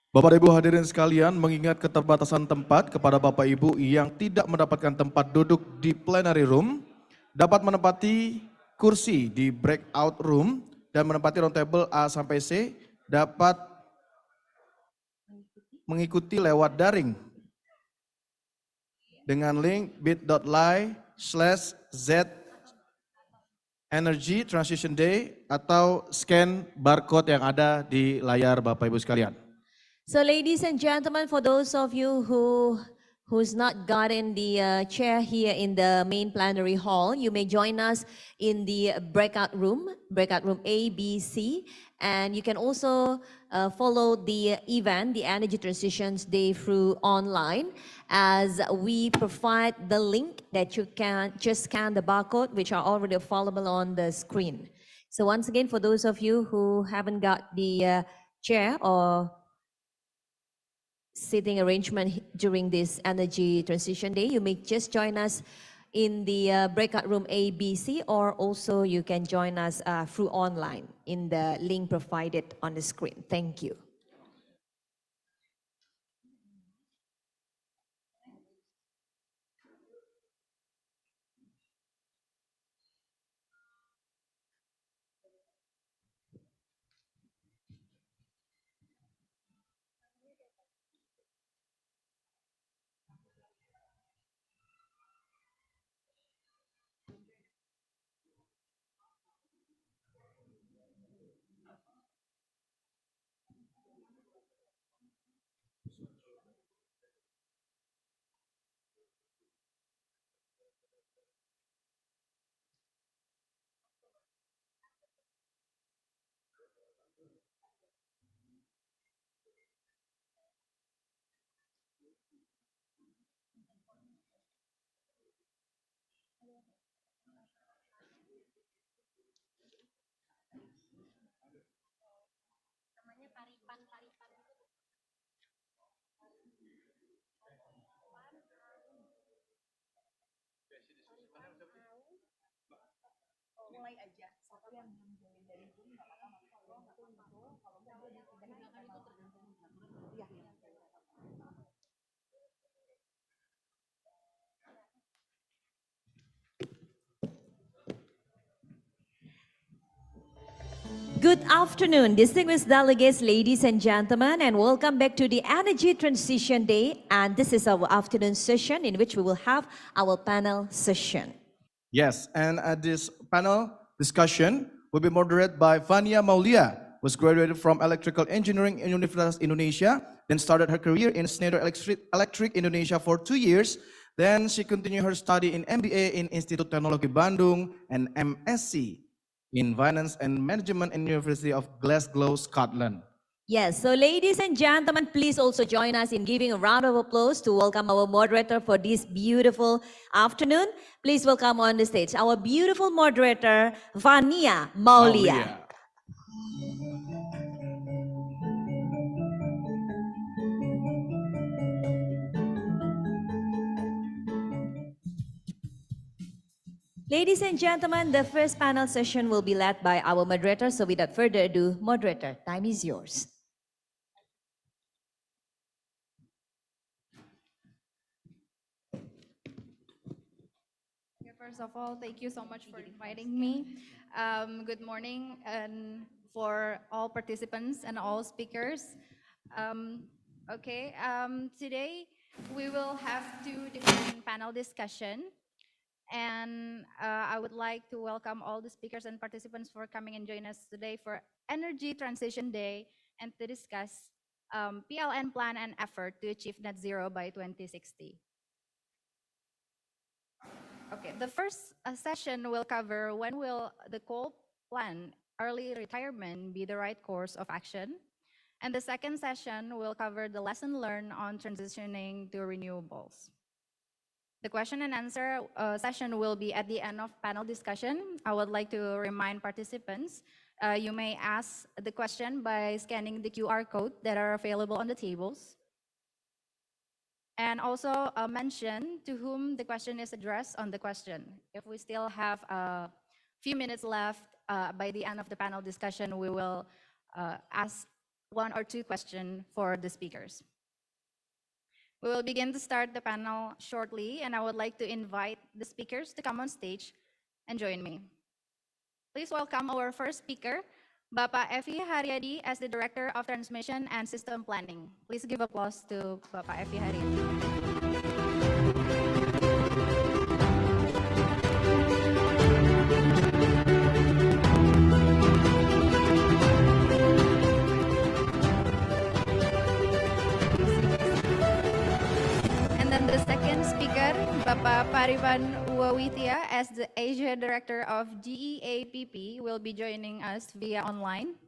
Bapak Ibu hadirin sekalian, mengingat keterbatasan tempat kepada Bapak Ibu yang tidak mendapatkan tempat duduk di plenary room, dapat menempati kursi di breakout room dan menempati round table A sampai C, dapat mengikuti lewat daring dengan link bit.ly/Z Energy Transition Day atau scan barcode yang ada di layar Bapak Ibu sekalian. So ladies and gentlemen, for those of you who who's not gotten the chair here in the main plenary hall, you may join us in the breakout room A, B, C. And you can also follow the event, the Energy Transitions Day, through online, as we provide the link that you can just scan the barcode, which are already available on the screen. So once again, for those of you who haven't got the chair or sitting arrangement during this Energy Transition Day, you may just join us in the breakout room A, B, C, or also you can join us through online in the link provided on the screen. Thank you. Good afternoon, distinguished delegates, ladies and gentlemen, and welcome back to the Energy Transition Day. And this is our afternoon session in which we will have our panel session. Yes, and at this panel discussion will be moderated by Vania Maulia, who was graduated from Electrical Engineering in Universitas Indonesia, then started her career in Schneider Electric Indonesia for 2 years. Then she continued her study in MBA in Institut Teknologi Bandung and MSc in Finance and Management in University of Glasgow, Scotland. Yes, so ladies and gentlemen, please also join us in giving a round of applause to welcome our moderator for this beautiful afternoon. Please welcome on the stage our beautiful moderator, Vania Maulia. Ladies and gentlemen, the first panel session will be led by our moderator. So without further ado, moderator, time is yours. First of all, thank you so much for inviting me. Good morning and for all participants and all speakers. Today we will have 2 different panel discussion. And I would like to welcome all the speakers and participants for coming and join us today for Energy Transition Day and to discuss PLN plan and effort to achieve net zero by 2060. Okay, the first session will cover when will the coal plant early retirement be the right course of action. And the second session will cover the lesson learned on transitioning to renewables. The question and answer session will be at the end of panel discussion. I would like to remind participants, you may ask the question by scanning the QR code that are available on the tables. And also mention to whom the question is addressed on the question. If we still have a few minutes left by the end of the panel discussion, we will ask 1 or 2 questions for the speakers. We will begin to start the panel shortly, and I would like to invite the speakers to come on stage and join me. Please welcome our first speaker, Bapak Evi Haryadi as the Director of Transmission and System Planning. Please give applause to Bapak Evi Haryadi. And then the Bapak Pariban Uwawitya, as the Asia Director of GEAPP, will be joining us via online.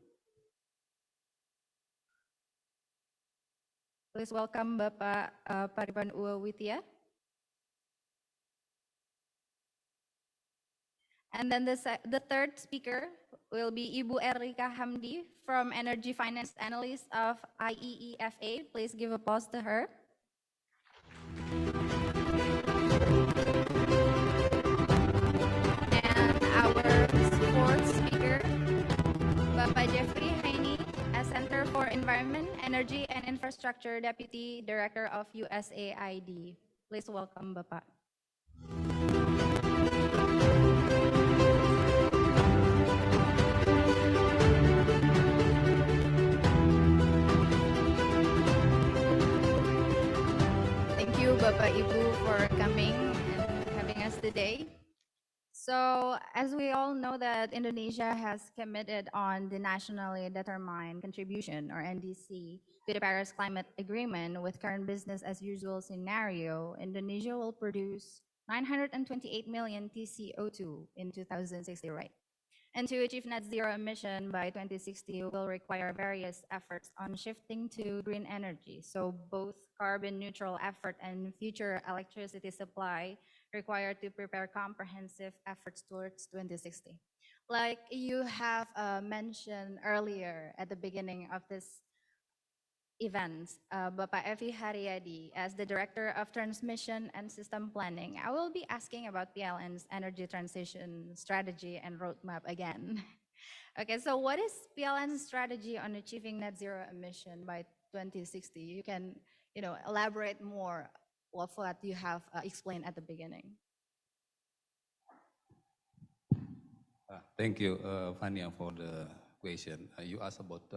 Please welcome Bapak Pariban Uwawitya. And then the third speaker will be Ibu Erika Hamdi from Energy Finance Analyst of IEEFA. Please give a pause to her. And our fourth speaker, Bapak Jeffrey Haini, a Center for Environment, Energy and Infrastructure Deputy Director of USAID. Please welcome Bapak. Thank you, Bapak Ibu, for coming and having us today. So, as we all know that Indonesia has committed on the nationally determined contribution, or NDC, to the Paris Climate Agreement with current business as usual scenario, Indonesia will produce 928 million TCO2 in 2060, right? And to achieve net zero emission by 2060 will require various efforts on shifting to green energy. So both carbon neutral effort and future electricity supply require to prepare comprehensive efforts towards 2060. Like you have mentioned earlier at the beginning of this events, Bapak Evi Haryadi, as the Director of Transmission and System Planning. I will be asking about PLN's energy transition strategy and roadmap again. Okay, so what is PLN's strategy on achieving net zero emission by 2060? You can, elaborate more of what you have explained at the beginning. Thank you, Fania, for the question. You asked about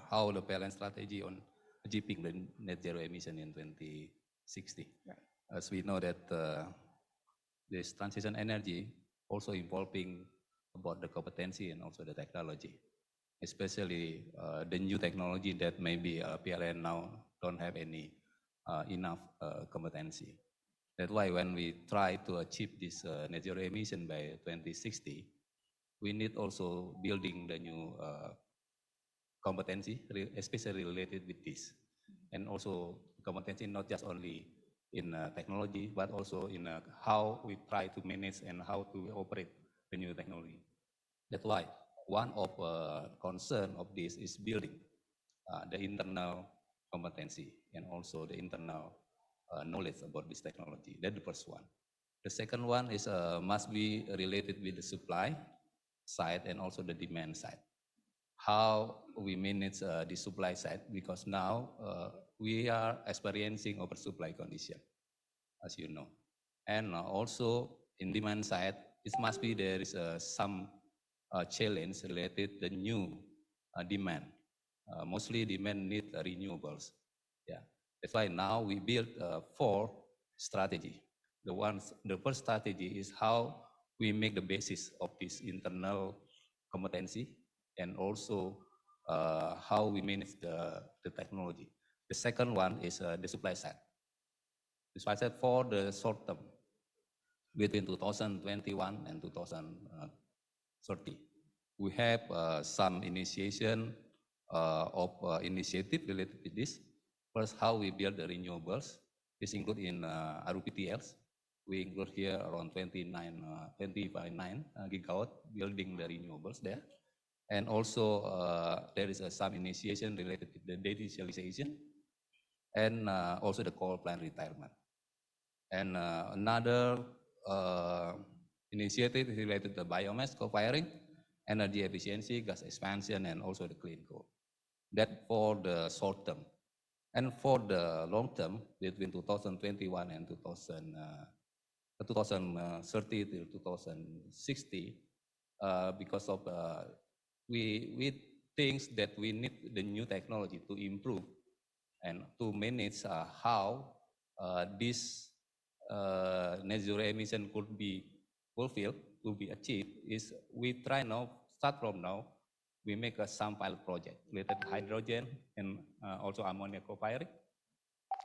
how the PLN strategy on achieving the net zero emission in 2060. Right. As we know that this transition energy also involving about the competency and also the technology, especially the new technology that maybe PLN now don't have any enough competency. That's why when we try to achieve this net zero emission by 2060, we need also building the new competency, especially related with this. And also competency not just only in technology, but also in how we try to manage and how to operate the new technology. That's why one of concern of this is building the internal competency and also the internal knowledge about this technology. That's the first one. The second one is must be related with the supply side and also the demand side. How we manage the supply side, because now we are experiencing oversupply condition, as you know. And also in demand side, it must be there is some challenge related to the new demand. Mostly demand need renewables. Yeah, that's why now we build 4 strategy. The first strategy is how we make the basis of this internal competency and also how we manage the technology. The second one is the supply side. The supply side for the short term between 2021 and 2030. We have some initiation of initiative related to this. First, how we build the renewables. This include in RUPTLs. We include here around 29 gigawatt building the renewables there. And also there is some initiation related to the digitalization and also the coal plant retirement. And another initiative is related to biomass co-firing, energy efficiency, gas expansion, and also the clean coal. That for the short term. And for the long term, between 2021 and 2030 till 2060, because of we think that we need the new technology to improve and to manage how this net zero emission could be fulfilled, to be achieved, is we try now, start from now, we make some pilot project related to hydrogen and also ammonia co-firing.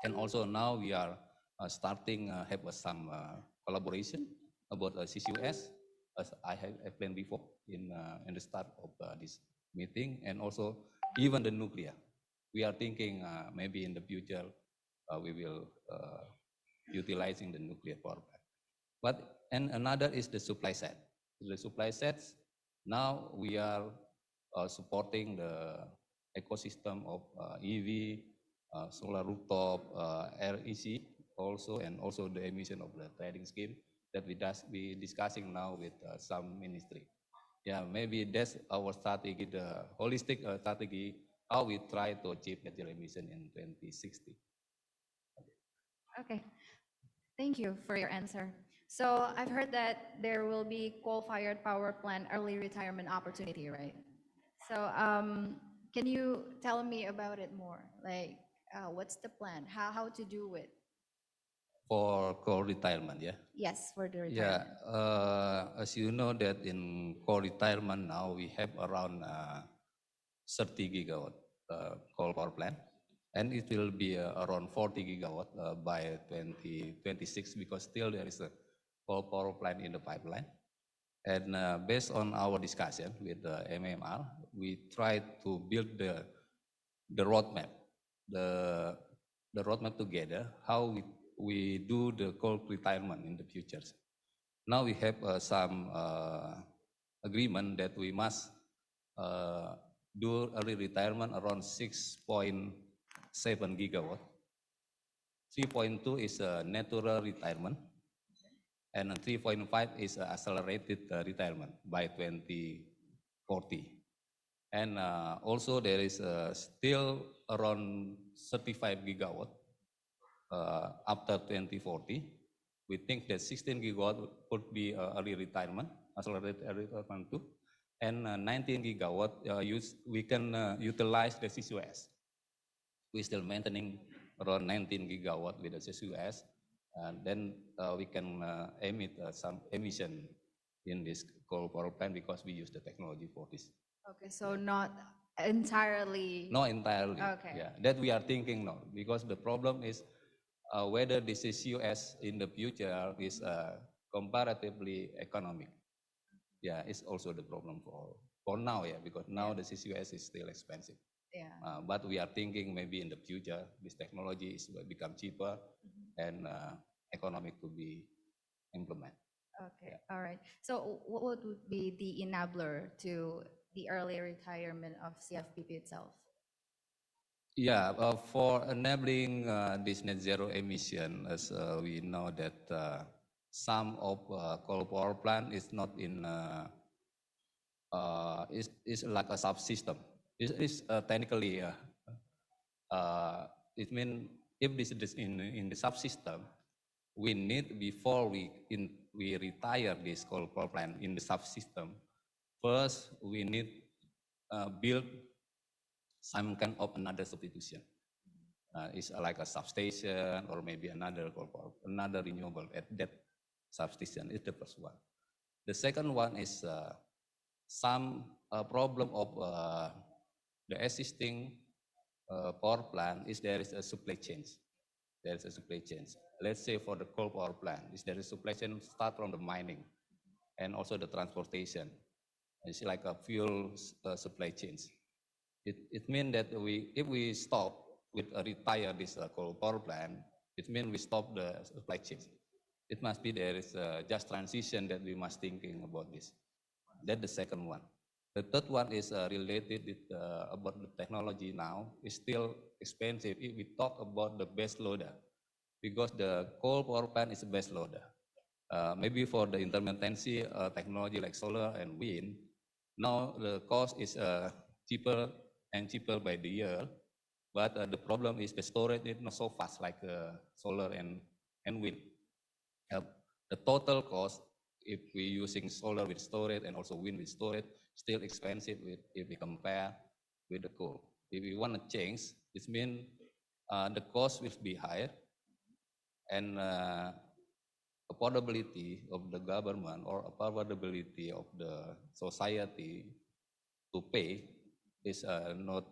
And also now we are starting have some collaboration about CCUS, as I have explained before in the start of this meeting, and also even the nuclear. We are thinking maybe in the future we will utilizing the nuclear power plant. And another is the supply side. The supply sets, now we are supporting the ecosystem of EV, solar rooftop, REC also, and also the emission of the trading scheme that we discussing now with some ministry. Yeah, maybe that's our strategy, the holistic strategy, how we try to achieve net zero emission in 2060. Okay, thank you for your answer. So I've heard that there will be coal-fired power plant early retirement opportunity, right? So can you tell me about it more? Like, what's the plan? How to do it? For coal retirement, yeah? Yes, for the Yeah, retirement. as you know that in coal retirement now we have around 30 gigawatt coal power plant, and it will be around 40 gigawatt by 2026 because still there is a coal power plant in the pipeline. And based on our discussion with the MMR, we try to build the roadmap, the roadmap together, how we do the coal retirement in the future. Now we have some agreement that we must do early retirement around 6.7 gigawatt. 3.2 is a natural retirement, and 3.5 is accelerated retirement by 2040. And also there is still around 35 gigawatt after 2040. We think that 16 gigawatt could be early retirement, accelerated early retirement too. And 19 gigawatt we can utilize the CCUS. We're still maintaining around 19 gigawatt with the CCUS. And then we can emit some emission in this coal power plant because we use the technology for this. Okay, so not entirely. Not entirely. Okay. Yeah, that we are thinking now because the problem is whether the CCUS in the future is comparatively economic. Yeah, it's also the problem for now. Yeah, because now the CCUS is still expensive. Yeah. But we are thinking maybe in the future this technology is will become cheaper and economic to be implemented. Okay, all right. So what would be the enabler to the early retirement of CFPP itself? Yeah, for enabling this net zero emission, as we know that some of coal power plant is not in is like a subsystem. It's technically it means if this is in the subsystem, we need before we retire this coal power plant in the subsystem. First, we need build some kind of another substitution. It's like a substation or maybe another renewable at that substation is the first one. The second one is some problem of the existing power plant is there is a supply chain. There is a supply chain. Let's say for the coal power plant, is there is supply chain start from the mining and also the transportation. It's like a fuel supply chains. It means that if we stop with retire this coal power plant, it means we stop the supply chain. It must be there is a just transition that we must thinking about this. That's the second one. The third one is related with about the technology now. It's still expensive if we talk about the base loader, because the coal power plant is a base loader. Maybe for the intermittency technology like solar and wind, now the cost is cheaper and cheaper by the year, but the problem is the storage is not so fast like solar and wind. The total cost, if we're using solar with storage and also wind with storage, still expensive if we compare with the coal. If we want to change, it means the cost will be higher, and affordability of the government or affordability of the society to pay is not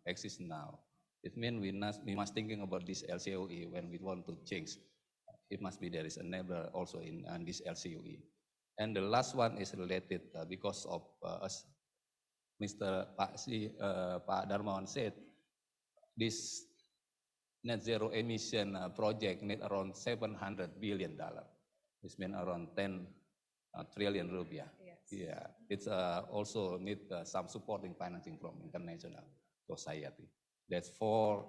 exist now. It means we must thinking about this LCOE when we want to change it must be there is enabler also in this LCUE. And the last one is related because of as Mr. Pak Darmawan said, this net zero emission project need around $700 billion. This means around 10 trillion rupiah. Yes. Yeah, it's also need some supporting financing from international society. That's four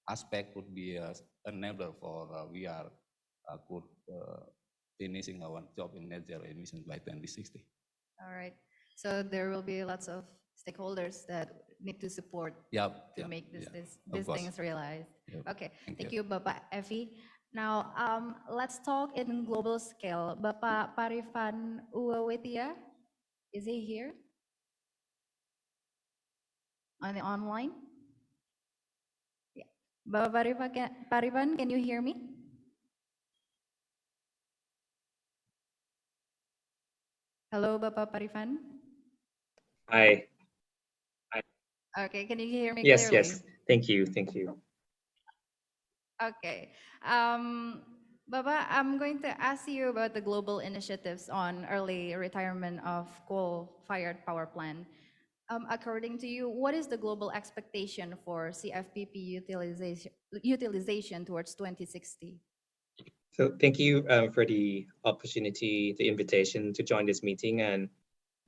aspect would be enabler for we are could finishing our job in net zero emissions by 2060. All right. So there will be lots of stakeholders that need to support Yep, to yep, make yeah, these of course. things realized. Yep. Okay, Thank thank you, Bapak Evi. Now, let's talk in global scale. Bapak Parifan Uwawetia, is he here? On the online? Yeah. Bapak Parifan, can you hear me? Hello, Bapak Parifan. Hi. Okay, can you hear me Yes, clearly? yes. Thank you. Thank you. Okay. Baba, I'm going to ask you about the global initiatives on early retirement of coal-fired power plant. According to you, what is the global expectation for CFPP utilization towards 2060? So thank you for the opportunity, the invitation to join this meeting, and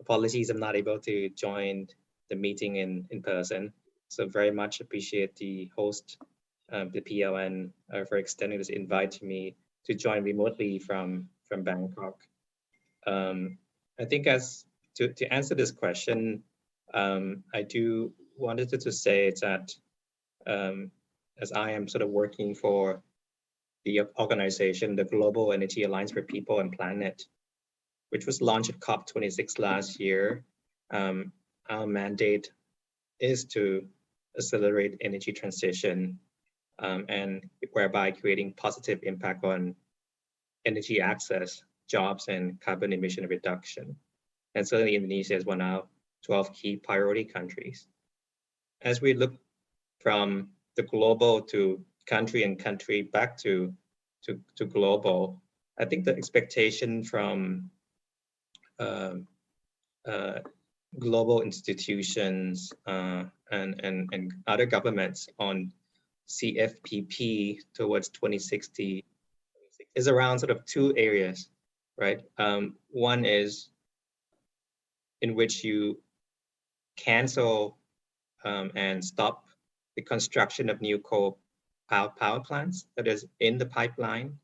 apologies I'm not able to join the meeting in person. So very much appreciate the host, the PLN, for extending this invite to me to join remotely from Bangkok. I think as to answer this question, I do wanted to say that as I am sort of working for the organization, the Global Energy Alliance for People and Planet, which was launched at COP26 last year. Our mandate is to accelerate energy transition and whereby creating positive impact on energy access, jobs, and carbon emission reduction. And certainly Indonesia is one of 12 key priority countries. As we look from the global to country and country back to global, I think the expectation from global institutions and other governments on CFPP towards 2060 is around sort of two areas, right? One is in which you cancel and stop the construction of new coal power plants that is in the pipeline.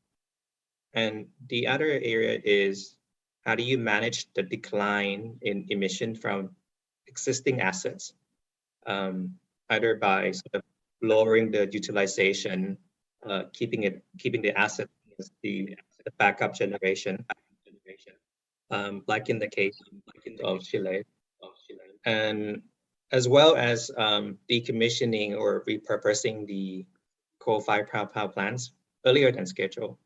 And the other area is how do you manage the decline in emission from existing assets, either by sort of lowering the utilization, keeping the asset as the backup generation, like in the case of Chile, and as well as decommissioning or repurposing the coal-fired power plants earlier than scheduled.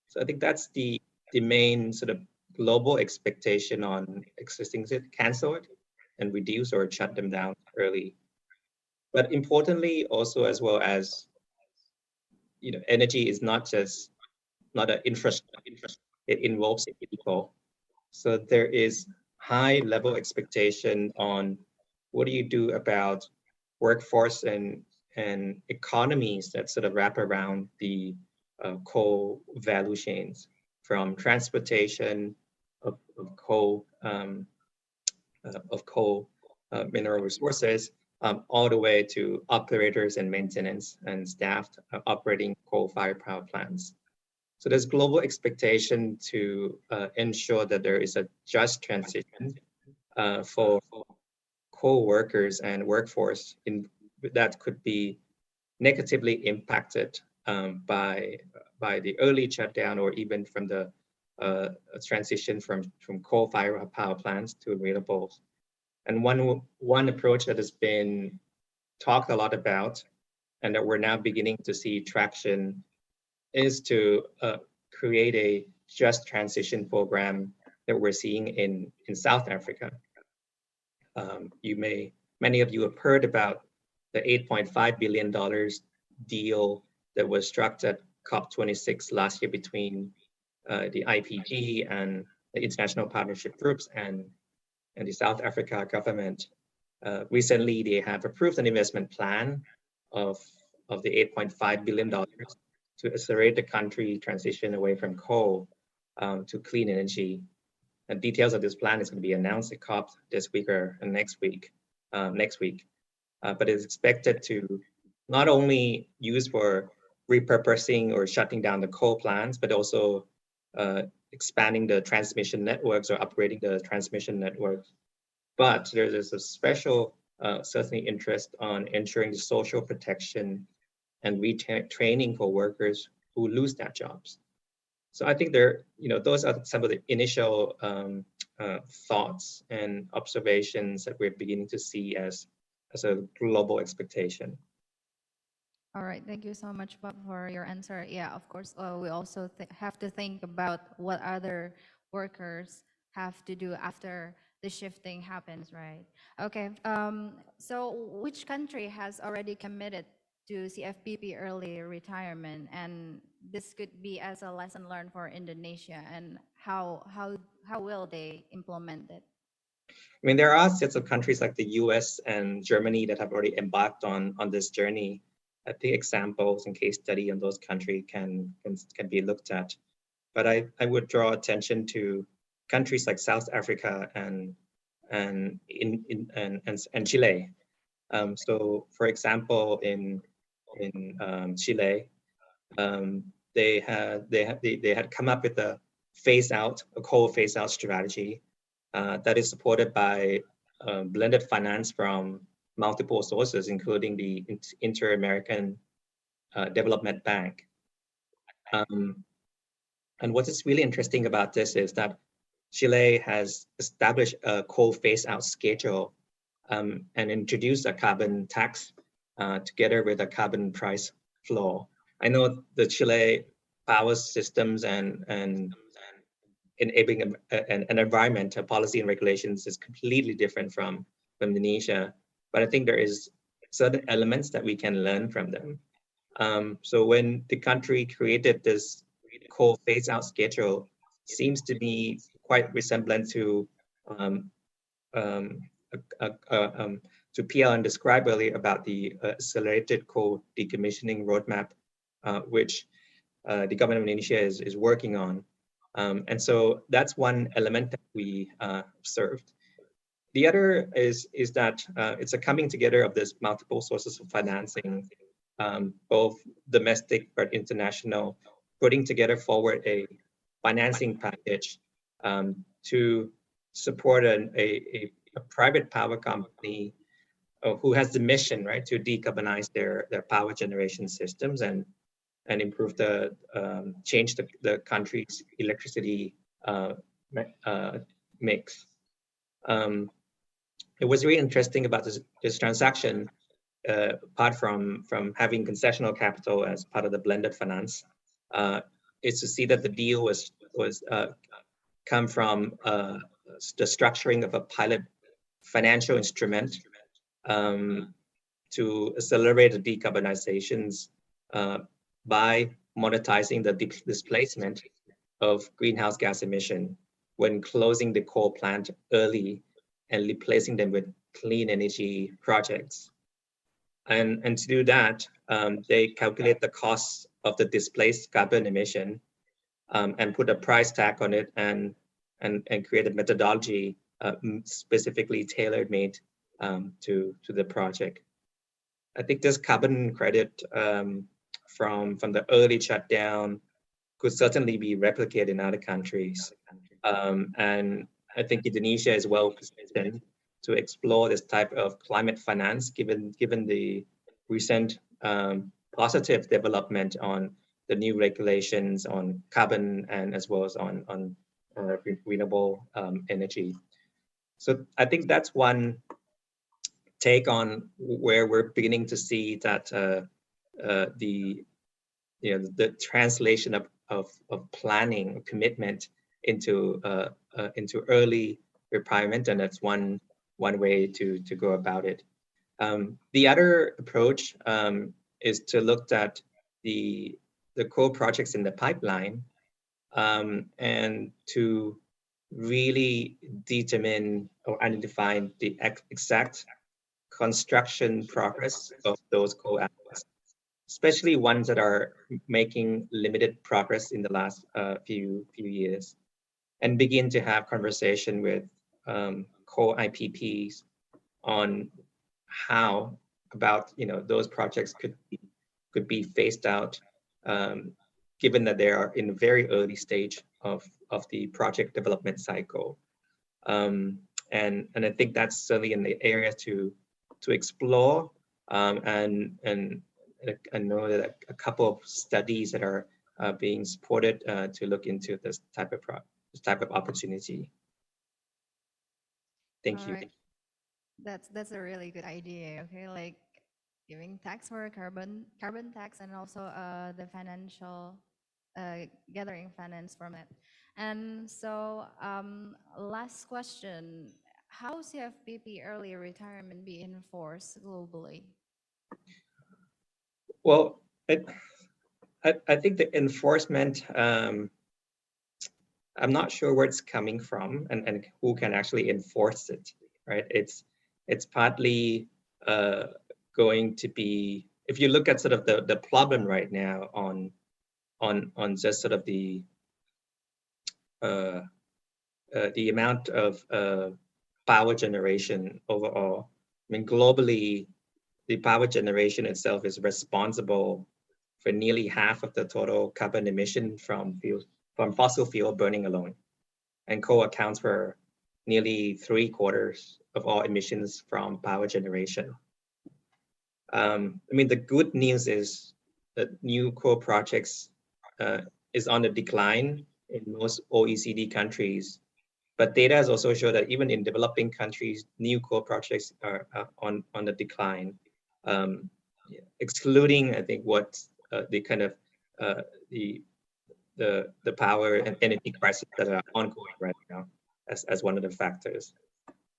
So I think that's the main sort of global expectation on existing, cancel it and reduce or shut them down early. But importantly, also as well as, energy is not an infrastructure, it involves people. So there is high level expectation on what do you do about workforce and economies that sort of wrap around the coal value chains, from transportation of coal mineral resources all the way to operators and maintenance and staff operating coal-fired power plants. So there's global expectation to ensure that there is a just transition for coal workers and workforce that could be negatively impacted by the early shutdown or even from the transition from coal-fired power plants to renewables. And one approach that has been talked a lot about and that we're now beginning to see traction is to create a just transition program that we're seeing in South Africa. Many of you have heard about the $8.5 billion deal that was struck COP26 last year between the IPG and the international partnership groups and the South Africa government. Recently, they have approved an investment plan of the $8.5 billion to accelerate the country transition away from coal to clean energy. And details of this plan is going to be announced at COP this week or next week. But it's expected to not only use for repurposing or shutting down the coal plants, but also expanding the transmission networks or upgrading the transmission networks. But there's a special certainly interest on ensuring the social protection and retraining for workers who lose their jobs. So I think those are some of the initial thoughts and observations that we're beginning to see as a global expectation. All right, thank you so much, Bob, for your answer. Yeah, of course, we also have to think about what other workers have to do after the shifting happens, right? Okay, so which country has already committed to CFPP early retirement? And this could be as a lesson learned for Indonesia, and how will they implement it? I mean, there are sets of countries like the US and Germany that have already embarked on this journey. I think examples and case study on those countries can be looked at. But I would draw attention to countries like South Africa and Chile. So, for example, in Chile, they had come up with a coal phase out strategy that is supported by blended finance from multiple sources, including the Inter-American Development Bank. And what is really interesting about this is that Chile has established a coal phase-out schedule and introduced a carbon tax together with a carbon price floor. I know the Chile power systems and enabling an environmental policy and regulations is completely different from Indonesia, but I think there is certain elements that we can learn from them. So when the country created this coal phase-out schedule, seems to be quite resemblant to PLN described earlier about the accelerated coal decommissioning roadmap, which the government of Indonesia is working on. And so that's one element that we observed. The other is that it's a coming together of this multiple sources of financing, both domestic but international, putting together forward a financing package to support a private power company who has the mission, right, to decarbonize their power generation systems and improve change the country's electricity mix. It was really interesting about this transaction, apart from having concessional capital as part of the blended finance, is to see that the deal was come from the structuring of a pilot financial instrument to accelerate the decarbonizations by monetizing the displacement of greenhouse gas emission when closing the coal plant early and replacing them with clean energy projects. And to do that, they calculate the costs of the displaced carbon emission and put a price tag on it and create a methodology specifically tailor-made to the project. I think this carbon credit from the early shutdown could certainly be replicated in other countries. And I think Indonesia is well positioned to explore this type of climate finance, given the recent positive development on the new regulations on carbon and as well as on renewable energy. So I think that's one take on where we're beginning to see that the translation of planning commitment into early retirement, and that's one way to go about it. The other approach is to look at the the coal projects in the pipeline, and to really determine or identify the exact construction progress of those coal assets, especially ones that are making limited progress in the last few years, and begin to have conversation with coal IPPs on how about those projects could be phased out, given that they are in a very early stage of the project development cycle. And I think that's certainly in the area to explore. And I know that a couple of studies that are being supported to look into this type of opportunity. Thank you. All right. That's a really good idea. Okay, like giving tax for carbon tax, and also the financial gathering finance from it. And so last question: how CFPP early retirement be enforced globally? Well, I think the enforcement, I'm not sure where it's coming from and who can actually enforce it, right? It's partly going to be, if you look at sort of the problem right now on just sort of the amount of power generation overall. I mean, globally, the power generation itself is responsible for nearly half of the total carbon emission from fossil fuel burning alone. And coal accounts for nearly 3/4 of all emissions from power generation. I mean, the good news is that new coal projects is on the decline in most OECD countries. But data has also shown that even in developing countries, new coal projects are on the decline, excluding, I think, what the kind of the power and energy crisis that are ongoing right now as one of the factors.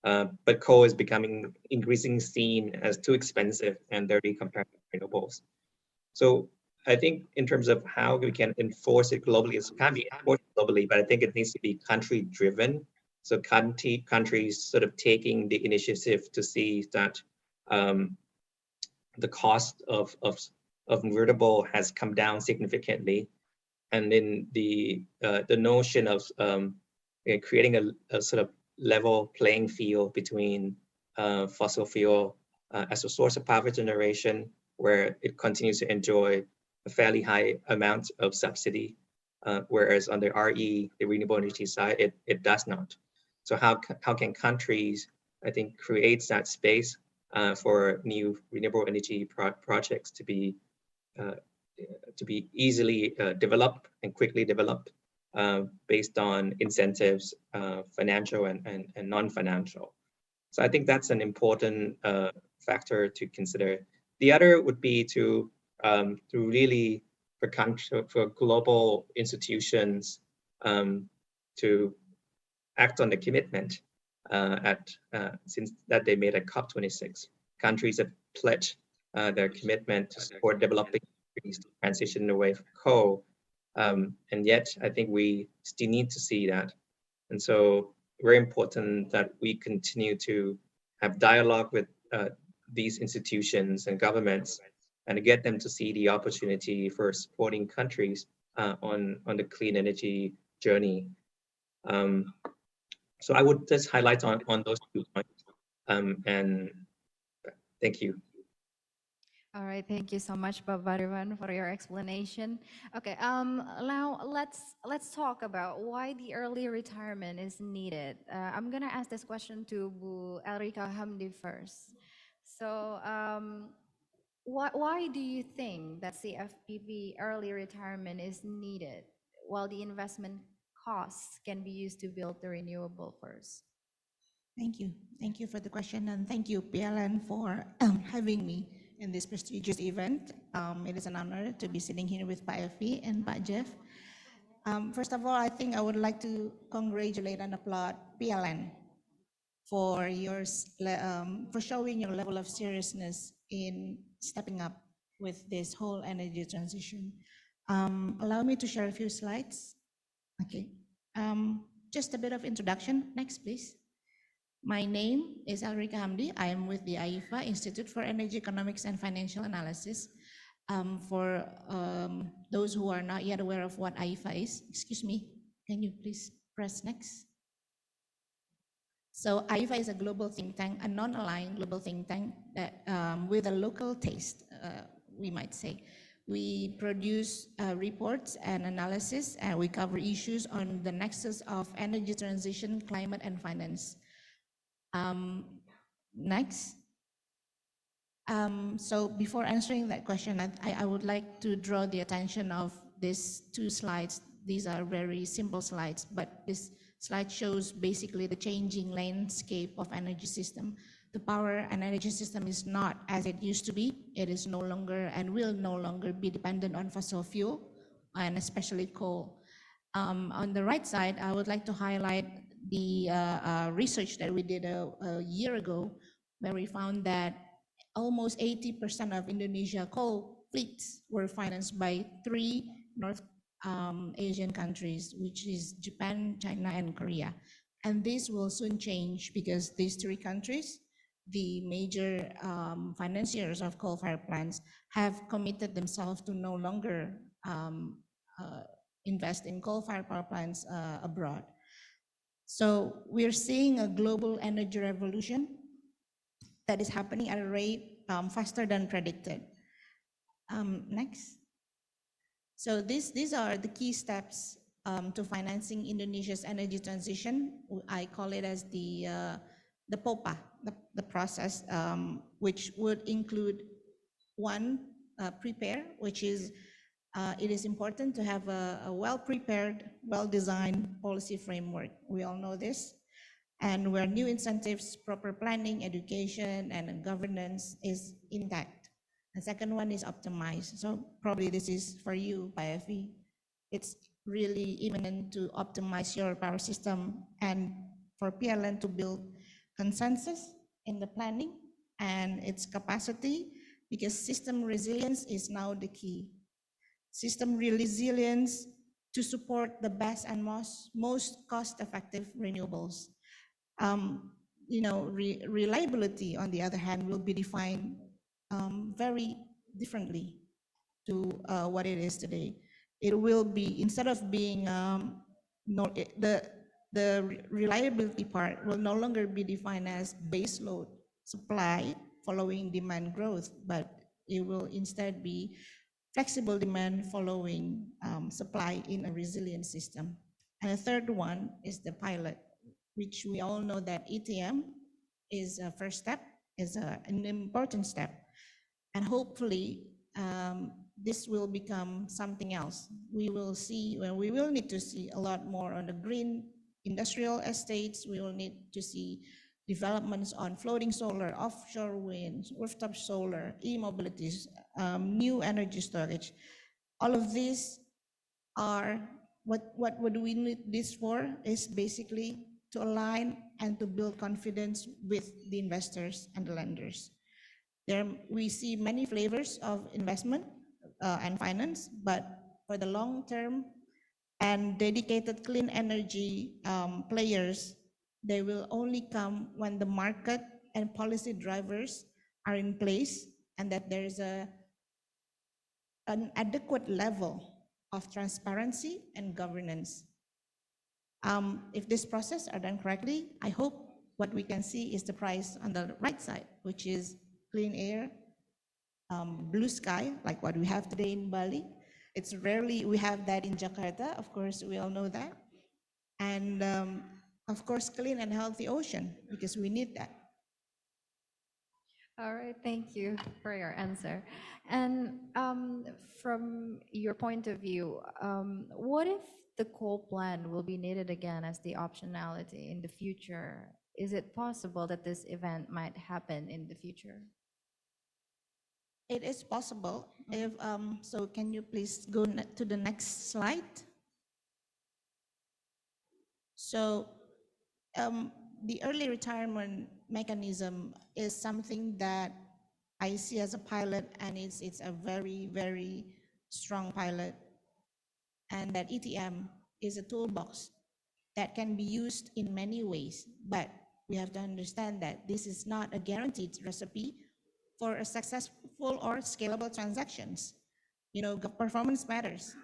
But coal is becoming increasingly seen as too expensive and dirty compared to renewables. So I think in terms of how we can enforce it globally, it can be enforced globally, but I think it needs to be country driven. So countries sort of taking the initiative to see that the cost of renewable has come down significantly, and then the notion of creating a sort of level playing field between fossil fuel as a source of power generation, where it continues to enjoy a fairly high amount of subsidy, whereas on the RE, the renewable energy side, it does not. So how can countries, I think, create that space for new renewable energy projects to be easily developed and quickly developed based on incentives, financial and non-financial. So I think that's an important factor to consider. The other would be to really for global institutions to act on the commitment since that they made at COP26. Countries have pledged their commitment to support developing countries to transition away from coal. And yet, I think we still need to see that. And so very important that we continue to have dialogue with these institutions and governments and to get them to see the opportunity for supporting countries on the clean energy journey. So I would just highlight on those 2 points. And thank you. All right, thank you so much, Pak Bariwan, for your explanation. Okay, now let's talk about why the early retirement is needed. I'm gonna ask this question to Bu Elrika Hamdi first. So, why do you think that CFPP early retirement is needed, while the investment costs can be used to build the renewable first? Thank you. Thank you for the question, and thank you, PLN, for having me in this prestigious event. It is an honor to be sitting here with Pak Evi and Pak Jeff. First of all, I think I would like to congratulate and applaud PLN for showing your level of seriousness in stepping up with this whole energy transition. Allow me to share a few slides. Okay. Just a bit of introduction. Next, please. My name is Elrika Hamdi. I am with the AIFA, Institute for Energy Economics and Financial Analysis. For those who are not yet aware of what AIFA is, excuse me, can you please press next? So AIFA is a global think tank, a non-aligned global think tank that, with a local taste, we might say. We produce reports and analysis, and we cover issues on the nexus of energy transition, climate, and finance. Next. So before answering that question, I would like to draw the attention of these two slides. These are very simple slides, but this slide shows basically the changing landscape of energy system. The power and energy system is not as it used to be. It is no longer and will no longer be dependent on fossil fuel, and especially coal. On the right side, I would like to highlight the research that we did a year ago, where we found that almost 80% of Indonesia coal fleets were financed by three North Asian countries, which is Japan, China, and Korea. And this will soon change because these three countries, the major financiers of coal-fired plants, have committed themselves to no longer invest in coal-fired power plants abroad. So we're seeing a global energy revolution that is happening at a rate faster than predicted. Next. So these are the key steps to financing Indonesia's energy transition. I call it as the POPA, the process, which would include one, prepare, which is it is important to have a well-prepared, well-designed policy framework. We all know this. And where new incentives, proper planning, education, and governance is intact. The second one is optimize. So probably this is for you, PFE. It's really imminent to optimize your power system and for PLN to build consensus in the planning and its capacity, because system resilience is now the key. System resilience to support the best and most cost-effective renewables. Reliability, on the other hand, will be defined very differently to what it is today. It will be, instead of being, the reliability part will no longer be defined as base load supply following demand growth, but it will instead be flexible demand following supply in a resilient system. And the third one is the pilot, which we all know that ETM is a first step, is an important step. And hopefully this will become something else. We will see, we will need to see a lot more on the green industrial estates. We will need to see developments on floating solar, offshore wind, rooftop solar, e-mobilities, new energy storage. All of these are, what do we need this for is basically to align and to build confidence with the investors and the lenders. There we see many flavors of investment and finance, but for the long term and dedicated clean energy players, they will only come when the market and policy drivers are in place and that there is an adequate level of transparency and governance. If this process are done correctly, I hope what we can see is the price on the right side, which is clean air, blue sky, like what we have today in Bali. It's rarely we have that in Jakarta, of course, we all know that. And of course, clean and healthy ocean, because we need that. All right, thank you for your answer. And from your point of view, what if the coal plant will be needed again as the optionality in the future? Is it possible that this event might happen in the future? It is possible. If so, can you please go to the next slide? So the early retirement mechanism is something that I see as a pilot, and it's a very, very strong pilot and that ETM is a toolbox that can be used in many ways, but we have to understand that this is not a guaranteed recipe for a successful or scalable transactions. Performance matters.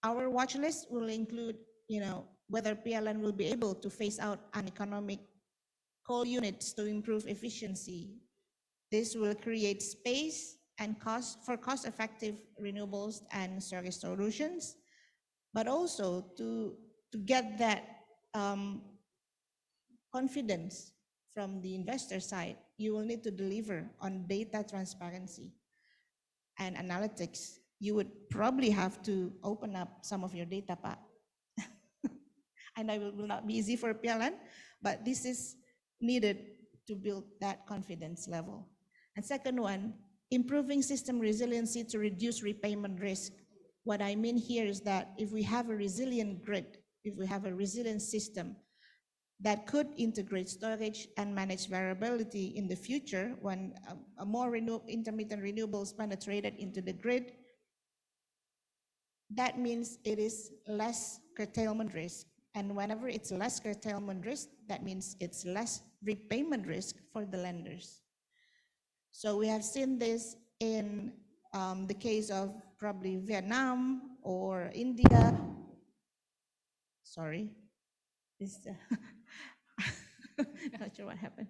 Our watch list will include, whether PLN will be able to phase out uneconomic coal units to improve efficiency. This will create space and cost-effective renewables and storage solutions, but also to get that confidence from the investor side, you will need to deliver on data transparency and analytics. You would probably have to open up some of your data, Pak. I know it will not be easy for PLN, but this is needed to build that confidence level. And second one, improving system resiliency to reduce repayment risk. What I mean here is that if we have a resilient grid, if we have a resilient system that could integrate storage and manage variability in the future when a more intermittent renewables penetrated into the grid, that means it is less curtailment risk. And whenever it's less curtailment risk, that means it's less repayment risk for the lenders. So we have seen this in the case of probably Vietnam or India. Sorry, not sure what happened.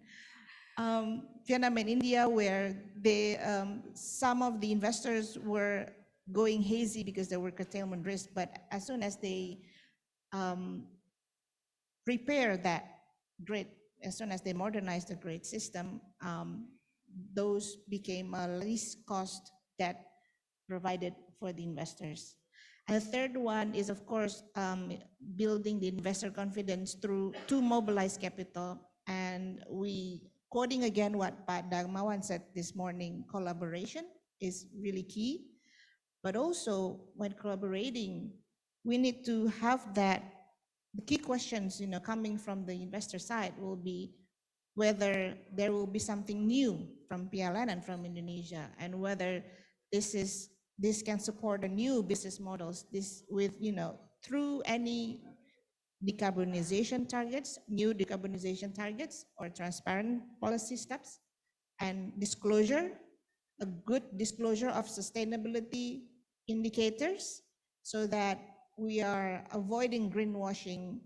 Vietnam and India, where some of the investors were going hazy because there were curtailment risk, but as soon as they repair that grid, as soon as they modernize the grid system, those became a least cost debt provided for the investors. And the third one is, of course, building the investor confidence to mobilize capital. And quoting again what Pak Darmawan said this morning, collaboration is really key. But also, when collaborating, we need to have that. The key questions, coming from the investor side will be whether there will be something new from PLN and from Indonesia, and whether this can support the new business models. Through any decarbonization targets, new decarbonization targets, or transparent policy steps, and disclosure, a good disclosure of sustainability indicators, so that we are avoiding greenwashing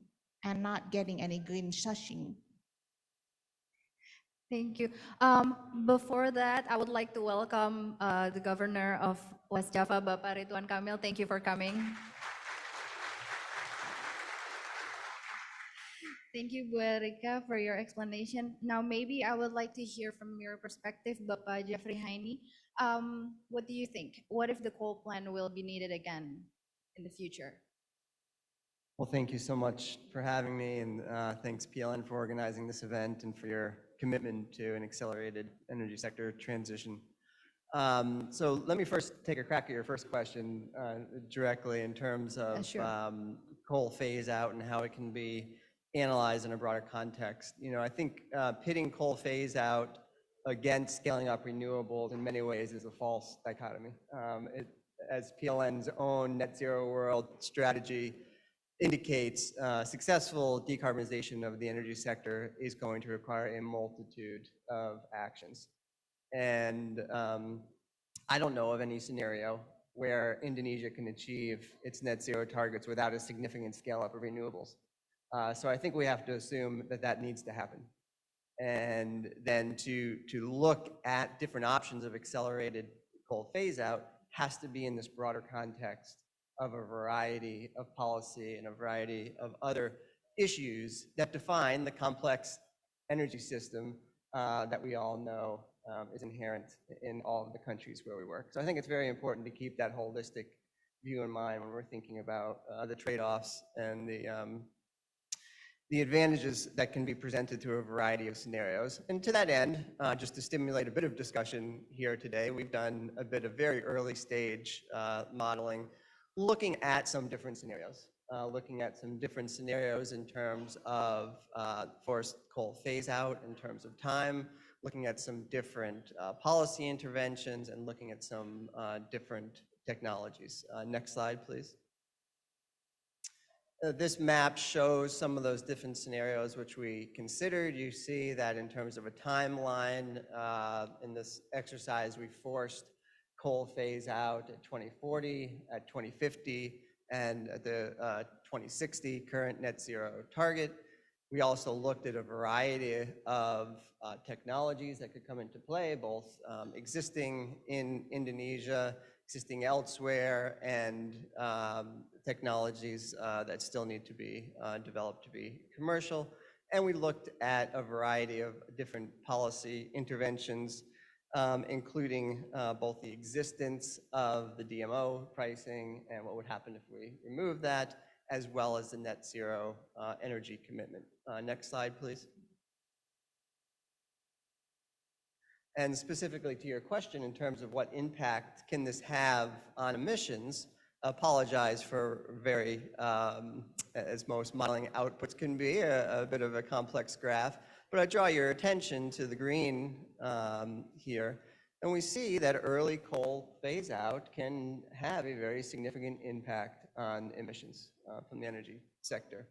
and not getting any green shushing. Thank you. Before that, I would like to welcome the Governor of West Java, Bapak Ridwan Kamil. Thank you for coming. Thank you, Bu Erika, for your explanation. Now, maybe I would like to hear from your perspective, Bapak Jeffrey Haini. What do you think? What if the coal plant will be needed again in the future? Well, thank you so much for having me, and thanks PLN for organizing this event and for your commitment to an accelerated energy sector transition. So let me first take a crack at your first question directly in terms of coal phase out and how it can be analyzed in a broader context. I think pitting coal phase out against scaling up renewables in many ways is a false dichotomy. As PLN's own net zero world strategy indicates, successful decarbonization of the energy sector is going to require a multitude of actions. And I don't know of any scenario where Indonesia can achieve its net zero targets without a significant scale up of renewables. So I think we have to assume that that needs to happen. And then to look at different options of accelerated coal phase out has to be in this broader context of a variety of policy and a variety of other issues that define the complex energy system that we all know is inherent in all of the countries where we work. So I think it's very important to keep that holistic view in mind when we're thinking about the trade-offs and the advantages that can be presented through a variety of scenarios. And to that end, just to stimulate a bit of discussion here today, we've done a bit of very early stage modeling, looking at some different scenarios, in terms of forced coal phase out, in terms of time, looking at some different policy interventions, and looking at some different technologies. Next slide, please. This map shows some of those different scenarios which we considered. You see that in terms of a timeline, in this exercise, we forced coal phase out at 2040, at 2050, and at the 2060 current net zero target. We also looked at a variety of technologies that could come into play, both existing in Indonesia, existing elsewhere, and technologies that still need to be developed to be commercial. And we looked at a variety of different policy interventions, including both the existence of the DMO pricing and what would happen if we remove that, as well as the net zero energy commitment. Next slide, please. And specifically to your question in terms of what impact can this have on emissions, apologize for very, as most modeling outputs can be, a bit of a complex graph, but I draw your attention to the green here, and we see that early coal phase out can have a very significant impact on emissions from the energy sector.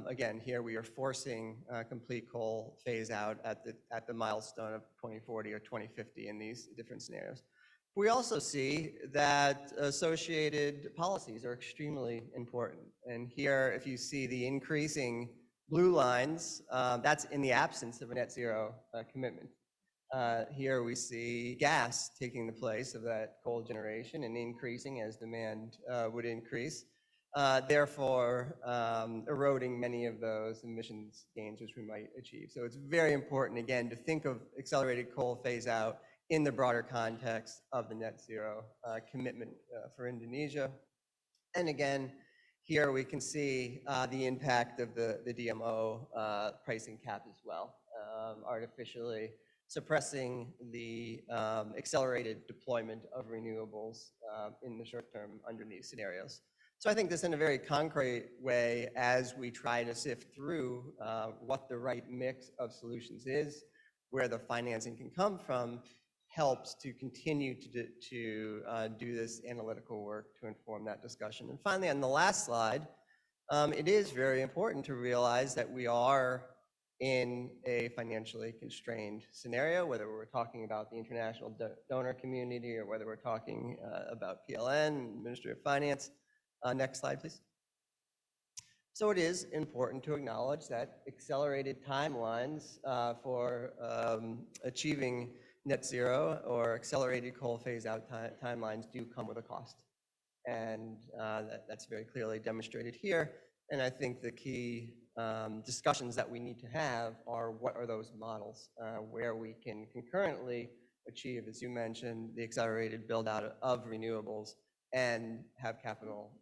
Again, here we are forcing complete coal phase out at the milestone of 2040 or 2050 in these different scenarios. We also see that associated policies are extremely important. And here, if you see the increasing blue lines, that's in the absence of a net zero commitment. Here we see gas taking the place of that coal generation and increasing as demand would increase. Therefore eroding many of those emissions gains which we might achieve. So it's very important, again, to think of accelerated coal phase out in the broader context of the net zero commitment for Indonesia. And again, here we can see the impact of the DMO pricing cap as well, artificially suppressing the accelerated deployment of renewables in the short term under these scenarios. So I think this in a very concrete way as we try to sift through what the right mix of solutions is, where the financing can come from, helps to continue to do this analytical work to inform that discussion. And finally, on the last slide, it is very important to realize that we are in a financially constrained scenario, whether we're talking about the international donor community or whether we're talking about PLN, Ministry of Finance. Next slide, please. So it is important to acknowledge that accelerated timelines for achieving net zero or accelerated coal phase out timelines do come with a cost. And that's very clearly demonstrated here. And I think the key discussions that we need to have are what are those models where we can concurrently achieve, as you mentioned, the accelerated build out of renewables and have capital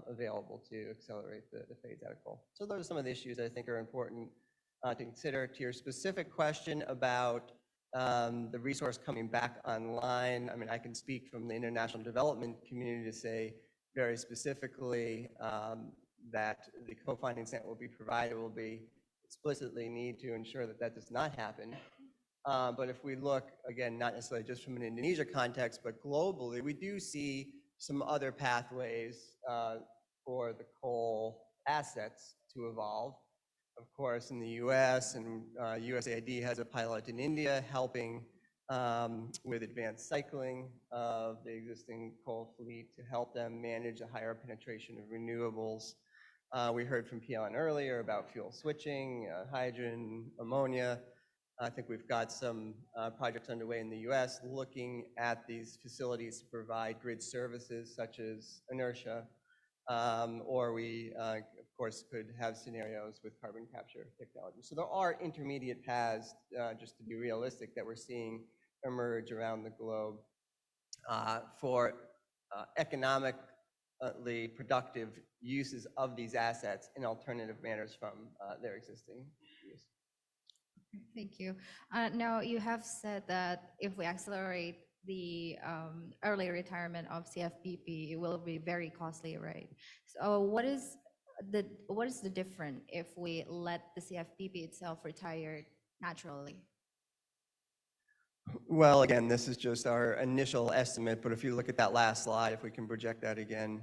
available to accelerate the phase out of coal. So those are some of the issues I think are important to consider. To your specific question about the resource coming back online, I mean, I can speak from the international development community to say very specifically that the co-financing that will be provided will be explicitly need to ensure that that does not happen. But if we look, again, not necessarily just from an Indonesia context, but globally, we do see some other pathways for the coal assets to evolve. Of course, in the US, and USAID has a pilot in India helping with advanced cycling of the existing coal fleet to help them manage a higher penetration of renewables. We heard from PLN earlier about fuel switching, hydrogen, ammonia. I think we've got some projects underway in the US looking at these facilities to provide grid services such as inertia, or we, of course, could have scenarios with carbon capture technology. So there are intermediate paths, just to be realistic, that we're seeing emerge around the globe for economically productive uses of these assets in alternative manners from their existing use. Thank you. Now, you have said that if we accelerate the early retirement of CFPP, it will be very costly, right? So what is the difference if we let the CFPP itself retire naturally? Well, again, this is just our initial estimate, but if you look at that last slide, if we can project that again.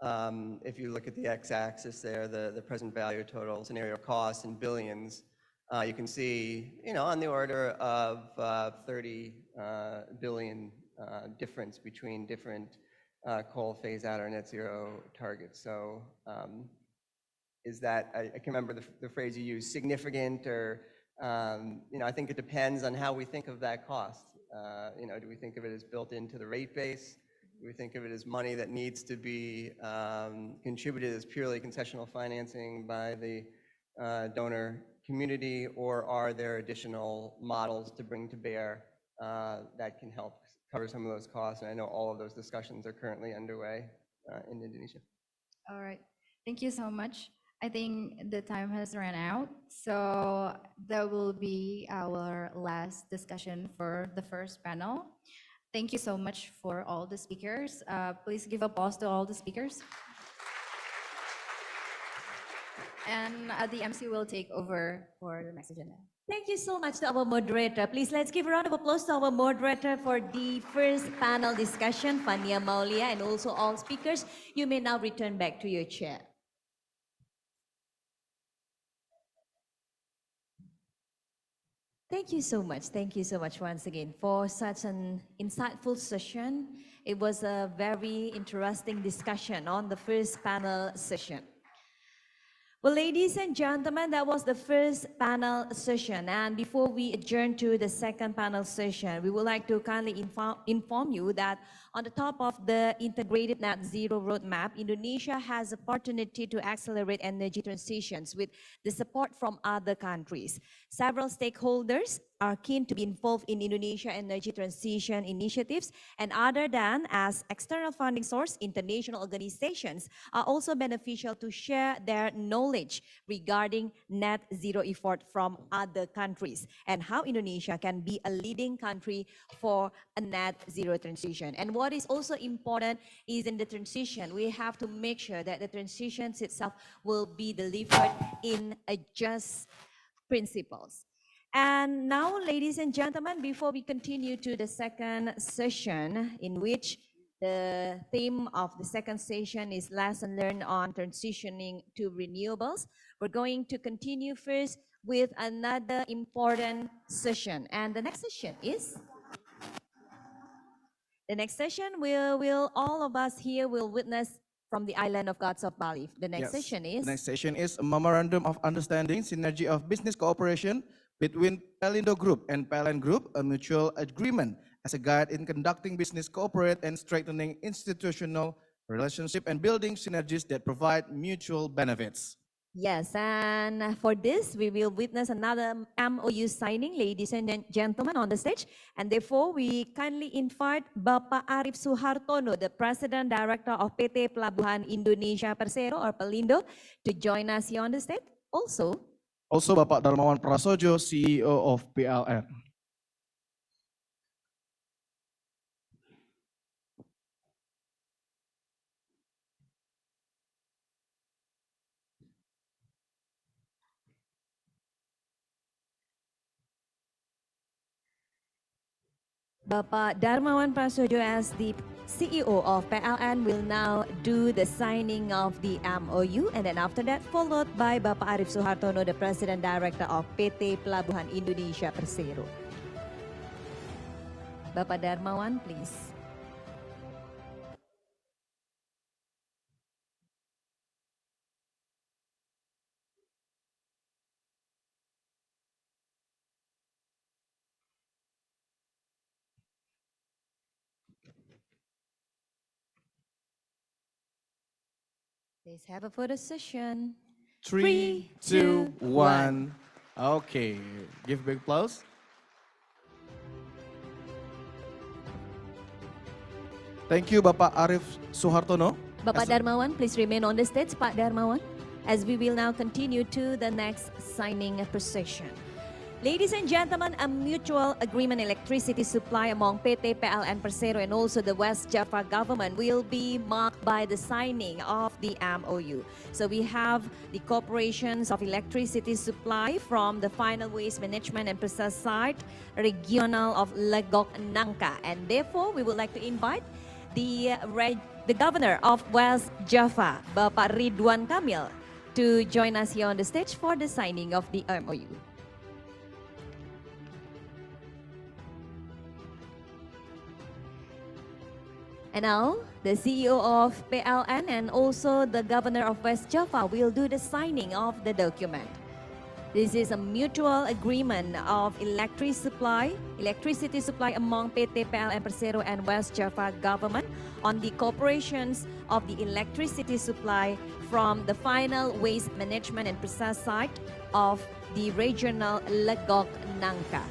If you look at the x-axis there, the present value total scenario costs in billions, you can see, on the order of 30 billion difference between different coal phase out or net zero targets. So is that, I can remember the phrase you used, significant, or, I think it depends on how we think of that cost. Do we think of it as built into the rate base? Do we think of it as money that needs to be contributed as purely concessional financing by the donor community, or are there additional models to bring to bear that can help cover some of those costs? And I know all of those discussions are currently underway in Indonesia. All right. Thank you so much. I think the time has run out. So that will be our last discussion for the first panel. Thank you so much for all the speakers. Please give applause to all the speakers. And the MC will take over for the next agenda. Thank you so much to our moderator. Please let's give a round of applause to our moderator for the first panel discussion, Fania Maulia, and also all speakers. You may now return back to your chair. Thank you so much. Thank you so much once again for such an insightful session. It was a very interesting discussion on the first panel session. Well, ladies and gentlemen, that was the first panel session. And before we adjourn to the second panel session, we would like to kindly inform you that on the top of the integrated net zero roadmap, Indonesia has the opportunity to accelerate energy transitions with the support from other countries. Several stakeholders are keen to be involved in Indonesia energy transition initiatives, and other than as external funding source, international organizations are also beneficial to share their knowledge regarding net zero effort from other countries and how Indonesia can be a leading country for a net zero transition. And what is also important is in the transition, we have to make sure that the transition itself will be delivered in a just principles. And now, ladies and gentlemen, before we continue to the second session, in which the theme of the second session is lesson learned on transitioning to renewables, we're going to continue first with another important session. And the next session is? The next session will all of us here will witness from the island of Gods of Bali. The next session is? The next session is a Memorandum of Understanding, Synergy of Business Cooperation between Pelindo Group and PLN Group, a mutual agreement as a guide in conducting business cooperate and strengthening institutional relationship and building synergies that provide mutual benefits. Yes, and for this, we will witness another MOU signing, ladies and gentlemen, on the stage. And therefore, we kindly invite Bapak Arif Suhartono, the President Director of PT Pelabuhan Indonesia Persero, or Pelindo, to join us here on the stage. Also, Bapak Darmawan Prasojo, CEO of PLN. Bapak Darmawan Prasojo, as the CEO of PLN, will now do the signing of the MOU, and then after that followed by Bapak Arif Suhartono, the President Director of PT Pelabuhan Indonesia Persero. Bapak Darmawan, please. Let's have a photo session. 3, 2, 1. Okay, give a big applause. Thank you, Bapak Arif Suhartono. Bapak Darmawan, please remain on the stage, Pak Darmawan, as we will now continue to the next signing procession. Ladies and gentlemen, a mutual agreement electricity supply among PT PLN Persero and also the West Java government will be marked by the signing of the MOU. So we have the corporations of electricity supply from the final waste management and process site regional of Legok Nangka, and therefore we would like to invite the the Governor of West Java, Bapak Ridwan Kamil, to join us here on the stage for the signing of the MOU. And now, the CEO of PLN and also the Governor of West Java will do the signing of the document. This is a mutual agreement of electricity supply among PT PLN Persero and West Java government on the corporations of the electricity supply from the final waste management and process site of the regional Legok Nangka.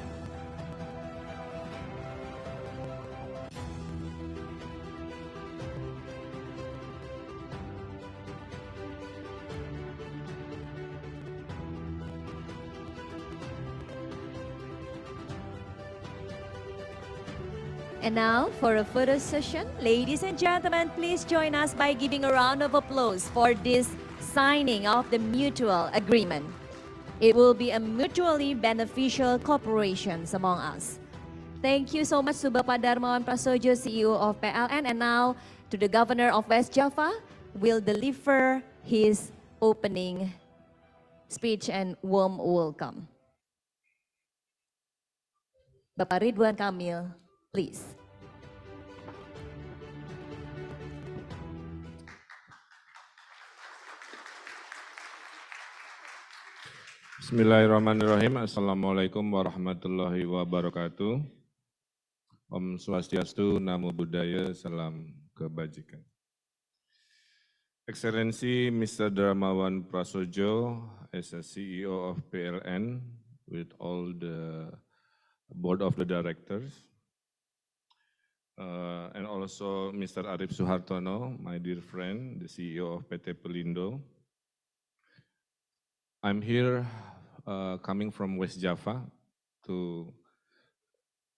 And now for a photo session, ladies and gentlemen, please join us by giving a round of applause for this signing of the mutual agreement. It will be a mutually beneficial cooperation among us. Thank you so much to Bapak Darmawan Prasojo, CEO of PLN, and now to the Governor of West Java will deliver his opening speech and warm welcome. Bapak Ridwan Kamil, please. Bismillahirrahmanirrahim. Assalamualaikum warahmatullahi wabarakatuh. Om Swastiastu, Namo Buddhaya, Salam Kebajikan. Excellency Mr. Darmawan Prasojo, as a CEO of PLN, with all the board of the directors, and also Mr. Arif Suhartono, my dear friend, the CEO of PT Pelindo. I'm here coming from West Java to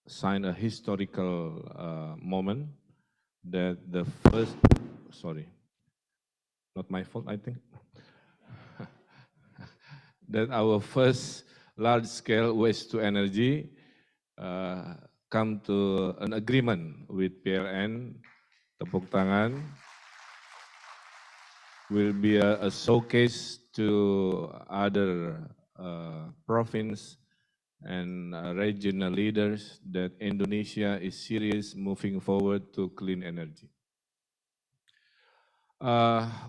sign a historical moment that the first, sorry, not my fault, I think, that our first large-scale waste-to-energy come to an agreement with PLN, tepuk tangan, will be a showcase to other province and regional leaders that Indonesia is serious moving forward to clean energy.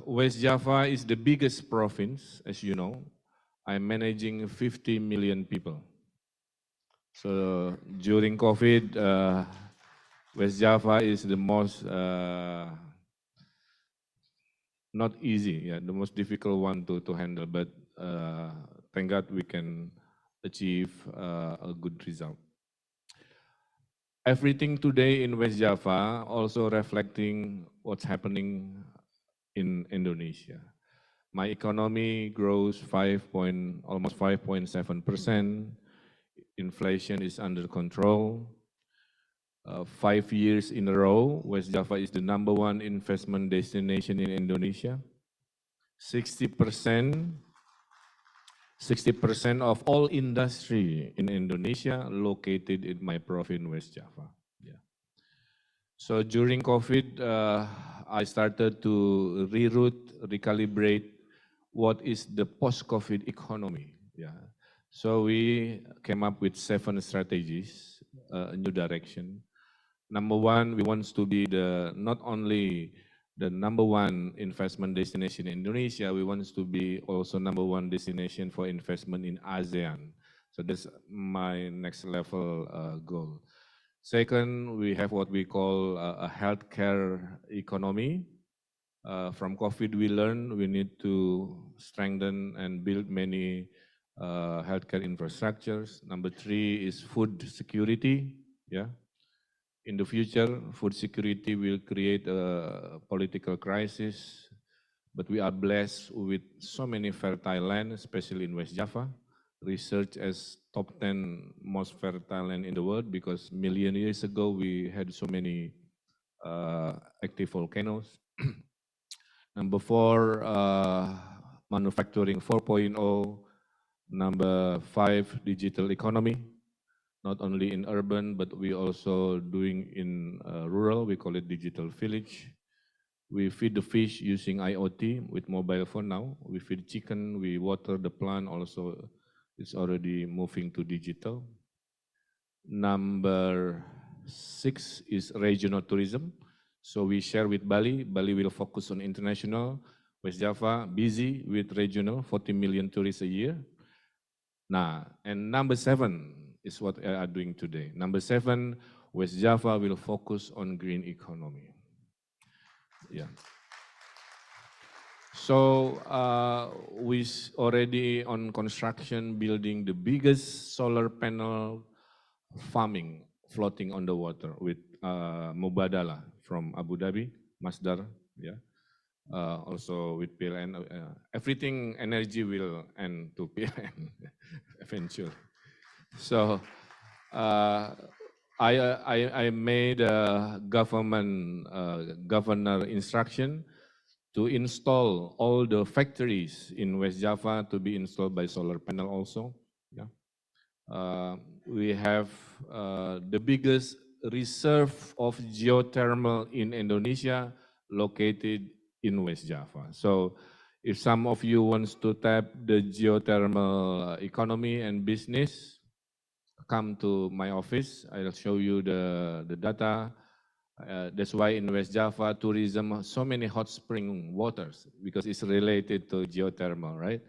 West Java is the biggest province, as you know. I'm managing 50 million people. So during COVID, West Java is the most, not easy, the most difficult one to handle, but thank God we can achieve a good result. Everything today in West Java also reflecting what's happening in Indonesia. My economy grows almost 5.7%. Inflation is under control. 5 years in a row, West Java is the #1 investment destination in Indonesia. 60% of all industry in Indonesia located in my province, West Java. Yeah. So during COVID, I started to reroute, recalibrate what is the post-COVID economy. Yeah. So we came up with 7 strategies, a new direction. #1, we want to be not only the #1 investment destination in Indonesia, we want to be also #1 destination for investment in ASEAN. So that's my next level goal. Second, we have what we call a healthcare economy. From COVID, we learned we need to strengthen and build many healthcare infrastructures. #3 is food security. Yeah. In the future, food security will create a political crisis, but we are blessed with so many fertile land, especially in West Java. Research as top 10 most fertile land in the world because million years ago we had so many active volcanoes. #4, manufacturing 4.0. #5, digital economy. Not only in urban, but we also doing in rural, we call it digital village. We feed the fish using IoT with mobile phone now. We feed chicken, we water the plant also. It's already moving to digital. Number 6 is regional tourism. So we share with Bali. Bali will focus on international. West Java busy with regional, 40 million tourists a year. Nah, and number 7 is what I are doing today. Number 7, West Java will focus on green economy. Yeah. So we already on construction building the biggest solar panel farming floating on the water with Mubadala from Abu Dhabi, Masdar, yeah. Also with PLN, everything energy will end to PLN eventually. So I made a governor instruction to install all the factories in West Java to be installed by solar panel also. Yeah. We have the biggest reserve of geothermal in Indonesia located in West Java. So if some of you wants to tap the geothermal economy and business, come to my office. I'll show you the data. That's why in West Java tourism, so many hot spring waters because it's related to geothermal, right?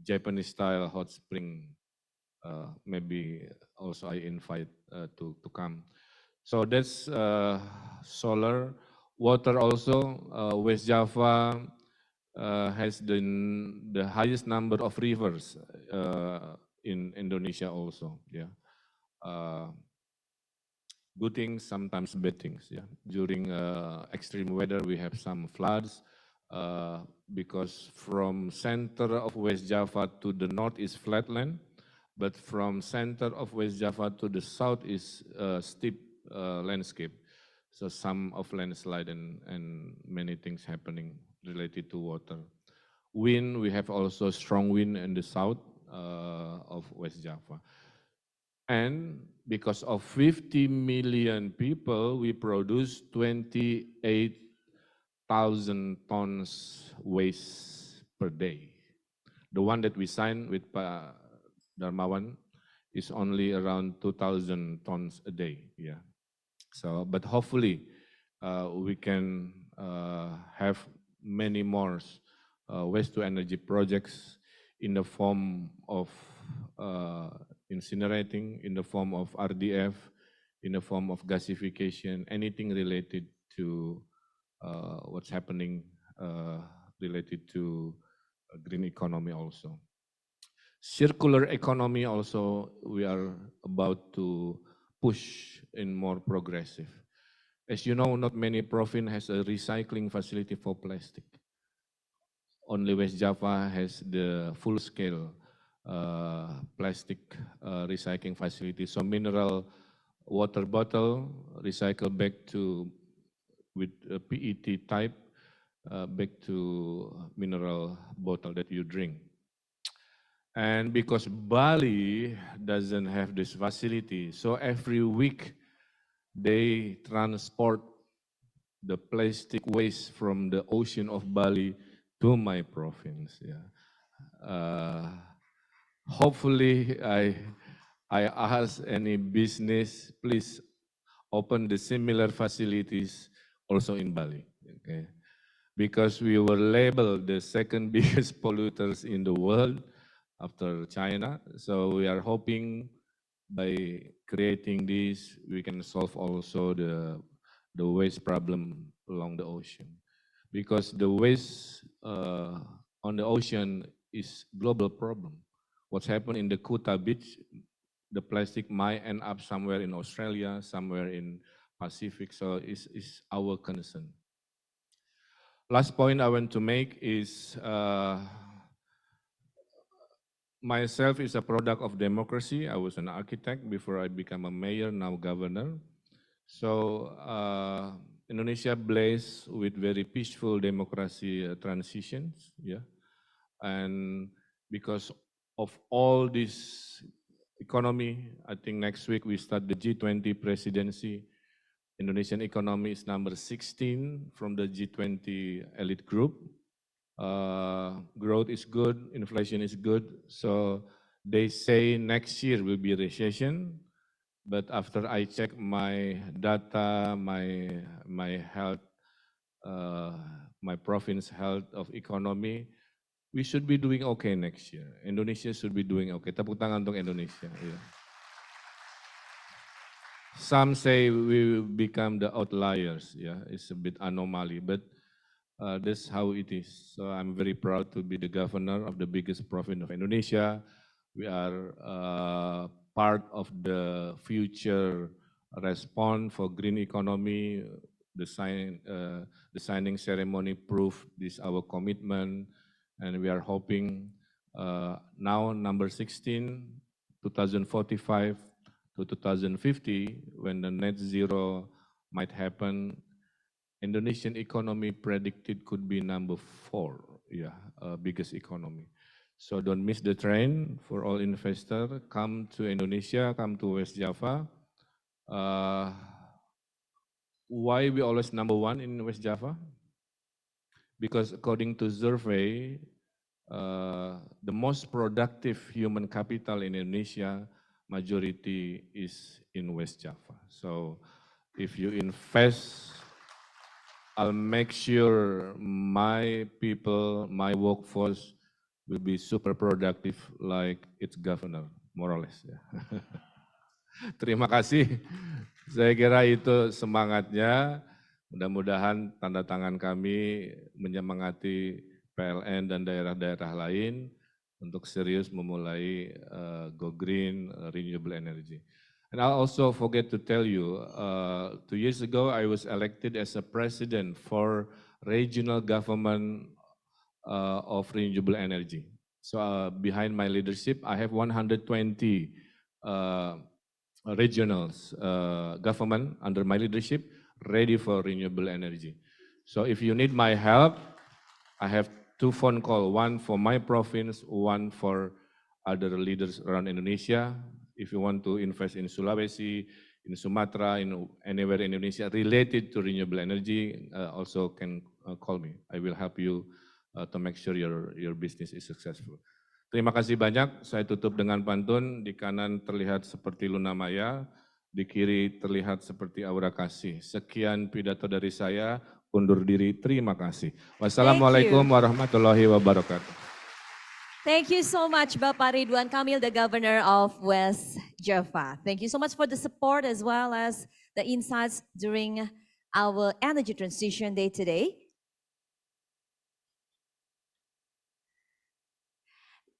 Japanese style hot spring, maybe also I invite to come. So that's solar. Water also, West Java has the highest number of rivers in Indonesia also, yeah. Good things, sometimes bad things, yeah. During extreme weather, we have some floods because from center of West Java to the north is flatland, but from center of West Java to the south is steep landscape. So some of landslide and many things happening related to water. Wind, we have also strong wind in the south of West Java. And because of 50 million people, we produce 28,000 tons waste per day. The one that we signed with Pak Darmawan is only around 2,000 tons a day. Yeah. So, but hopefully we can have many more waste to energy projects in the form of incinerating, in the form of RDF, in the form of gasification, anything related to what's happening related to green economy also. Circular economy also, we are about to push in more progressive. As you know, not many province has a recycling facility for plastic. Only West Java has the full-scale plastic recycling facility. So mineral water bottle recycle back to with a PET type back to mineral bottle that you drink. And because Bali doesn't have this facility, so every week they transport the plastic waste from the ocean of Bali to my province. Yeah. Hopefully, I ask any business, please open the similar facilities also in Bali. Okay. Because we were labeled the second biggest polluters in the world after China. So we are hoping by creating this, we can solve also the waste problem along the ocean. Because the waste on the ocean is global problem. What's happened in the Kuta beach, the plastic might end up somewhere in Australia, somewhere in Pacific, so it's our concern. Last point I want to make is myself is a product of democracy. I was an architect before I became a mayor, now governor. So Indonesia blessed with very peaceful democracy transitions, yeah. And because of all this economy, I think next week we start the G20 presidency. Indonesian economy is number 16 from the G20 elite group. Growth is good, inflation is good. So they say next year will be recession. But after I check my data, my health, my province health of economy, we should be doing okay next year. Indonesia should be doing okay. Tepuk tangan untuk Indonesia. Yeah. Some say we will become the outliers. Yeah, it's a bit anomaly, but that's how it is. So I'm very proud to be the governor of the biggest province of Indonesia. We are part of the future response for green economy. The signing ceremony proved this our commitment, and we are hoping now number 16, 2045 to 2050, when the net zero might happen, Indonesian economy predicted could be number 4, biggest economy. So don't miss the train for all investors. Come to Indonesia, come to West Java. Why we always number 1 in West Java? Because according to survey, the most productive human capital in Indonesia, majority is in West Java. So if you invest, I'll make sure my people, my workforce will be super productive like its governor, more or less. Ya. Terima kasih. Saya kira itu semangatnya. Mudah-mudahan tanda tangan kami menyemangati PLN dan daerah-daerah lain untuk serius memulai go green, renewable energy. And I also forget to tell you, 2 years ago I was elected as a president for regional government of renewable energy. So behind my leadership, I have 120 regionals government under my leadership ready for renewable energy. So if you need my help, I have 2 phone calls, one for my province, one for other leaders around Indonesia. If you want to invest in Sulawesi, in Sumatra, in anywhere in Indonesia related to renewable energy, also can call me. I will help you to make sure your business is successful. Terima kasih banyak. Saya tutup dengan pantun. Di kanan terlihat seperti Luna Maya, di kiri terlihat seperti aura kasih. Sekian pidato dari saya. Undur diri. Terima kasih. Wassalamualaikum warahmatullahi wabarakatuh. Thank you so much, Bapak Ridwan Kamil, the governor of West Java. Thank you so much for the support as well as the insights during our Energy Transition Day today.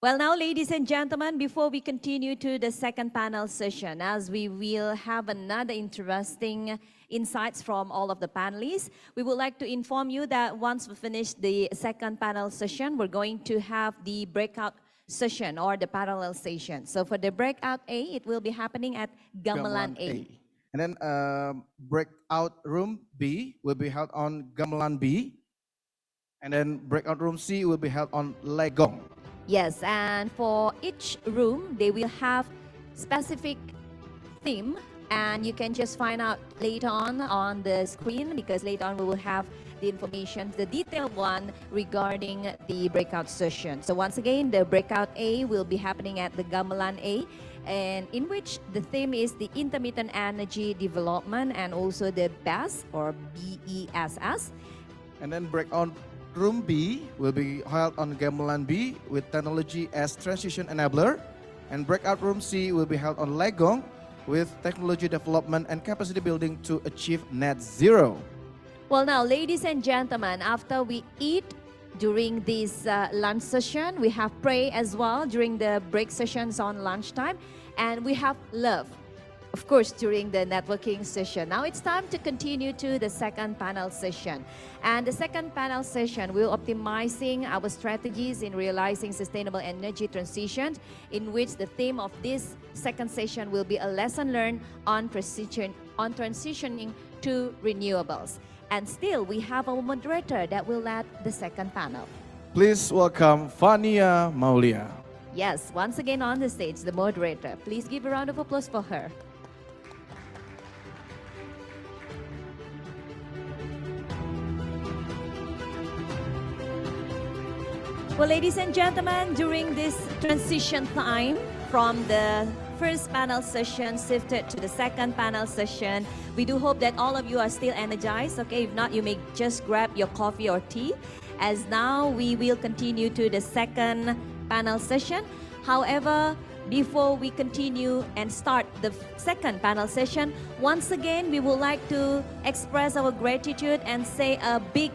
Well, now, ladies and gentlemen, before we continue to the second panel session, as we will have another interesting insights from all of the panelists, we would like to inform you that once we finish the second panel session, we're going to have the breakout session or the parallel session. So for the breakout A, it will be happening at Gamelan A. And then breakout room B will be held on Gamelan B. And then breakout room C will be held on Legong. Yes, and for each room, they will have specific theme, and you can just find out later on the screen, because later on we will have the information, the detailed one regarding the breakout session. So once again, the breakout A will be happening at the Gamelan A, and in which the theme is the intermittent energy development and also the BESS or BESS. And then breakout room B will be held on Gamelan B with technology as transition enabler, and breakout room C will be held on Legong with technology development and capacity building to achieve net zero. Well, now, ladies and gentlemen, after we eat during this lunch session, we have pray as well during the break sessions on lunchtime, and we have love, of course, during the networking session. Now it's time to continue to the second panel session. And the second panel session will optimizing our strategies in realizing sustainable energy transition, in which the theme of this second session will be a lesson learned on transitioning to renewables. And still, we have our moderator that will lead the second panel. Please welcome Fania Maulia. Yes, once again on the stage, the moderator. Please give a round of applause for her. Well, ladies and gentlemen, during this transition time from the first panel session shifted to the second panel session, we do hope that all of you are still energized. Okay, if not, you may just grab your coffee or tea, as now we will continue to the second panel session. However, before we continue and start the second panel session, once again, we would like to express our gratitude and say a big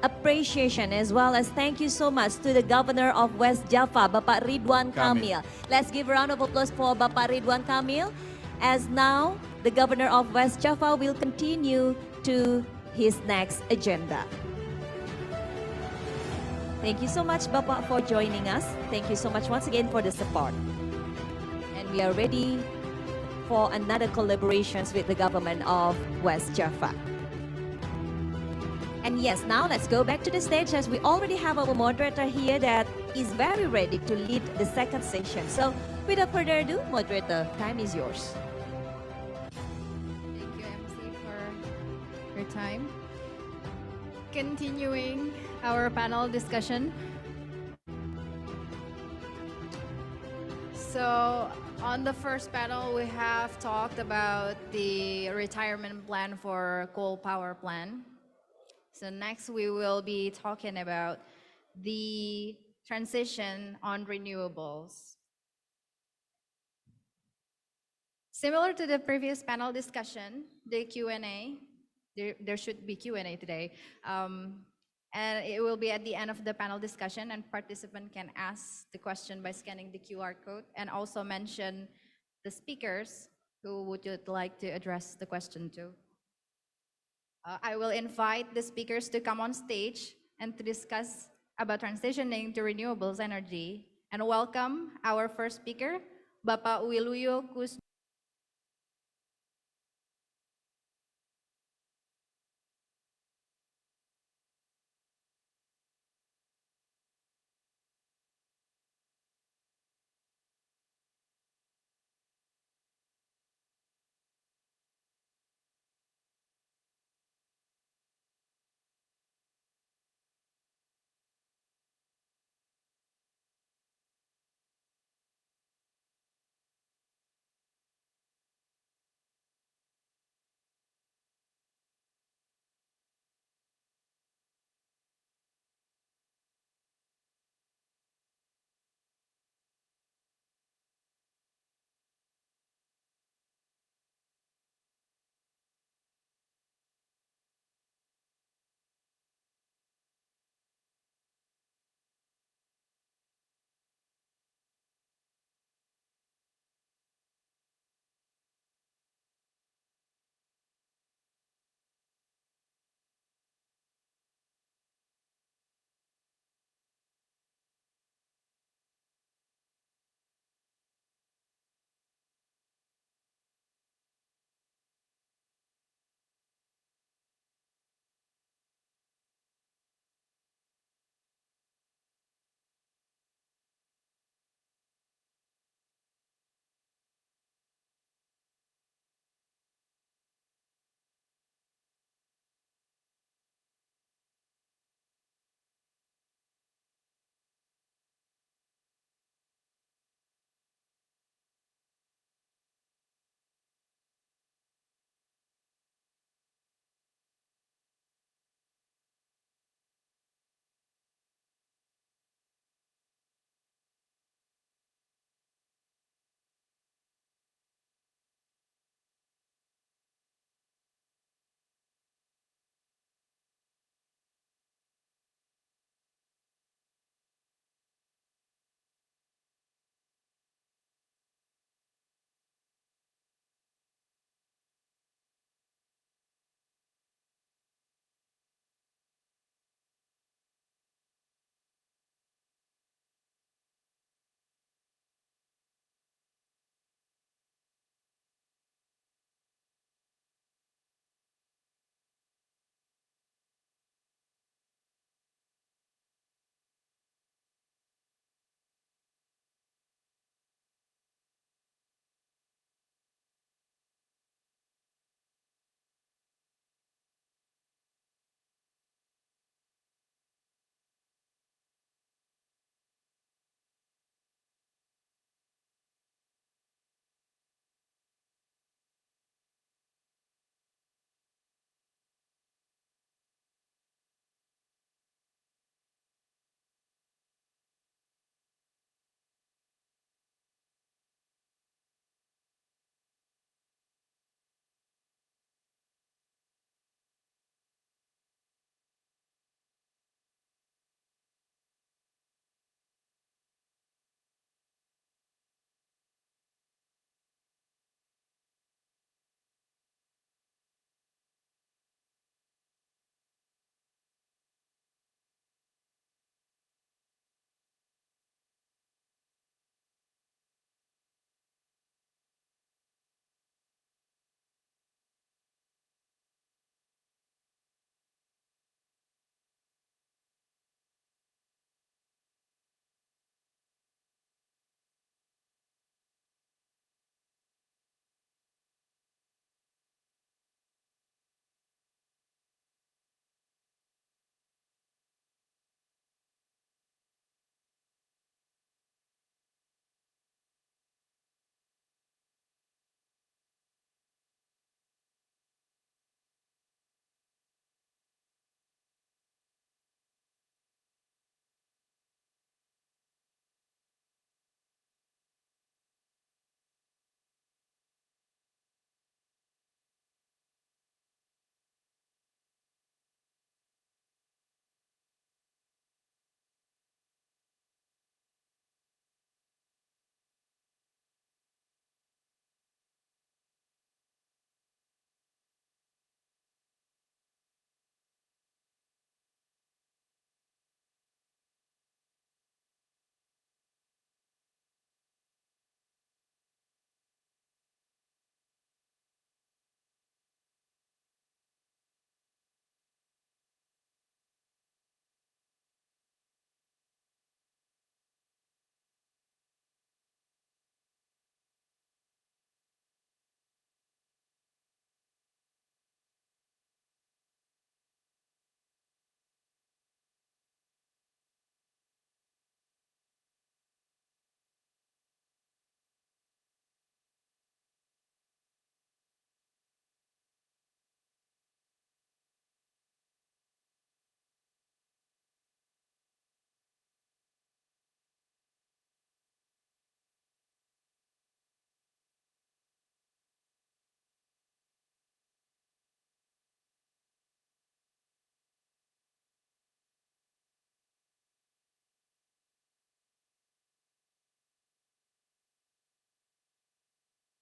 appreciation as well as thank you so much to the Governor of West Java, Bapak Ridwan Kamil. Let's give a round of applause for Bapak Ridwan Kamil, as now the Governor of West Java will continue to his next agenda. Thank you so much, Bapak, for joining us. Thank you so much once again for the support. And we are ready for another collaborations with the government of West Java. And yes, now let's go back to the stage, as we already have our moderator here that is very ready to lead the second session. So without further ado, moderator, time is yours. Thank you, MC, for your time. Continuing our panel discussion. So on the first panel, we have talked about the retirement plan for coal power plant. So next we will be talking about the transition on renewables. Similar to the previous panel discussion, the Q&A, there should be Q&A today. And it will be at the end of the panel discussion, and participant can ask the question by scanning the QR code and also mention the speakers who would you like to address the question to. I will invite the speakers to come on stage and to discuss about transitioning to renewables energy, and welcome our first speaker, Bapak Wiluyo Kus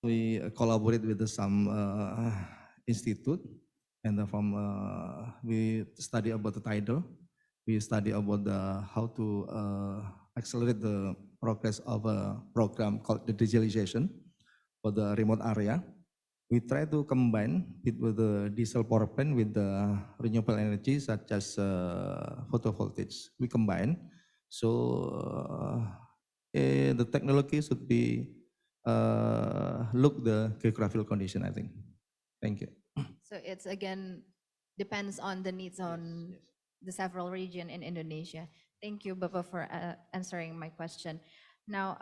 we collaborate with some institute, and we study about the tidal. We study about how to accelerate the progress of a program called the digitalization for the remote area. We try to combine it with the diesel power plant with the renewable energy such as photovoltaics. We combine, so the technology should be look the geographical condition, I think. Thank you. So it's again depends on the needs on the several region in Indonesia. Thank you, Baba, for answering my question. Now,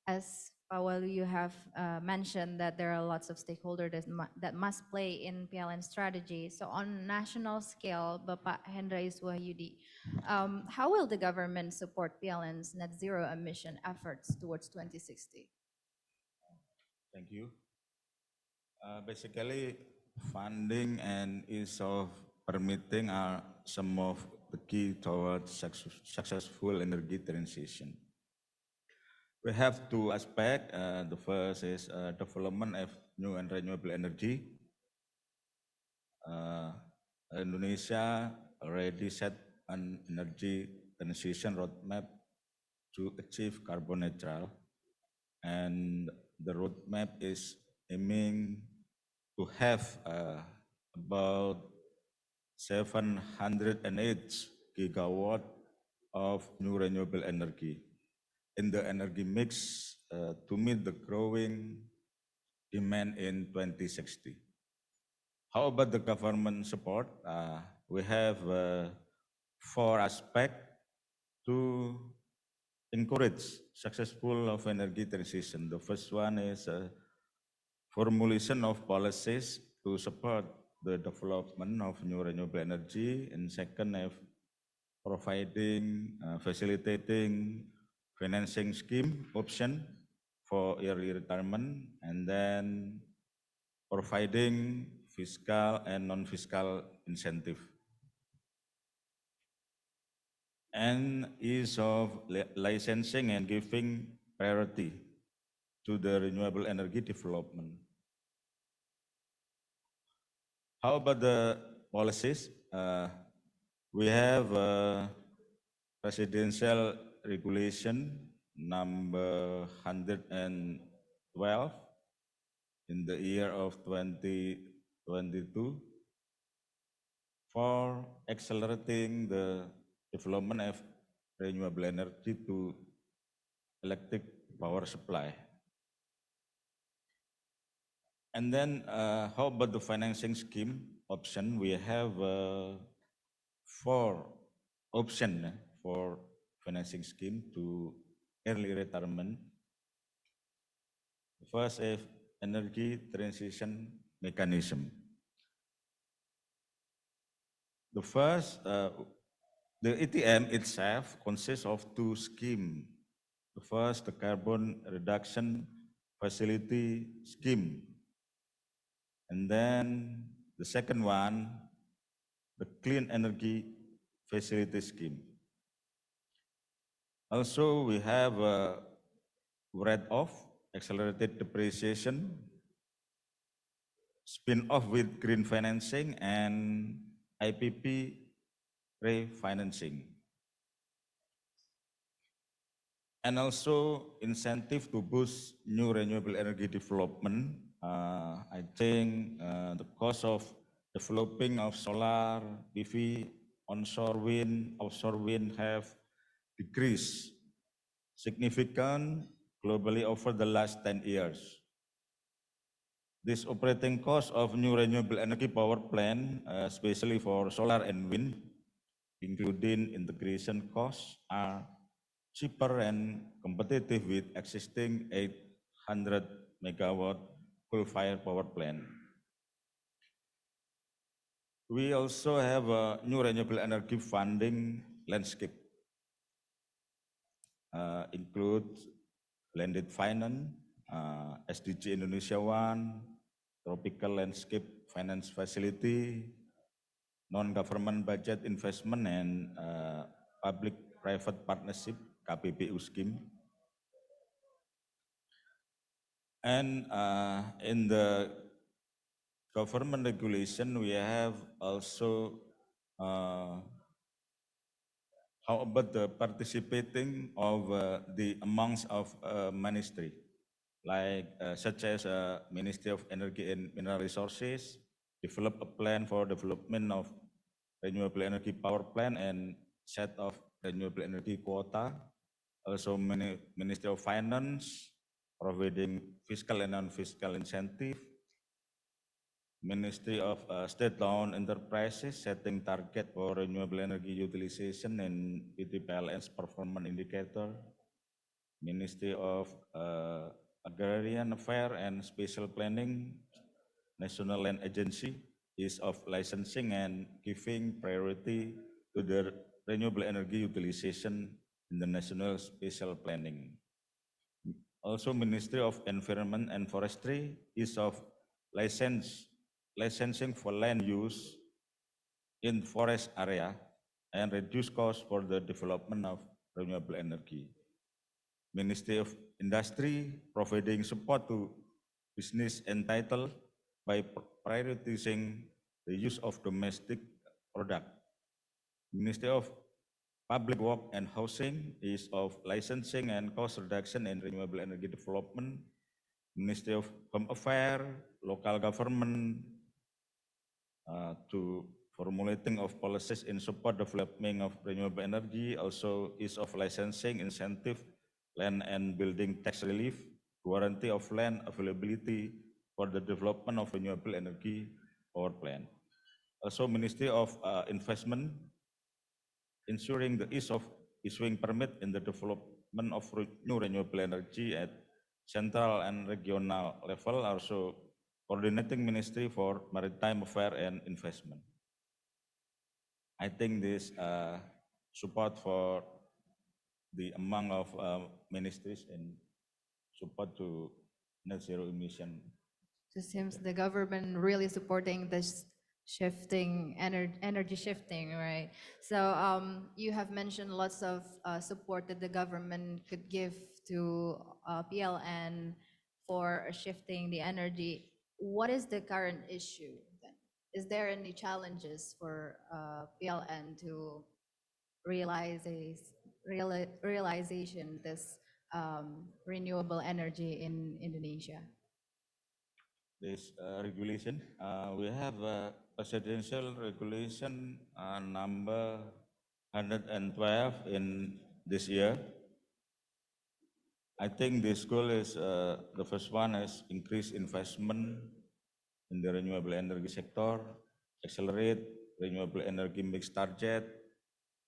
as Pawalu, you have mentioned that there are lots of stakeholders that must play in PLN strategy. So on national scale, Bapak Hendrais Wahyudi, how will the government support PLN's net zero emission efforts towards 2060? Thank you. Basically, funding and ease of permitting are some of the key towards successful energy transition. We have two aspects. The first is development of new and renewable energy. Indonesia already set an energy transition roadmap to achieve carbon neutral, and the roadmap is aiming to have about 708 gigawatt of new renewable energy in the energy mix to meet the growing demand in 2060. How about the government support? We have 4 aspects to encourage successful of energy transition. The first one is formulation of policies to support the development of new renewable energy, and second, providing, facilitating financing scheme option for early retirement, and then providing fiscal and non-fiscal incentive. And ease of licensing and giving priority to the renewable energy development. How about the policies? We have presidential regulation number 112 in the year of 2022 for accelerating the development of renewable energy to electric power supply. And then how about the financing scheme option? We have 4 options for financing scheme to early retirement. The first is energy transition mechanism. The first, the ETM itself consists of 2 schemes. The first, the carbon reduction facility scheme. And then the second one, the clean energy facility scheme. Also, we have a write-off, accelerated depreciation, spin-off with green financing, and IPP refinancing. And also incentive to boost new renewable energy development. I think the cost of developing of solar, PV, onshore wind, offshore wind have decreased significant globally over the last 10 years. This operating cost of new renewable energy power plant, especially for solar and wind, including integration costs, are cheaper and competitive with existing 800 megawatt coal-fired power plant. We also have a new renewable energy funding landscape. Includes blended finance, SDG Indonesia 1, tropical landscape finance facility, non-government budget investment, and public-private partnership KPPU scheme. And in the government regulation, we have also how about the participating of the amounts of ministry, like such as Ministry of Energy and Mineral Resources, develop a plan for development of renewable energy power plant and set of renewable energy quota. Also, Ministry of Finance, providing fiscal and non-fiscal incentive. Ministry of State-owned enterprises setting target for renewable energy utilization and PLN's performance indicator. Ministry of Agrarian Affairs and Spatial Planning, National Land Agency is of licensing and giving priority to the renewable energy utilization in the National Spatial Planning. Also, Ministry of Environment and Forestry is of licensing for land use in forest area and reduce costs for the development of renewable energy. Ministry of Industry providing support to business entitled by prioritizing the use of domestic product. Ministry of Public Work and Housing is of licensing and cost reduction in renewable energy development. Ministry of Home Affairs, local government, to formulating of policies in support development of renewable energy, also is of licensing, incentive, land and building tax relief, guarantee of land availability for the development of renewable energy power plant. Also, Ministry of Investment, ensuring the ease of issuing permit in the development of new renewable energy at central and regional level, also coordinating Ministry for Maritime Affairs and Investment. I think this support for the among of ministries and support to net zero emission. So it seems the government really supporting this shifting energy shifting, right? So you have mentioned lots of support that the government could give to PLN for shifting the energy. What is the current issue then? Is there any challenges for PLN to realization this renewable energy in Indonesia? This regulation, we have a presidential regulation number 112 in this year. I think this goal is the first one is increase investment in the renewable energy sector, accelerate renewable energy mix target,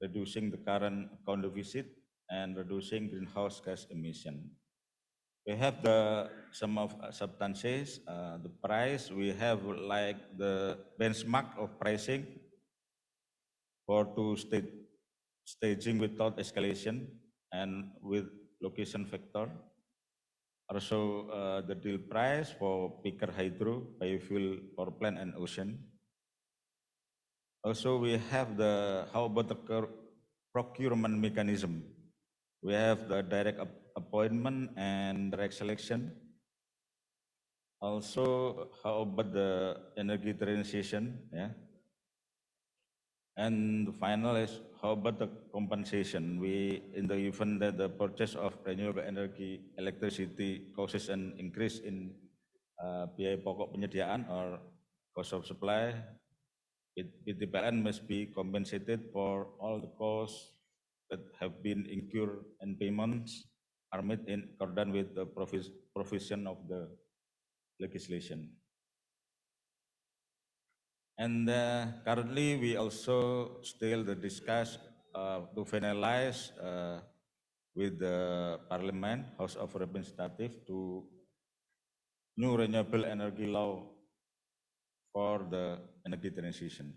reducing the current account deficit, and reducing greenhouse gas emission. We have some of substances, the price, we have like the benchmark of pricing for staging without escalation and with location factor. Also the deal price for peaker hydro, biofuel power plant and ocean. Also we have how about the procurement mechanism? We have the direct appointment and direct selection. Also, how about the energy transition? Yeah. And the final is how about the compensation? In the event that the purchase of renewable energy electricity causes an increase in biaya pokok penyediaan or cost of supply, PLN must be compensated for all the costs that have been incurred and payments are made in accordance with the provision of the legislation. And currently we also still discuss to finalize with the Parliament, House of Representatives, to new renewable energy law for the energy transition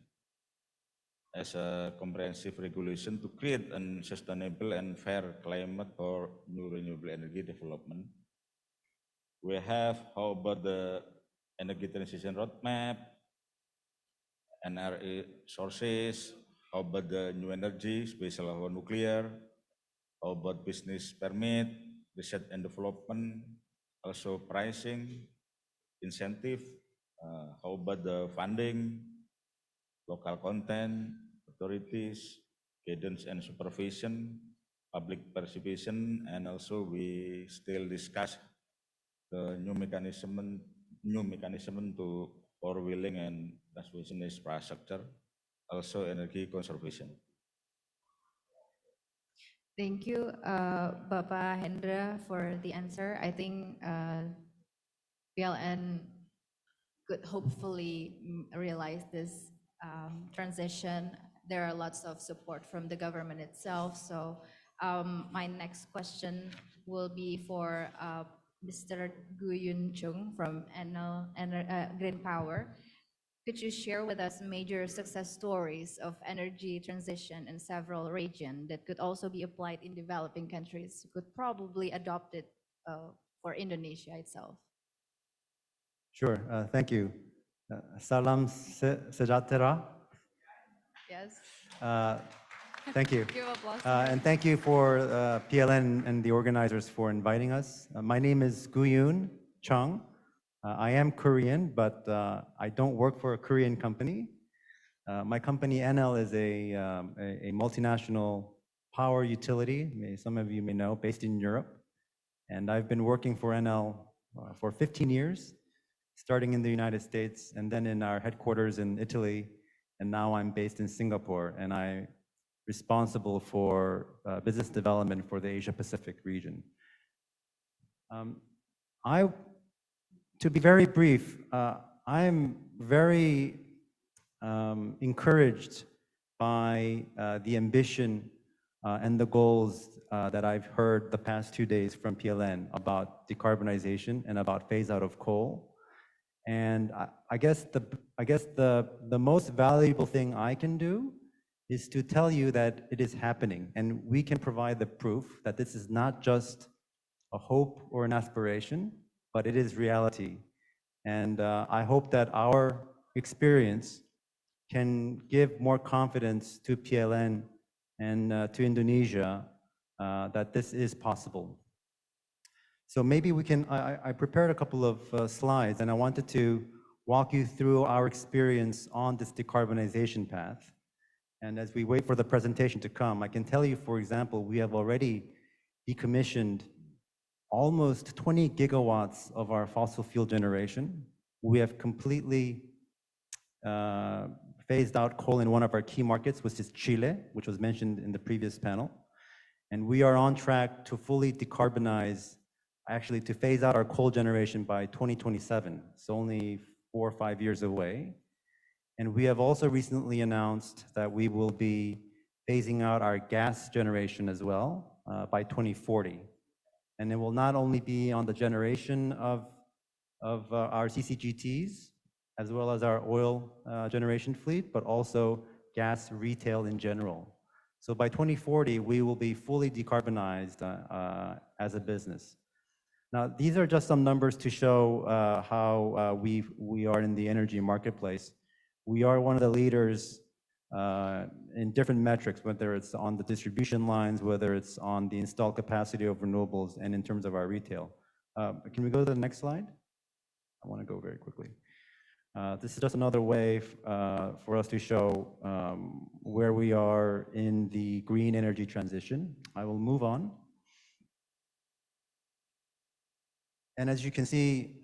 as a comprehensive regulation to create a sustainable and fair climate for new renewable energy development. We have how about the energy transition roadmap, NRE sources, how about the new energy, spatial or nuclear, how about business permit, research and development, also pricing, incentive, how about the funding, local content, authorities, guidance and supervision, public participation, and also we still discuss the new mechanism to for wheeling and transmission infrastructure, also energy conservation. Thank you, Bapak Hendra, for the answer. I think PLN could hopefully realize this transition. There are lots of support from the government itself. So my next question will be for Mr. Gu Yun Chung from Green Power. Could you share with us major success stories of energy transition in several regions that could also be applied in developing countries, could probably adopt it for Indonesia itself? Sure, thank you. Salam sejahtera. Yes. Thank you. Give applause. And thank you for PLN and the organizers for inviting us. My name is Gu-yoon Chung. I am Korean, but I don't work for a Korean company. My company, NL, is a multinational power utility, some of you may know, based in Europe. And I've been working for NL for 15 years, starting in the United States, and then in our headquarters in Italy, and now I'm based in Singapore, and I'm responsible for business development for the Asia-Pacific region. To be very brief, I'm very encouraged by the ambition and the goals that I've heard the past 2 days from PLN about decarbonization and about phase out of coal. And I guess the most valuable thing I can do is to tell you that it is happening, and we can provide the proof that this is not just a hope or an aspiration, but it is reality. And I hope that our experience can give more confidence to PLN and to Indonesia that this is possible. So maybe we can, I prepared a couple of slides, and I wanted to walk you through our experience on this decarbonization path. And as we wait for the presentation to come, I can tell you, for example, we have already decommissioned almost 20 gigawatts of our fossil fuel generation. We have completely phased out coal in one of our key markets, which is Chile, which was mentioned in the previous panel. And we are on track to fully decarbonize, actually to phase out our coal generation by 2027. It's only 4 or 5 years away. And we have also recently announced that we will be phasing out our gas generation as well by 2040. And it will not only be on the generation of our CCGTs, as well as our oil generation fleet, but also gas retail in general. So by 2040, we will be fully decarbonized as a business. Now, these are just some numbers to show how we are in the energy marketplace. We are one of the leaders in different metrics, whether it's on the distribution lines, whether it's on the installed capacity of renewables, and in terms of our retail. Can we go to the next slide? I want to go very quickly. This is just another way for us to show where we are in the green energy transition. I will move on. And as you can see,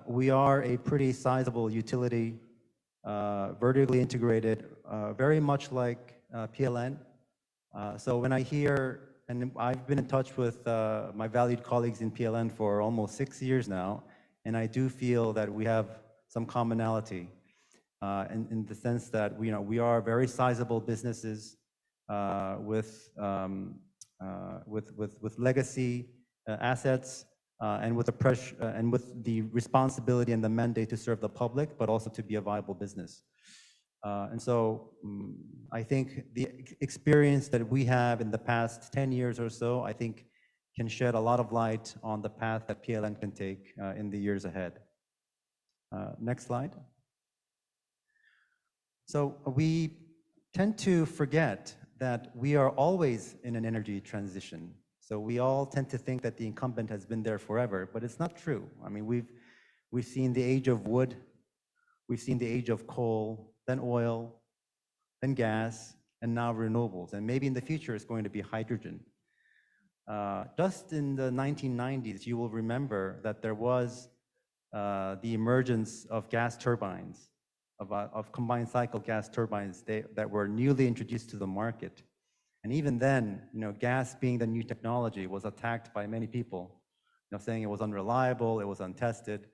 we are a pretty sizable utility, vertically integrated, very much like PLN. So when I hear, and I've been in touch with my valued colleagues in PLN for almost 6 years now, and I do feel that we have some commonality in the sense that we are very sizable businesses with legacy assets and with the responsibility and the mandate to serve the public, but also to be a viable business. And so I think the experience that we have in the past 10 years or so, I think can shed a lot of light on the path that PLN can take in the years ahead. Next slide. So we tend to forget that we are always in an energy transition. So we all tend to think that the incumbent has been there forever, but it's not true. I mean, we've seen the age of wood, we've seen the age of coal, then oil, then gas, and now renewables. And maybe in the future, it's going to be hydrogen. Just in the 1990s, you will remember that there was the emergence of gas turbines, of combined cycle gas turbines that were newly introduced to the market. And even then, gas being the new technology was attacked by many people, saying it was unreliable, it was untested.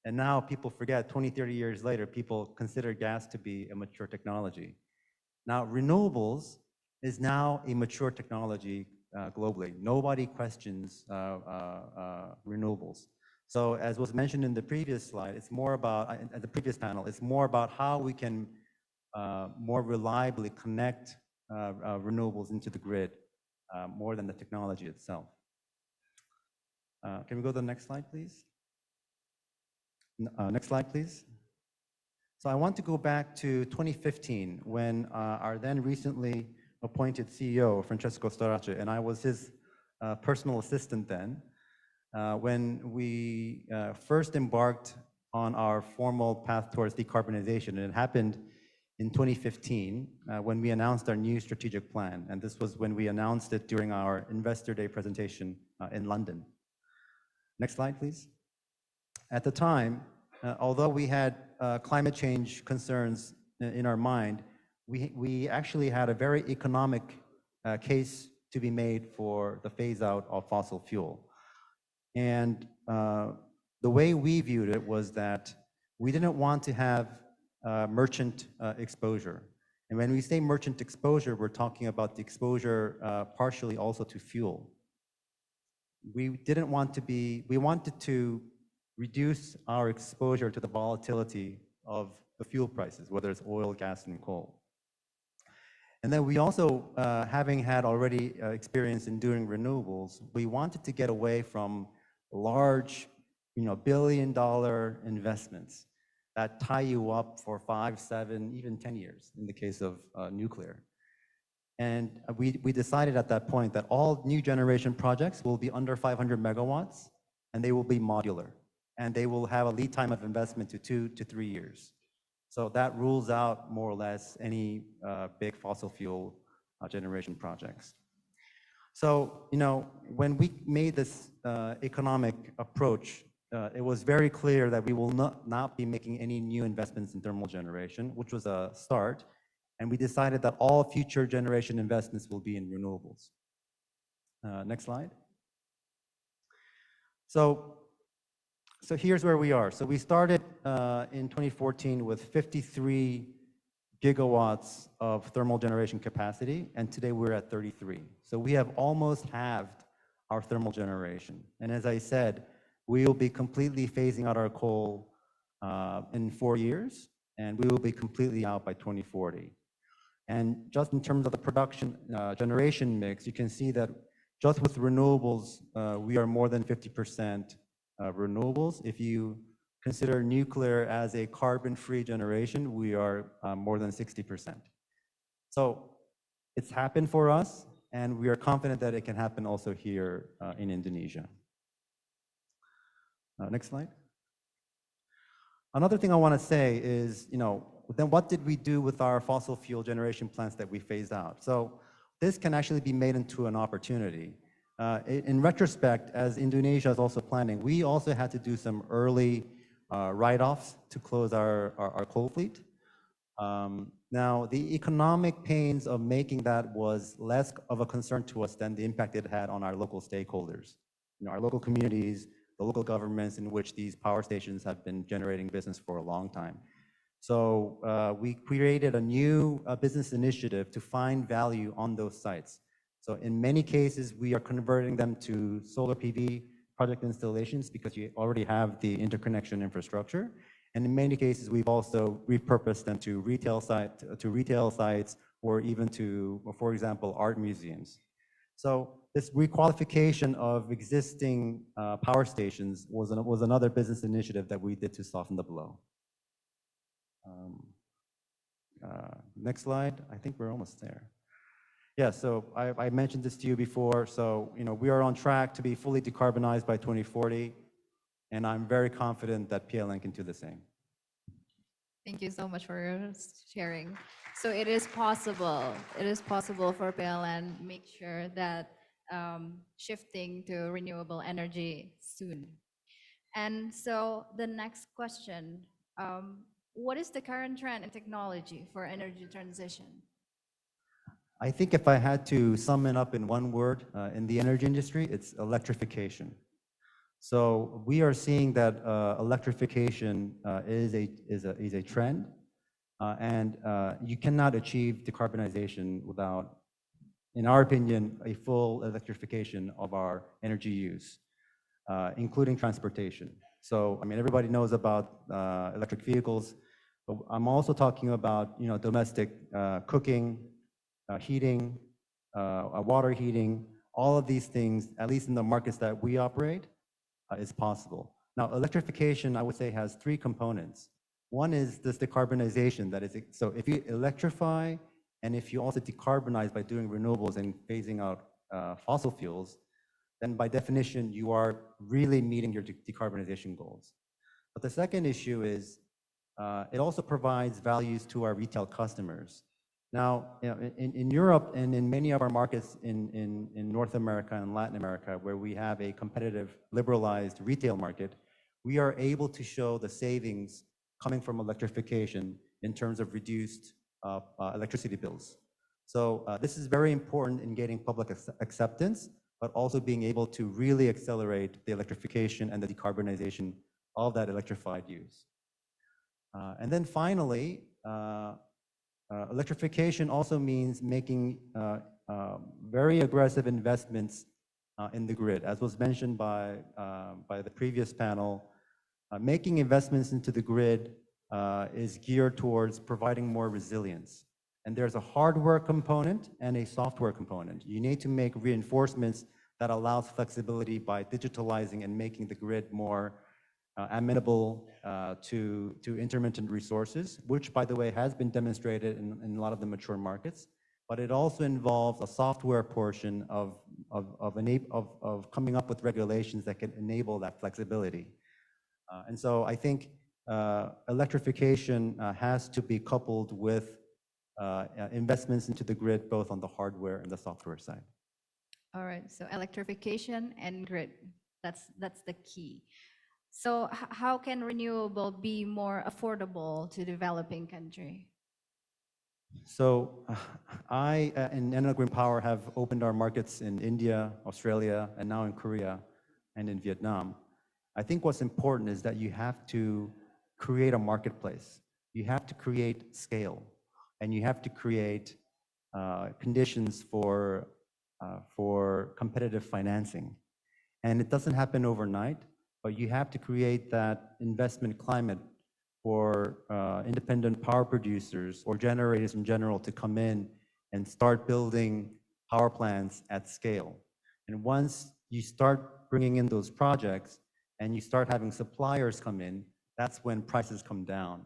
And now people forget, 20, 30 years later, people consider gas to be a mature technology. Now, renewables is now a mature technology globally. Nobody questions renewables. So as was mentioned in the previous slide, it's more about, at the previous panel, it's more about how we can more reliably connect renewables into the grid more than the technology itself. Can we go to the next slide, please? Next slide, please. So I want to go back to 2015 when our then recently appointed CEO, Francesco Storace, and I was his personal assistant then, when we first embarked on our formal path towards decarbonization. And it happened in 2015 when we announced our new strategic plan. And this was when we announced it during our Investor Day presentation in London. Next slide, please. At the time, although we had climate change concerns in our mind, we actually had a very economic case to be made for the phase out of fossil fuel. And the way we viewed it was that we didn't want to have merchant exposure. And when we say merchant exposure, we're talking about the exposure partially also to fuel. We wanted to reduce our exposure to the volatility of the fuel prices, whether it's oil, gas, and coal. And then we also, having had already experience in doing renewables, we wanted to get away from large, billion-dollar investments that tie you up for 5, 7, even 10 years in the case of nuclear. And we decided at that point that all new generation projects will be under 500 megawatts, and they will be modular, and they will have a lead time of investment to 2 to 3 years. So that rules out more or less any big fossil fuel generation projects. So, when we made this economic approach, it was very clear that we will not be making any new investments in thermal generation, which was a start. And we decided that all future generation investments will be in renewables. Next slide. So here's where we are. So we started in 2014 with 53 gigawatts of thermal generation capacity, and today we're at 33. So we have almost halved our thermal generation. And as I said, we will be completely phasing out our coal in 4 years, and we will be completely out by 2040. And just in terms of the production generation mix, you can see that just with renewables, we are more than 50% renewables. If you consider nuclear as a carbon-free generation, we are more than 60%. So it's happened for us, and we are confident that it can happen also here in Indonesia. Next slide. Another thing I want to say is, then what did we do with our fossil fuel generation plants that we phased out? So this can actually be made into an opportunity. In retrospect, as Indonesia is also planning, we also had to do some early write-offs to close our coal fleet. Now, the economic pains of making that was less of a concern to us than the impact it had on our local stakeholders, our local communities, the local governments in which these power stations have been generating business for a long time. So we created a new business initiative to find value on those sites. So in many cases, we are converting them to solar PV project installations because you already have the interconnection infrastructure. And in many cases, we've also repurposed them to retail sites, or even to, for example, art museums. So this requalification of existing power stations was another business initiative that we did to soften the blow. Next slide. I think we're almost there. Yeah, so I mentioned this to you before. So, we are on track to be fully decarbonized by 2040, and I'm very confident that PLN can do the same. Thank you so much for your sharing. So it is possible. It is possible for PLN make sure that shifting to renewable energy soon. And so the next question, what is the current trend in technology for energy transition? I think if I had to sum it up in one word in the energy industry, it's electrification. So we are seeing that electrification is a trend, and you cannot achieve decarbonization without, in our opinion, a full electrification of our energy use, including transportation. So, I mean, everybody knows about electric vehicles, but I'm also talking about, domestic cooking, heating, water heating, all of these things, at least in the markets that we operate, is possible. Now, electrification, I would say, has three components. One is this decarbonization, that is, so if you electrify and if you also decarbonize by doing renewables and phasing out fossil fuels, then by definition, you are really meeting your decarbonization goals. But the second issue is it also provides values to our retail customers. Now, in Europe and in many of our markets in North America and Latin America, where we have a competitive, liberalized retail market, we are able to show the savings coming from electrification in terms of reduced electricity bills. So this is very important in getting public acceptance, but also being able to really accelerate the electrification and the decarbonization of that electrified use. And then finally, electrification also means making very aggressive investments in the grid. As was mentioned by the previous panel, making investments into the grid is geared towards providing more resilience. And there's a hardware component and a software component. You need to make reinforcements that allows flexibility by digitalizing and making the grid more amenable to intermittent resources, which, by the way, has been demonstrated in a lot of the mature markets. But it also involves a software portion of coming up with regulations that can enable that flexibility. And so I think electrification has to be coupled with investments into the grid, both on the hardware and the software side. All right, so electrification and grid, that's the key. So how can renewable be more affordable to developing country? So I and Enel Green Power have opened our markets in India, Australia, and now in Korea and in Vietnam. I think what's important is that you have to create a marketplace. You have to create scale, and you have to create conditions for competitive financing. And it doesn't happen overnight, but you have to create that investment climate for independent power producers or generators in general to come in and start building power plants at scale. And once you start bringing in those projects and you start having suppliers come in, that's when prices come down.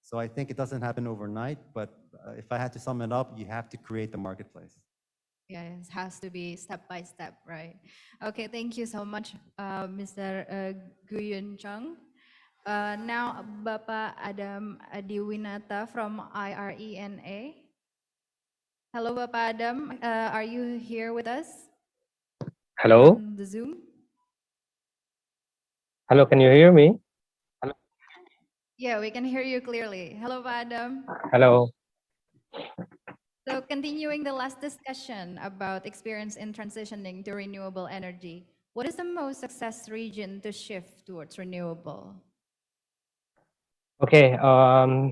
So I think it doesn't happen overnight, but if I had to sum it up, you have to create the marketplace. Yeah, it has to be step by step, right? Okay, thank you so much, Mr. Guyun Chung. Now, Bapak Adam Adiwinata from IRENA. Hello, Bapak Adam. Are you here with us? Hello? On the Zoom? Hello, can you hear me? Yeah, we can hear you clearly. Hello, Pak Adam. Hello. So continuing the last discussion about experience in transitioning to renewable energy, what is the most success region to shift towards renewable? Okay,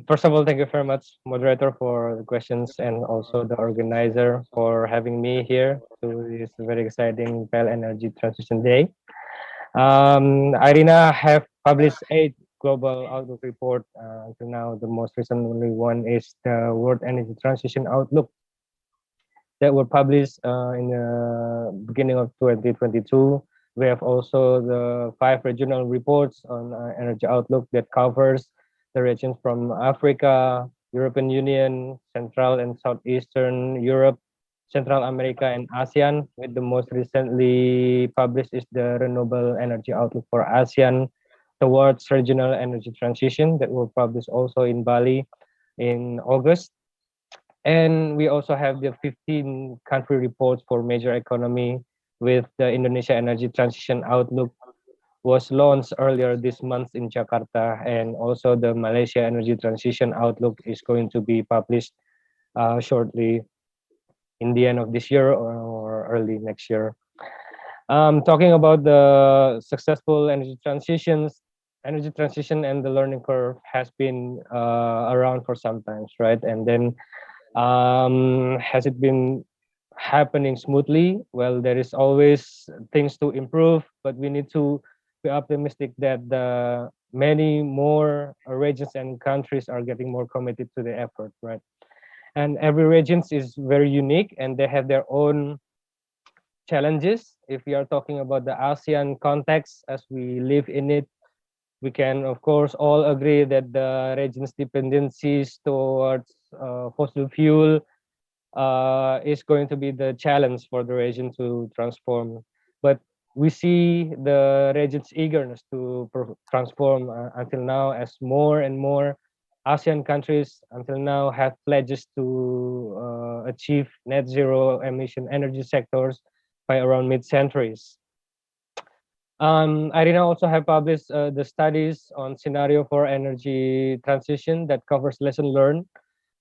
first of all, thank you very much, moderator, for the questions and also the organizer for having me here to this very exciting PLN Energy Transition Day. IRENA have published 8 global outlook report. Until now, the most recent one is the World Energy Transition Outlook that were published in the beginning of 2022. We have also the 5 regional reports on energy outlook that covers the regions from Africa, European Union, Central and Southeastern Europe, Central America, and ASEAN. With the most recently published is the Renewable Energy Outlook for ASEAN towards Regional Energy Transition that will publish also in Bali in August. And we also have the 15 country reports for major economy with the Indonesia Energy Transition Outlook was launched earlier this month in Jakarta, and also the Malaysia Energy Transition Outlook is going to be published shortly in the end of this year or early next year. Talking about the successful energy transition and the learning curve has been around for some times, right? And then has it been happening smoothly? Well, there is always things to improve, but we need to be optimistic that many more regions and countries are getting more committed to the effort, right? And every region is very unique and they have their own challenges. If we are talking about the ASEAN context as we live in it, we can of course all agree that the region's dependencies towards fossil fuel is going to be the challenge for the region to transform. But we see the region's eagerness to transform until now, as more and more ASEAN countries until now have pledges to achieve net zero emission energy sectors by around mid-centuries. IRENA also have published the studies on scenario for energy transition that covers lesson learned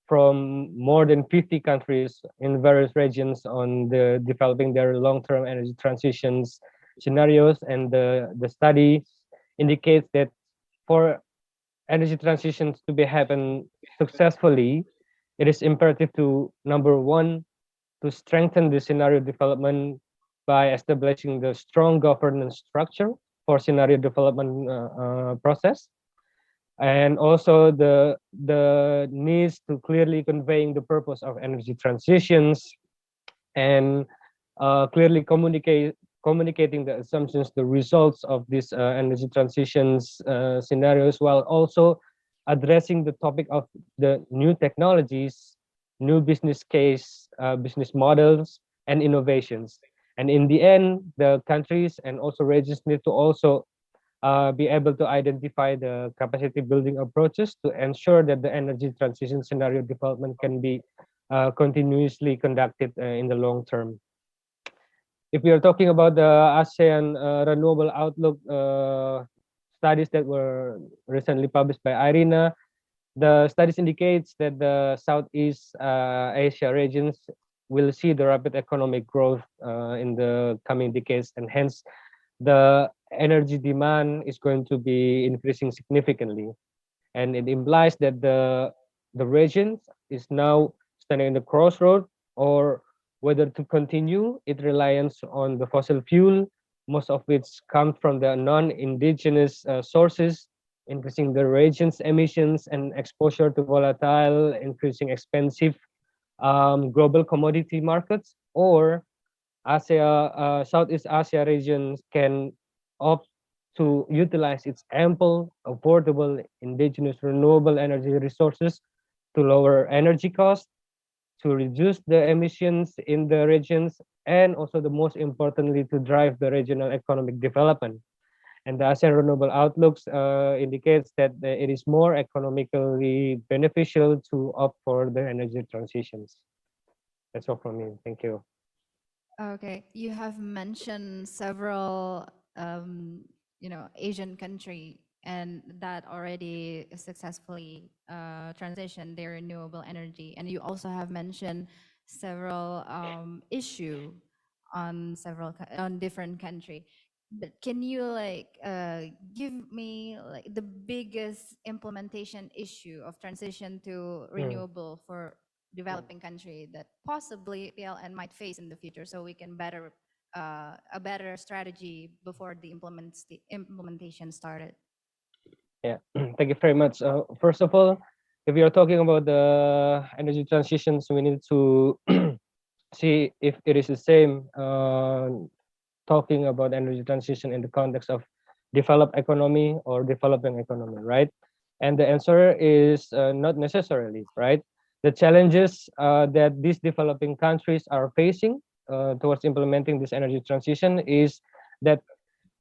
from more than 50 countries in various regions on the developing their long-term energy transitions scenarios. And the study indicates that for energy transitions to be happen successfully, it is imperative to, number one, to strengthen the scenario development by establishing the strong governance structure for scenario development process, and also the needs to clearly conveying the purpose of energy transitions and clearly communicating the assumptions, the results of these energy transitions scenarios, while also addressing the topic of the new technologies, new business case, business models, and innovations. And in the end, the countries and also regions need to also be able to identify the capacity building approaches to ensure that the energy transition scenario development can be continuously conducted in the long term. If we are talking about the ASEAN Renewable Outlook studies that were recently published by IRENA, the studies indicates that the Southeast Asia regions will see the rapid economic growth in the coming decades, and hence the energy demand is going to be increasing significantly. And it implies that the region is now standing in the crossroad, or whether to continue its reliance on the fossil fuel, most of which come from the non-indigenous sources, increasing the region's emissions and exposure to volatile, increasing expensive global commodity markets, or Southeast Asia regions can opt to utilize its ample, affordable, indigenous renewable energy resources to lower energy costs, to reduce the emissions in the regions, and also the most importantly, to drive the regional economic development. And the ASEAN Renewable Outlooks indicates that it is more economically beneficial to opt for the energy transitions. That's all from me. Thank you. Okay, you have mentioned several, Asian country and that already successfully transitioned their renewable energy, and you also have mentioned several issue on different country. But can you give me the biggest implementation issue of transition to renewable for developing country that possibly PLN might face in the future, so we can a better strategy before the implementation started? Yeah, thank you very much. First of all, if we are talking about the energy transitions, we need to see if it is the same talking about energy transition in the context of developed economy or developing economy, right? And the answer is not necessarily, right? The challenges that these developing countries are facing towards implementing this energy transition is that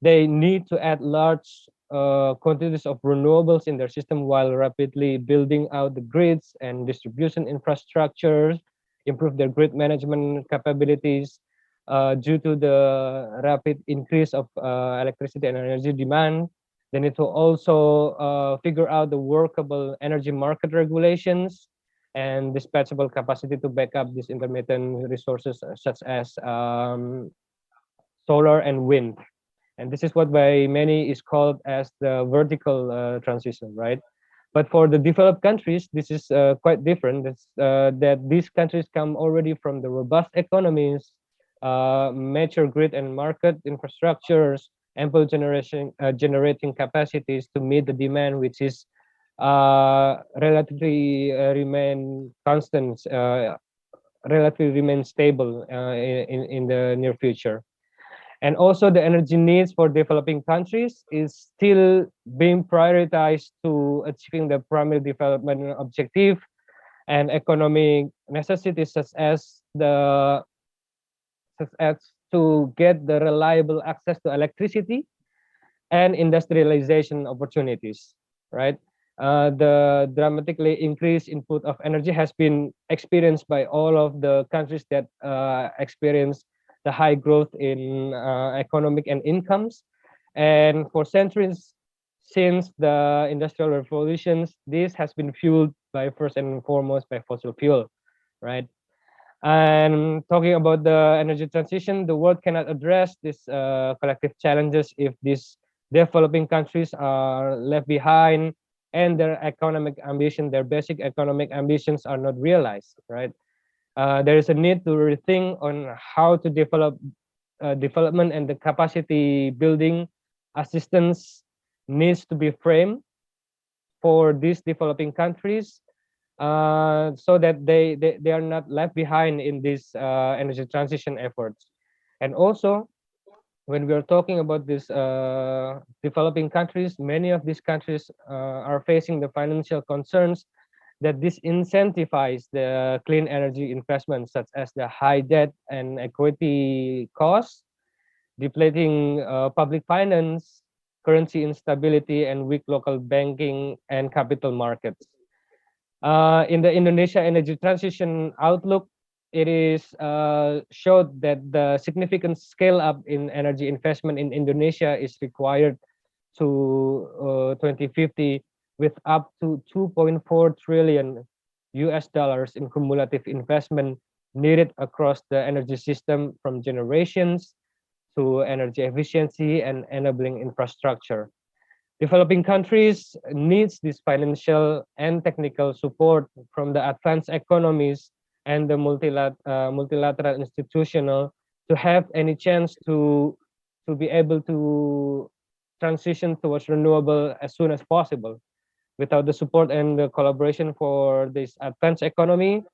they need to add large quantities of renewables in their system while rapidly building out the grids and distribution infrastructures, improve their grid management capabilities due to the rapid increase of electricity and energy demand. They need to also figure out the workable energy market regulations and dispatchable capacity to back up these intermittent resources such as solar and wind. And this is what by many is called as the vertical transition, right? But for the developed countries, this is quite different. It's, that these countries come already from the robust economies, mature grid and market infrastructures, ample generating capacities to meet the demand, which is relatively remain constant, relatively remain stable in the near future. And also the energy needs for developing countries is still being prioritized to achieving the primary development objective and economic necessities such as to get the reliable access to electricity and industrialization opportunities, right? The dramatically increased input of energy has been experienced by all of the countries that experience the high growth in economic and incomes. And for centuries since the industrial revolutions, this has been fueled by first and foremost by fossil fuel, right? And talking about the energy transition, the world cannot address these collective challenges if these developing countries are left behind and their economic ambition, their basic economic ambitions are not realized, right? There is a need to rethink on how to develop development and the capacity building assistance needs to be framed for these developing countries so that they are not left behind in these energy transition efforts. And also, when we are talking about these developing countries, many of these countries are facing the financial concerns that disincentivize the clean energy investments, such as the high debt and equity costs, depleting public finance, currency instability, and weak local banking and capital markets. In the Indonesia Energy Transition Outlook, it is showed that the significant scale up in energy investment in Indonesia is required to 2050 with up to 2.4 trillion US dollars in cumulative investment needed across the energy system from generations to energy efficiency and enabling infrastructure. Developing countries needs this financial and technical support from the advanced economies and the multilateral institutional to have any chance to be able to transition towards renewable as soon as possible. Without the support and the collaboration for this advanced economy,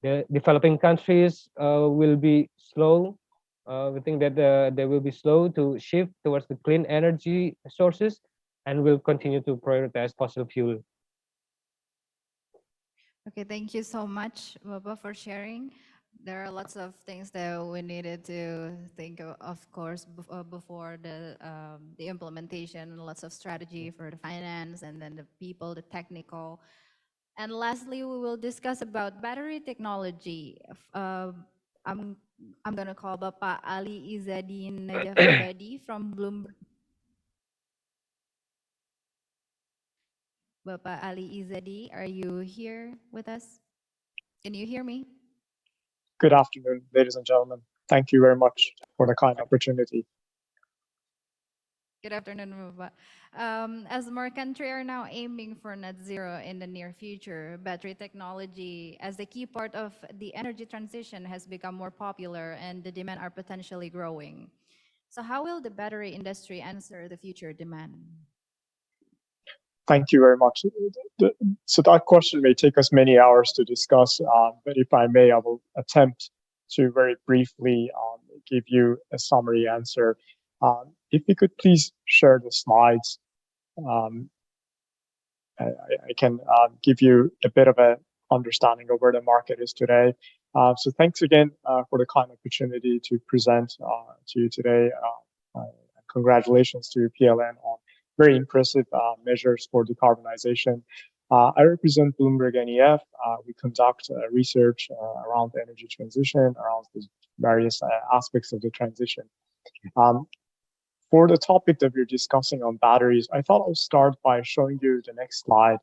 the developing countries will be slow. We think that they will be slow to shift towards the clean energy sources and will continue to prioritize fossil fuel. Okay, thank you so much, Baba, for sharing. There are lots of things that we needed to think of course, before the implementation, lots of strategy for the finance and then the people, the technical. And lastly, we will discuss about battery technology. I'm gonna call Bapak Ali Izzadin Najafabadi from Bloomberg. Bapak Ali Izzadi, are you here with us? Can you hear me? Good afternoon, ladies and gentlemen. Thank you very much for the kind opportunity. Good afternoon, Bapak. As more countries are now aiming for net zero in the near future, battery technology as the key part of the energy transition has become more popular and the demand are potentially growing. So how will the battery industry answer the future demand? Thank you very much. So that question may take us many hours to discuss, but if I may, I will attempt to very briefly give you a summary answer. If you could please share the slides, I can give you a bit of a understanding of where the market is today. So thanks again for the kind opportunity to present to you today. Congratulations to PLN on very impressive measures for decarbonization. I represent Bloomberg NEF. We conduct research around the energy transition, around the various aspects of the transition. For the topic that we're discussing on batteries, I thought I'll start by showing you the next slide,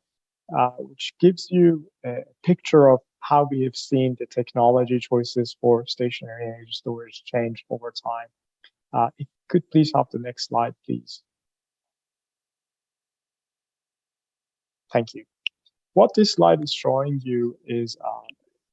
which gives you a picture of how we have seen the technology choices for stationary energy storage change over time. If you could please have the next slide, please. Thank you. What this slide is showing you is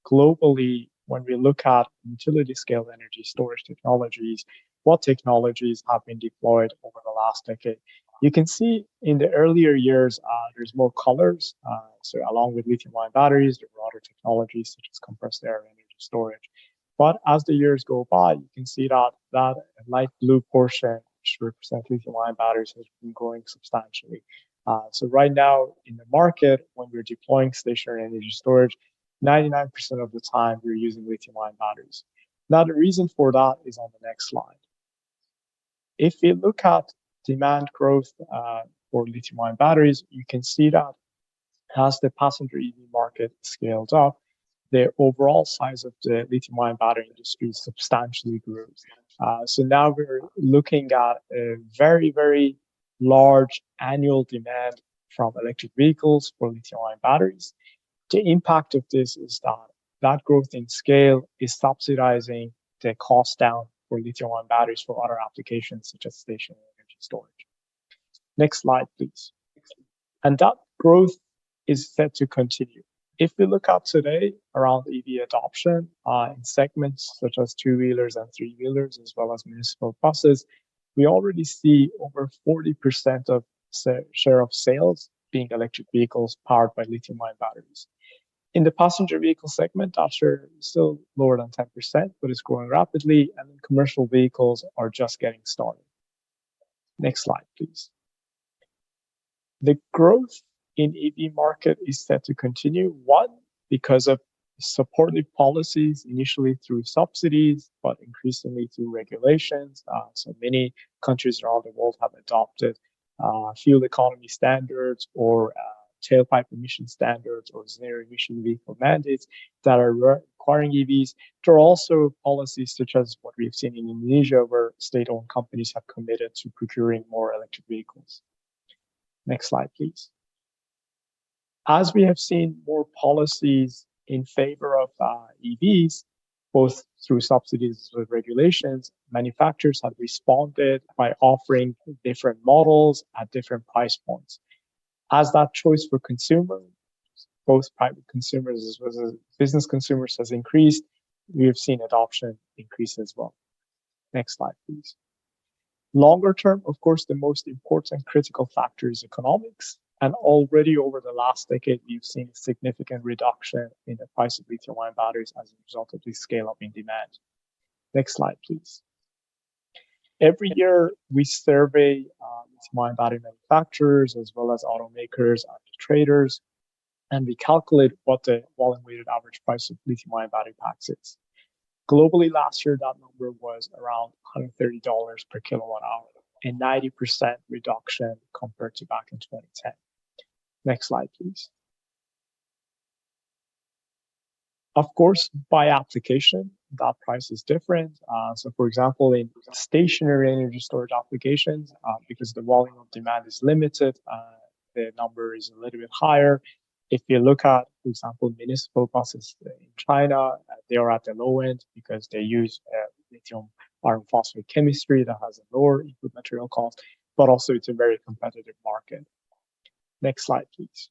globally, when we look at utility scale energy storage technologies, what technologies have been deployed over the last decade. You can see in the earlier years, there's more colors. So along with lithium-ion batteries, there were other technologies such as compressed air energy storage. But as the years go by, you can see that that light blue portion, which represents lithium-ion batteries, has been growing substantially. So right now in the market, when we're deploying stationary energy storage, 99% of the time we're using lithium-ion batteries. Now the reason for that is on the next slide. If we look at demand growth for lithium-ion batteries, you can see that as the passenger EV market scaled up, the overall size of the lithium-ion battery industry substantially grew. So now we're looking at a very, very large annual demand from electric vehicles for lithium-ion batteries. The impact of this is that that growth in scale is subsidizing the cost down for lithium-ion batteries for other applications such as stationary energy storage. Next slide, please. And that growth is set to continue. If we look at today around EV adoption in segments such as two-wheelers and three-wheelers, as well as municipal buses, we already see over 40% of share of sales being electric vehicles powered by lithium-ion batteries. In the passenger vehicle segment, that share is still lower than 10%, but it's growing rapidly, and then commercial vehicles are just getting started. Next slide, please. The growth in EV market is set to continue. One, because of supportive policies, initially through subsidies, but increasingly through regulations. So many countries around the world have adopted fuel economy standards or tailpipe emission standards or zero emission vehicle mandates that are requiring EVs. There are also policies such as what we've seen in Indonesia, where state-owned companies have committed to procuring more electric vehicles. Next slide, please. As we have seen more policies in favor of EVs, both through subsidies and regulations, manufacturers have responded by offering different models at different price points. As that choice for consumers, both private consumers as well as business consumers, has increased, we have seen adoption increase as well. Next slide, please. Longer term, of course, the most important critical factor is economics. And already over the last decade, we've seen a significant reduction in the price of lithium-ion batteries as a result of this scale up in demand. Next slide, please. Every year, we survey lithium-ion battery manufacturers as well as automakers and traders, and we calculate what the volume-weighted average price of lithium-ion battery packs is. Globally, last year, that number was around $130 per kilowatt hour, a 90% reduction compared to back in 2010. Next slide, please. Of course, by application, that price is different. So for example, in stationary energy storage applications, because the volume of demand is limited, the number is a little bit higher. If you look at, for example, municipal buses in China, they are at the low end because they use lithium iron phosphate chemistry that has a lower input material cost, but also it's a very competitive market. Next slide, please.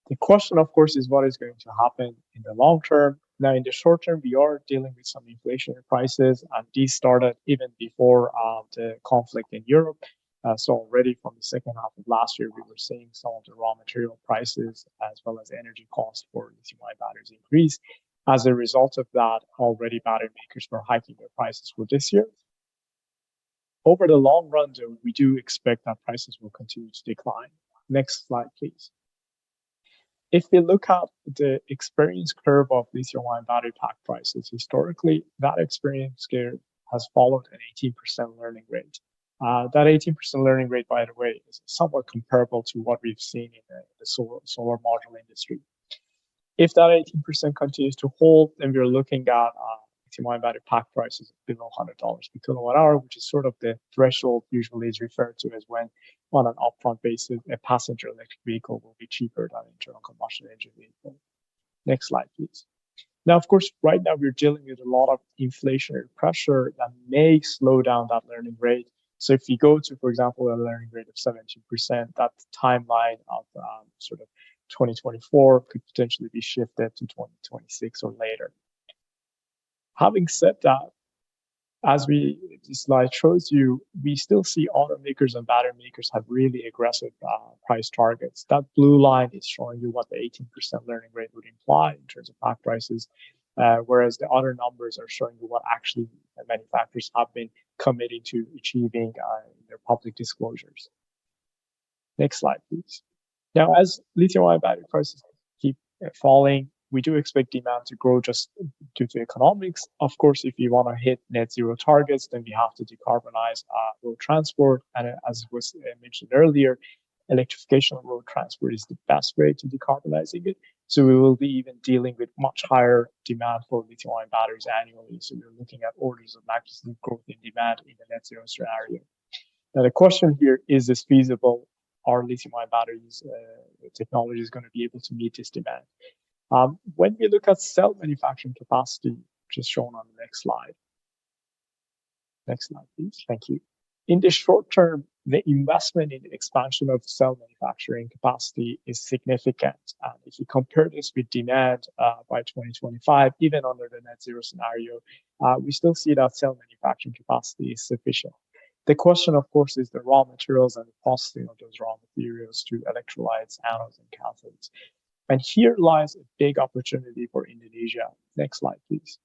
The question, of course, is what is going to happen in the long term. Now, in the short term, we are dealing with some inflationary prices, and these started even before the conflict in Europe. So already from the second half of last year, we were seeing some of the raw material prices as well as energy costs for lithium-ion batteries increase. As a result of that, already battery makers were hiking their prices for this year. Over the long run, though, we do expect that prices will continue to decline. Next slide, please. If we look at the experience curve of lithium-ion battery pack prices, historically, that experience curve has followed an 18% learning rate. That 18% learning rate, by the way, is somewhat comparable to what we've seen in the solar module industry. If that 18% continues to hold, then we're looking at lithium-ion battery pack prices below $100 per kilowatt hour, which is sort of the threshold usually is referred to as when, on an upfront basis, a passenger electric vehicle will be cheaper than an internal combustion engine vehicle. Next slide, please. Now, of course, right now we're dealing with a lot of inflationary pressure that may slow down that learning rate. So if you go to, for example, a learning rate of 17%, that timeline of sort of 2024 could potentially be shifted to 2026 or later. Having said that, as this slide shows you, we still see automakers and battery makers have really aggressive price targets. That blue line is showing you what the 18% learning rate would imply in terms of pack prices, whereas the other numbers are showing you what actually manufacturers have been committing to achieving in their public disclosures. Next slide, please. Now, as lithium-ion battery prices keep falling, we do expect demand to grow just due to economics. Of course, if you want to hit net zero targets, then we have to decarbonize road transport. And as was mentioned earlier, electrification of road transport is the best way to decarbonizing it. So we will be even dealing with much higher demand for lithium-ion batteries annually. So we're looking at orders of magnitude growth in demand in the net zero scenario. Now, the question here, is this feasible? Are lithium-ion batteries technology is going to be able to meet this demand? When we look at cell manufacturing capacity, which is shown on the next slide. Next slide, please. Thank you. In the short term, the investment in the expansion of cell manufacturing capacity is significant. And if you compare this with demand by 2025, even under the net zero scenario, we still see that cell manufacturing capacity is sufficient. The question, of course, is the raw materials and the processing of those raw materials to electrolytes, anodes, and cathodes. And here lies a big opportunity for Indonesia. Next slide, please.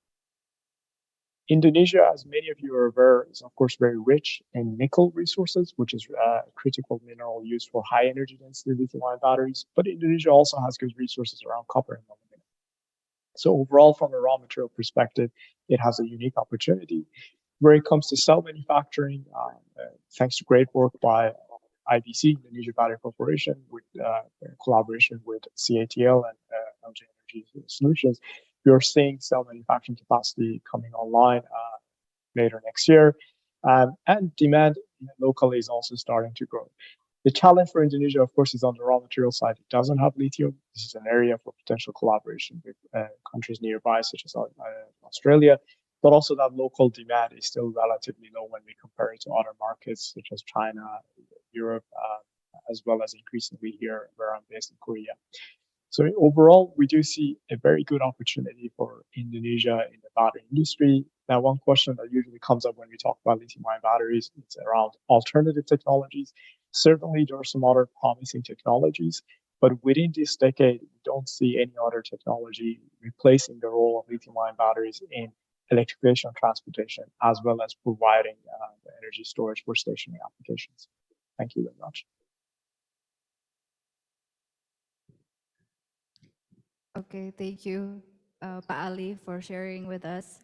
Indonesia, as many of you are aware, is of course very rich in nickel resources, which is a critical mineral used for high energy density lithium-ion batteries. But Indonesia also has good resources around copper and aluminum. So overall, from a raw material perspective, it has a unique opportunity. Where it comes to cell manufacturing, thanks to great work by IBC, Indonesia Battery Corporation, with collaboration with CATL and LG Energy Solutions, we are seeing cell manufacturing capacity coming online later next year. And demand locally is also starting to grow. The challenge for Indonesia, of course, is on the raw material side. It doesn't have lithium. This is an area for potential collaboration with countries nearby, such as Australia. But also that local demand is still relatively low when we compare it to other markets, such as China, Europe, as well as increasingly here where I'm based in Korea. So overall, we do see a very good opportunity for Indonesia in the battery industry. Now, one question that usually comes up when we talk about lithium-ion batteries is around alternative technologies. Certainly, there are some other promising technologies, but within this decade, we don't see any other technology replacing the role of lithium-ion batteries in electrification of transportation, as well as providing the energy storage for stationary applications. Thank you very much. Okay, thank you, Pa Ali, for sharing with us.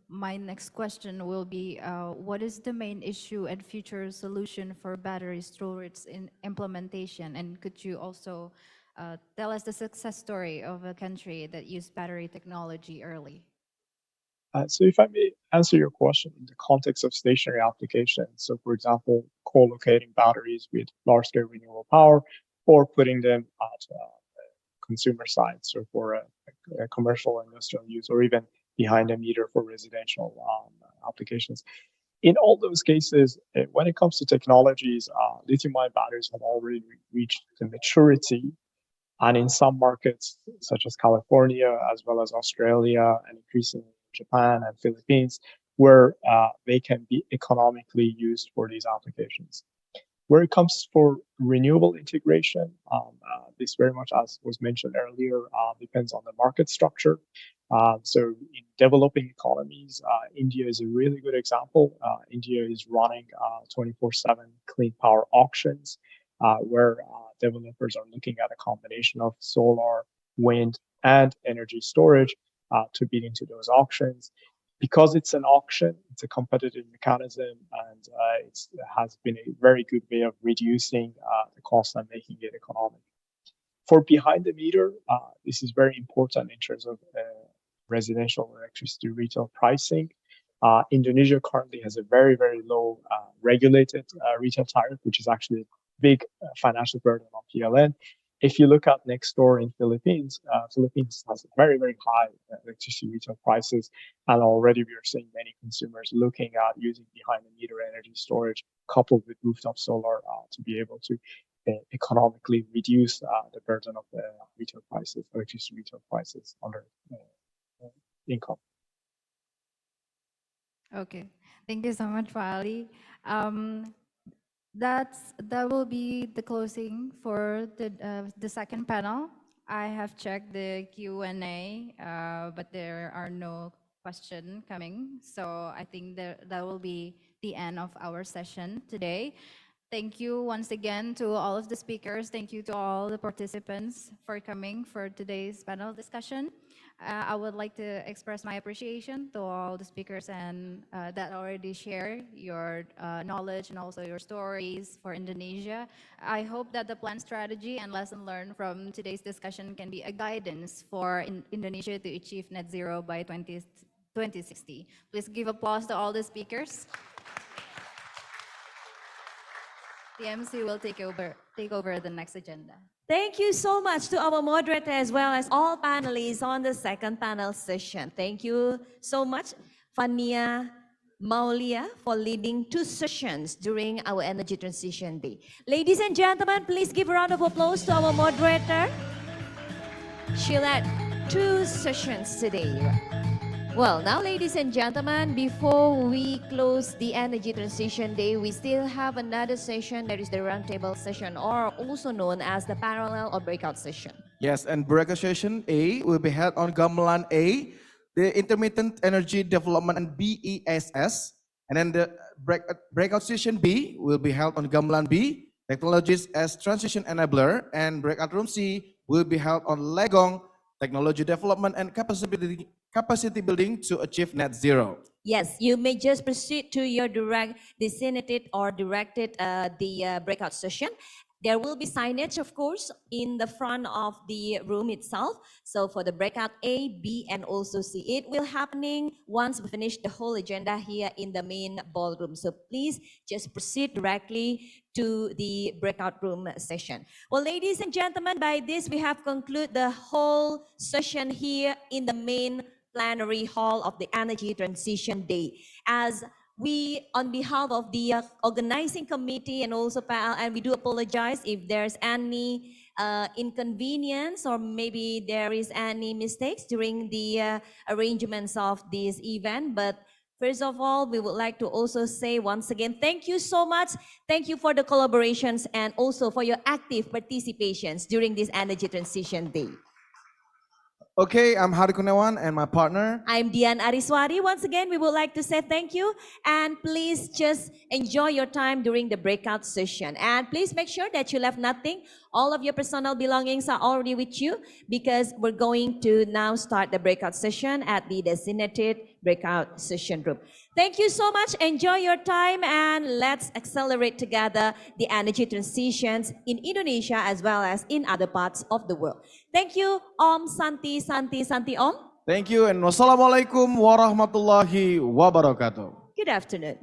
My next question will be, what is the main issue and future solution for battery storage in implementation? And could you also tell us the success story of a country that used battery technology early? So if I may answer your question in the context of stationary applications, so for example, co-locating batteries with large-scale renewable power or putting them at consumer sites or for a commercial industrial use, or even behind a meter for residential applications. In all those cases, when it comes to technologies, lithium-ion batteries have already reached the maturity. And in some markets, such as California, as well as Australia, and increasingly Japan and Philippines, where they can be economically used for these applications. Where it comes for renewable integration, this very much, as was mentioned earlier, depends on the market structure. So in developing economies, India is a really good example. India is running 24/7 clean power auctions, where developers are looking at a combination of solar, wind, and energy storage to bid into those auctions. Because it's an auction, it's a competitive mechanism, and it has been a very good way of reducing the cost and making it economic. For behind the meter, this is very important in terms of residential electricity retail pricing. Indonesia currently has a very, very low regulated retail tariff, which is actually a big financial burden on PLN. If you look at next door in Philippines, Philippines has very, very high electricity retail prices, and already we are seeing many consumers looking at using behind the meter energy storage coupled with rooftop solar to be able to economically reduce the burden of the retail prices, electricity retail prices on their income. Okay, thank you so much, Ali. That will be the closing for the second panel. I have checked the Q&A, but there are no questions coming. So I think that will be the end of our session today. Thank you once again to all of the speakers. Thank you to all the participants for coming for today's panel discussion. I would like to express my appreciation to all the speakers and that already share your knowledge and also your stories for Indonesia. I hope that the plan strategy and lesson learned from today's discussion can be a guidance for Indonesia to achieve net zero by 2060. Please give applause to all the speakers. The MC will take over the next agenda. Thank you so much to our moderator as well as all panelists on the second panel session. Thank you so much, Fania Maulia, for leading 2 sessions during our Energy Transition Day. Ladies and gentlemen, please give a round of applause to our moderator. She led 2 sessions today. Well, now, ladies and gentlemen, before we close the Energy Transition Day, we still have another session, that is the roundtable session, or also known as the parallel or breakout session. Yes, and breakout session A will be held on Gamelan A, the Intermittent Energy Development and BESS. And then the breakout session B will be held on Gamelan B, Technologies as Transition Enabler. And breakout room C will be held on Legong, Technology Development and Capacity Building to achieve net zero. Yes, you may just proceed to your designated or directed breakout session. There will be signage, of course, in the front of the room itself. So for the breakout A, B, and also C, it will happening once we finish the whole agenda here in the main ballroom. So please just proceed directly to the breakout room session. Well, ladies and gentlemen, by this we have concluded the whole session here in the main plenary hall of the Energy Transition Day. As we, on behalf of the organizing committee and also PLN, we do apologize if there's any inconvenience or maybe there is any mistakes during the arrangements of this event. But first of all, we would like to also say once again, thank you so much. Thank you for the collaborations and also for your active participations during this Energy Transition Day. Okay, I'm Hari Kurniawan and my partner. I'm Dian Ariswari. Once again, we would like to say thank you and please just enjoy your time during the breakout session. And please make sure that you left nothing. All of your personal belongings are already with you because we're going to now start the breakout session at the designated breakout session room. Thank you so much. Enjoy your time and let's accelerate together the energy transitions in Indonesia as well as in other parts of the world. Thank you. Om Santi Santi Santi Om. Thank you and wassalamualaikum warahmatullahi wabarakatuh. Good afternoon.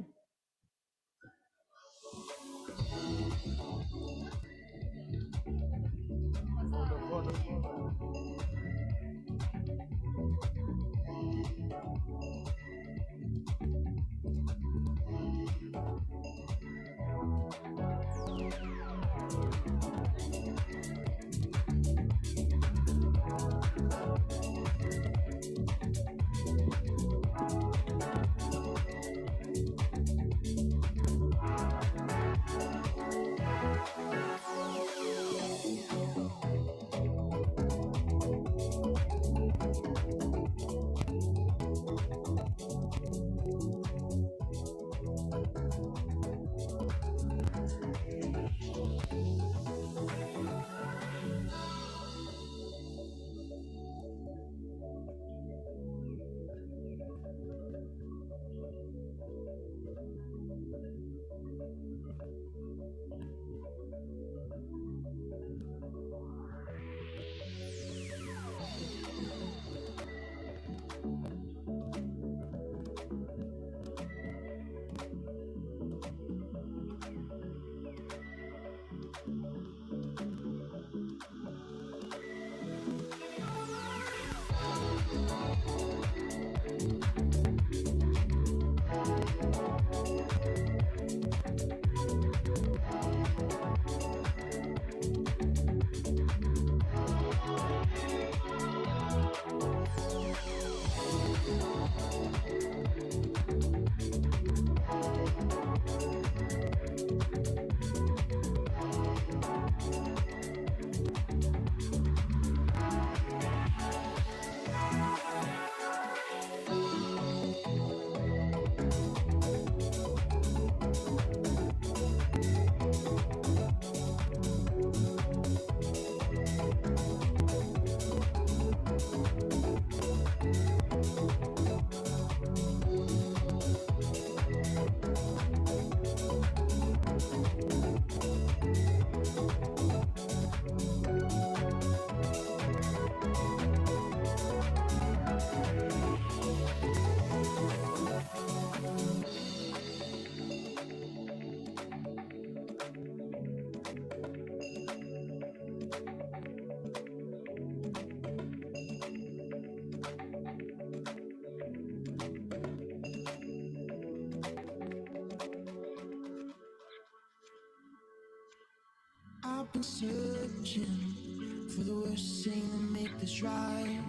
been searching for the worst thing to make this right.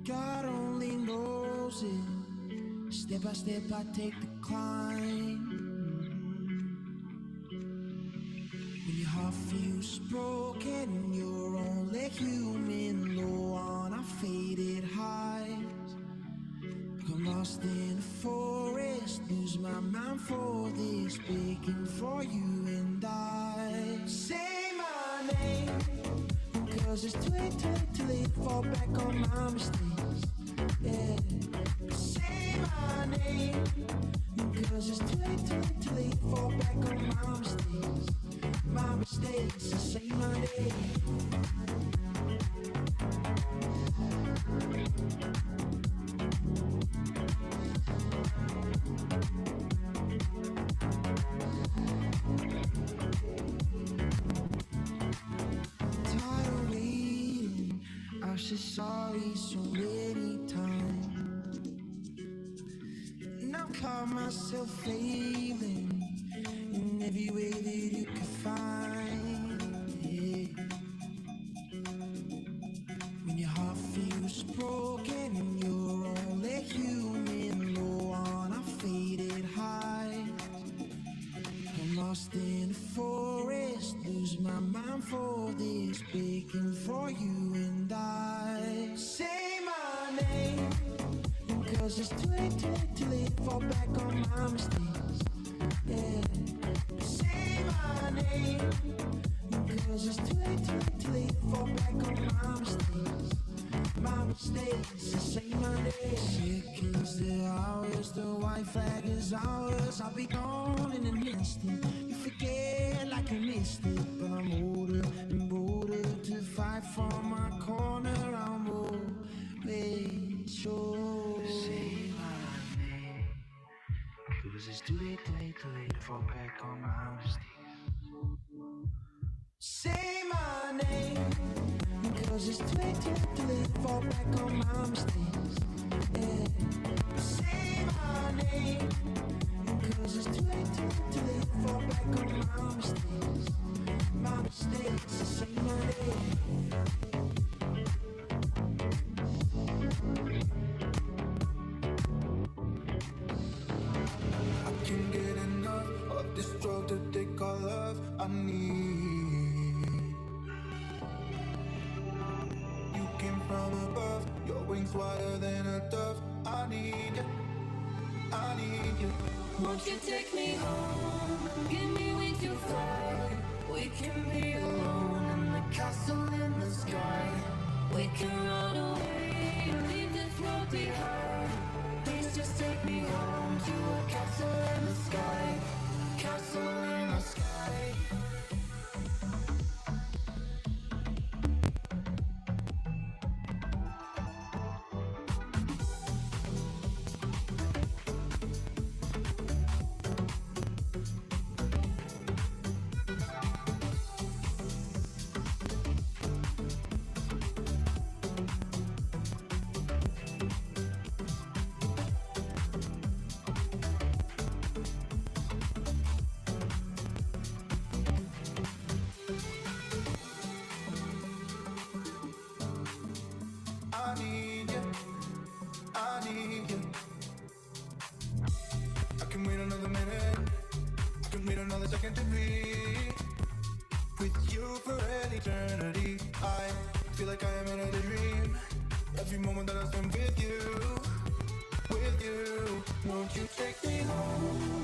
God only knows it. Step by step, I take the climb. When your heart feels broken, you're only human. Low on our faded highs. I'm lost in the forest, lose my mind for this, begging for you and I. Say my name, cause it's too late, too late to fall back on my mistakes. Yeah. Say my name, cause it's too late, too late to fall back on my mistakes. My mistakes, so say my name. Tired of waiting, I've said sorry so many times, and I've caught myself failing in every way that you can find. Yeah. When your heart feels broken, you're only human. Low on our faded highs. I'm lost in the forest, lose my mind for this, begging for you and I. Say my name, cause it's too late, too late to fall back on my mistakes. Yeah. Say my name, cause it's too late, too late to fall back on my mistakes. My mistakes, so say my name. Seconds, the hours, the white flag is ours. I'll be gone in an instant. You forget like I missed it, but I'm older and bolder to fight for my corner. I'm always sure. Say my name, cause it's too late to fall back on my mistakes. Say my name, cause it's too late to fall back on my mistakes. Yeah. Say my name, cause it's too late to fall back on my mistakes. My mistakes, say my name. I can't get enough of this drug that they call love. I need you came from above, your wings wider than a dove. I need you, I need you. Won't you take me home? Give me wings to fly. We can be alone in the castle in the sky. We can run away and leave this world behind. Please just take me home to a castle in the sky. Castle in the sky. I need you, I need you. I can wait another minute, I can wait another second to be with you for an eternity. I feel like I am in a dream. Every moment that I spend with you, with you. Won't you take me home?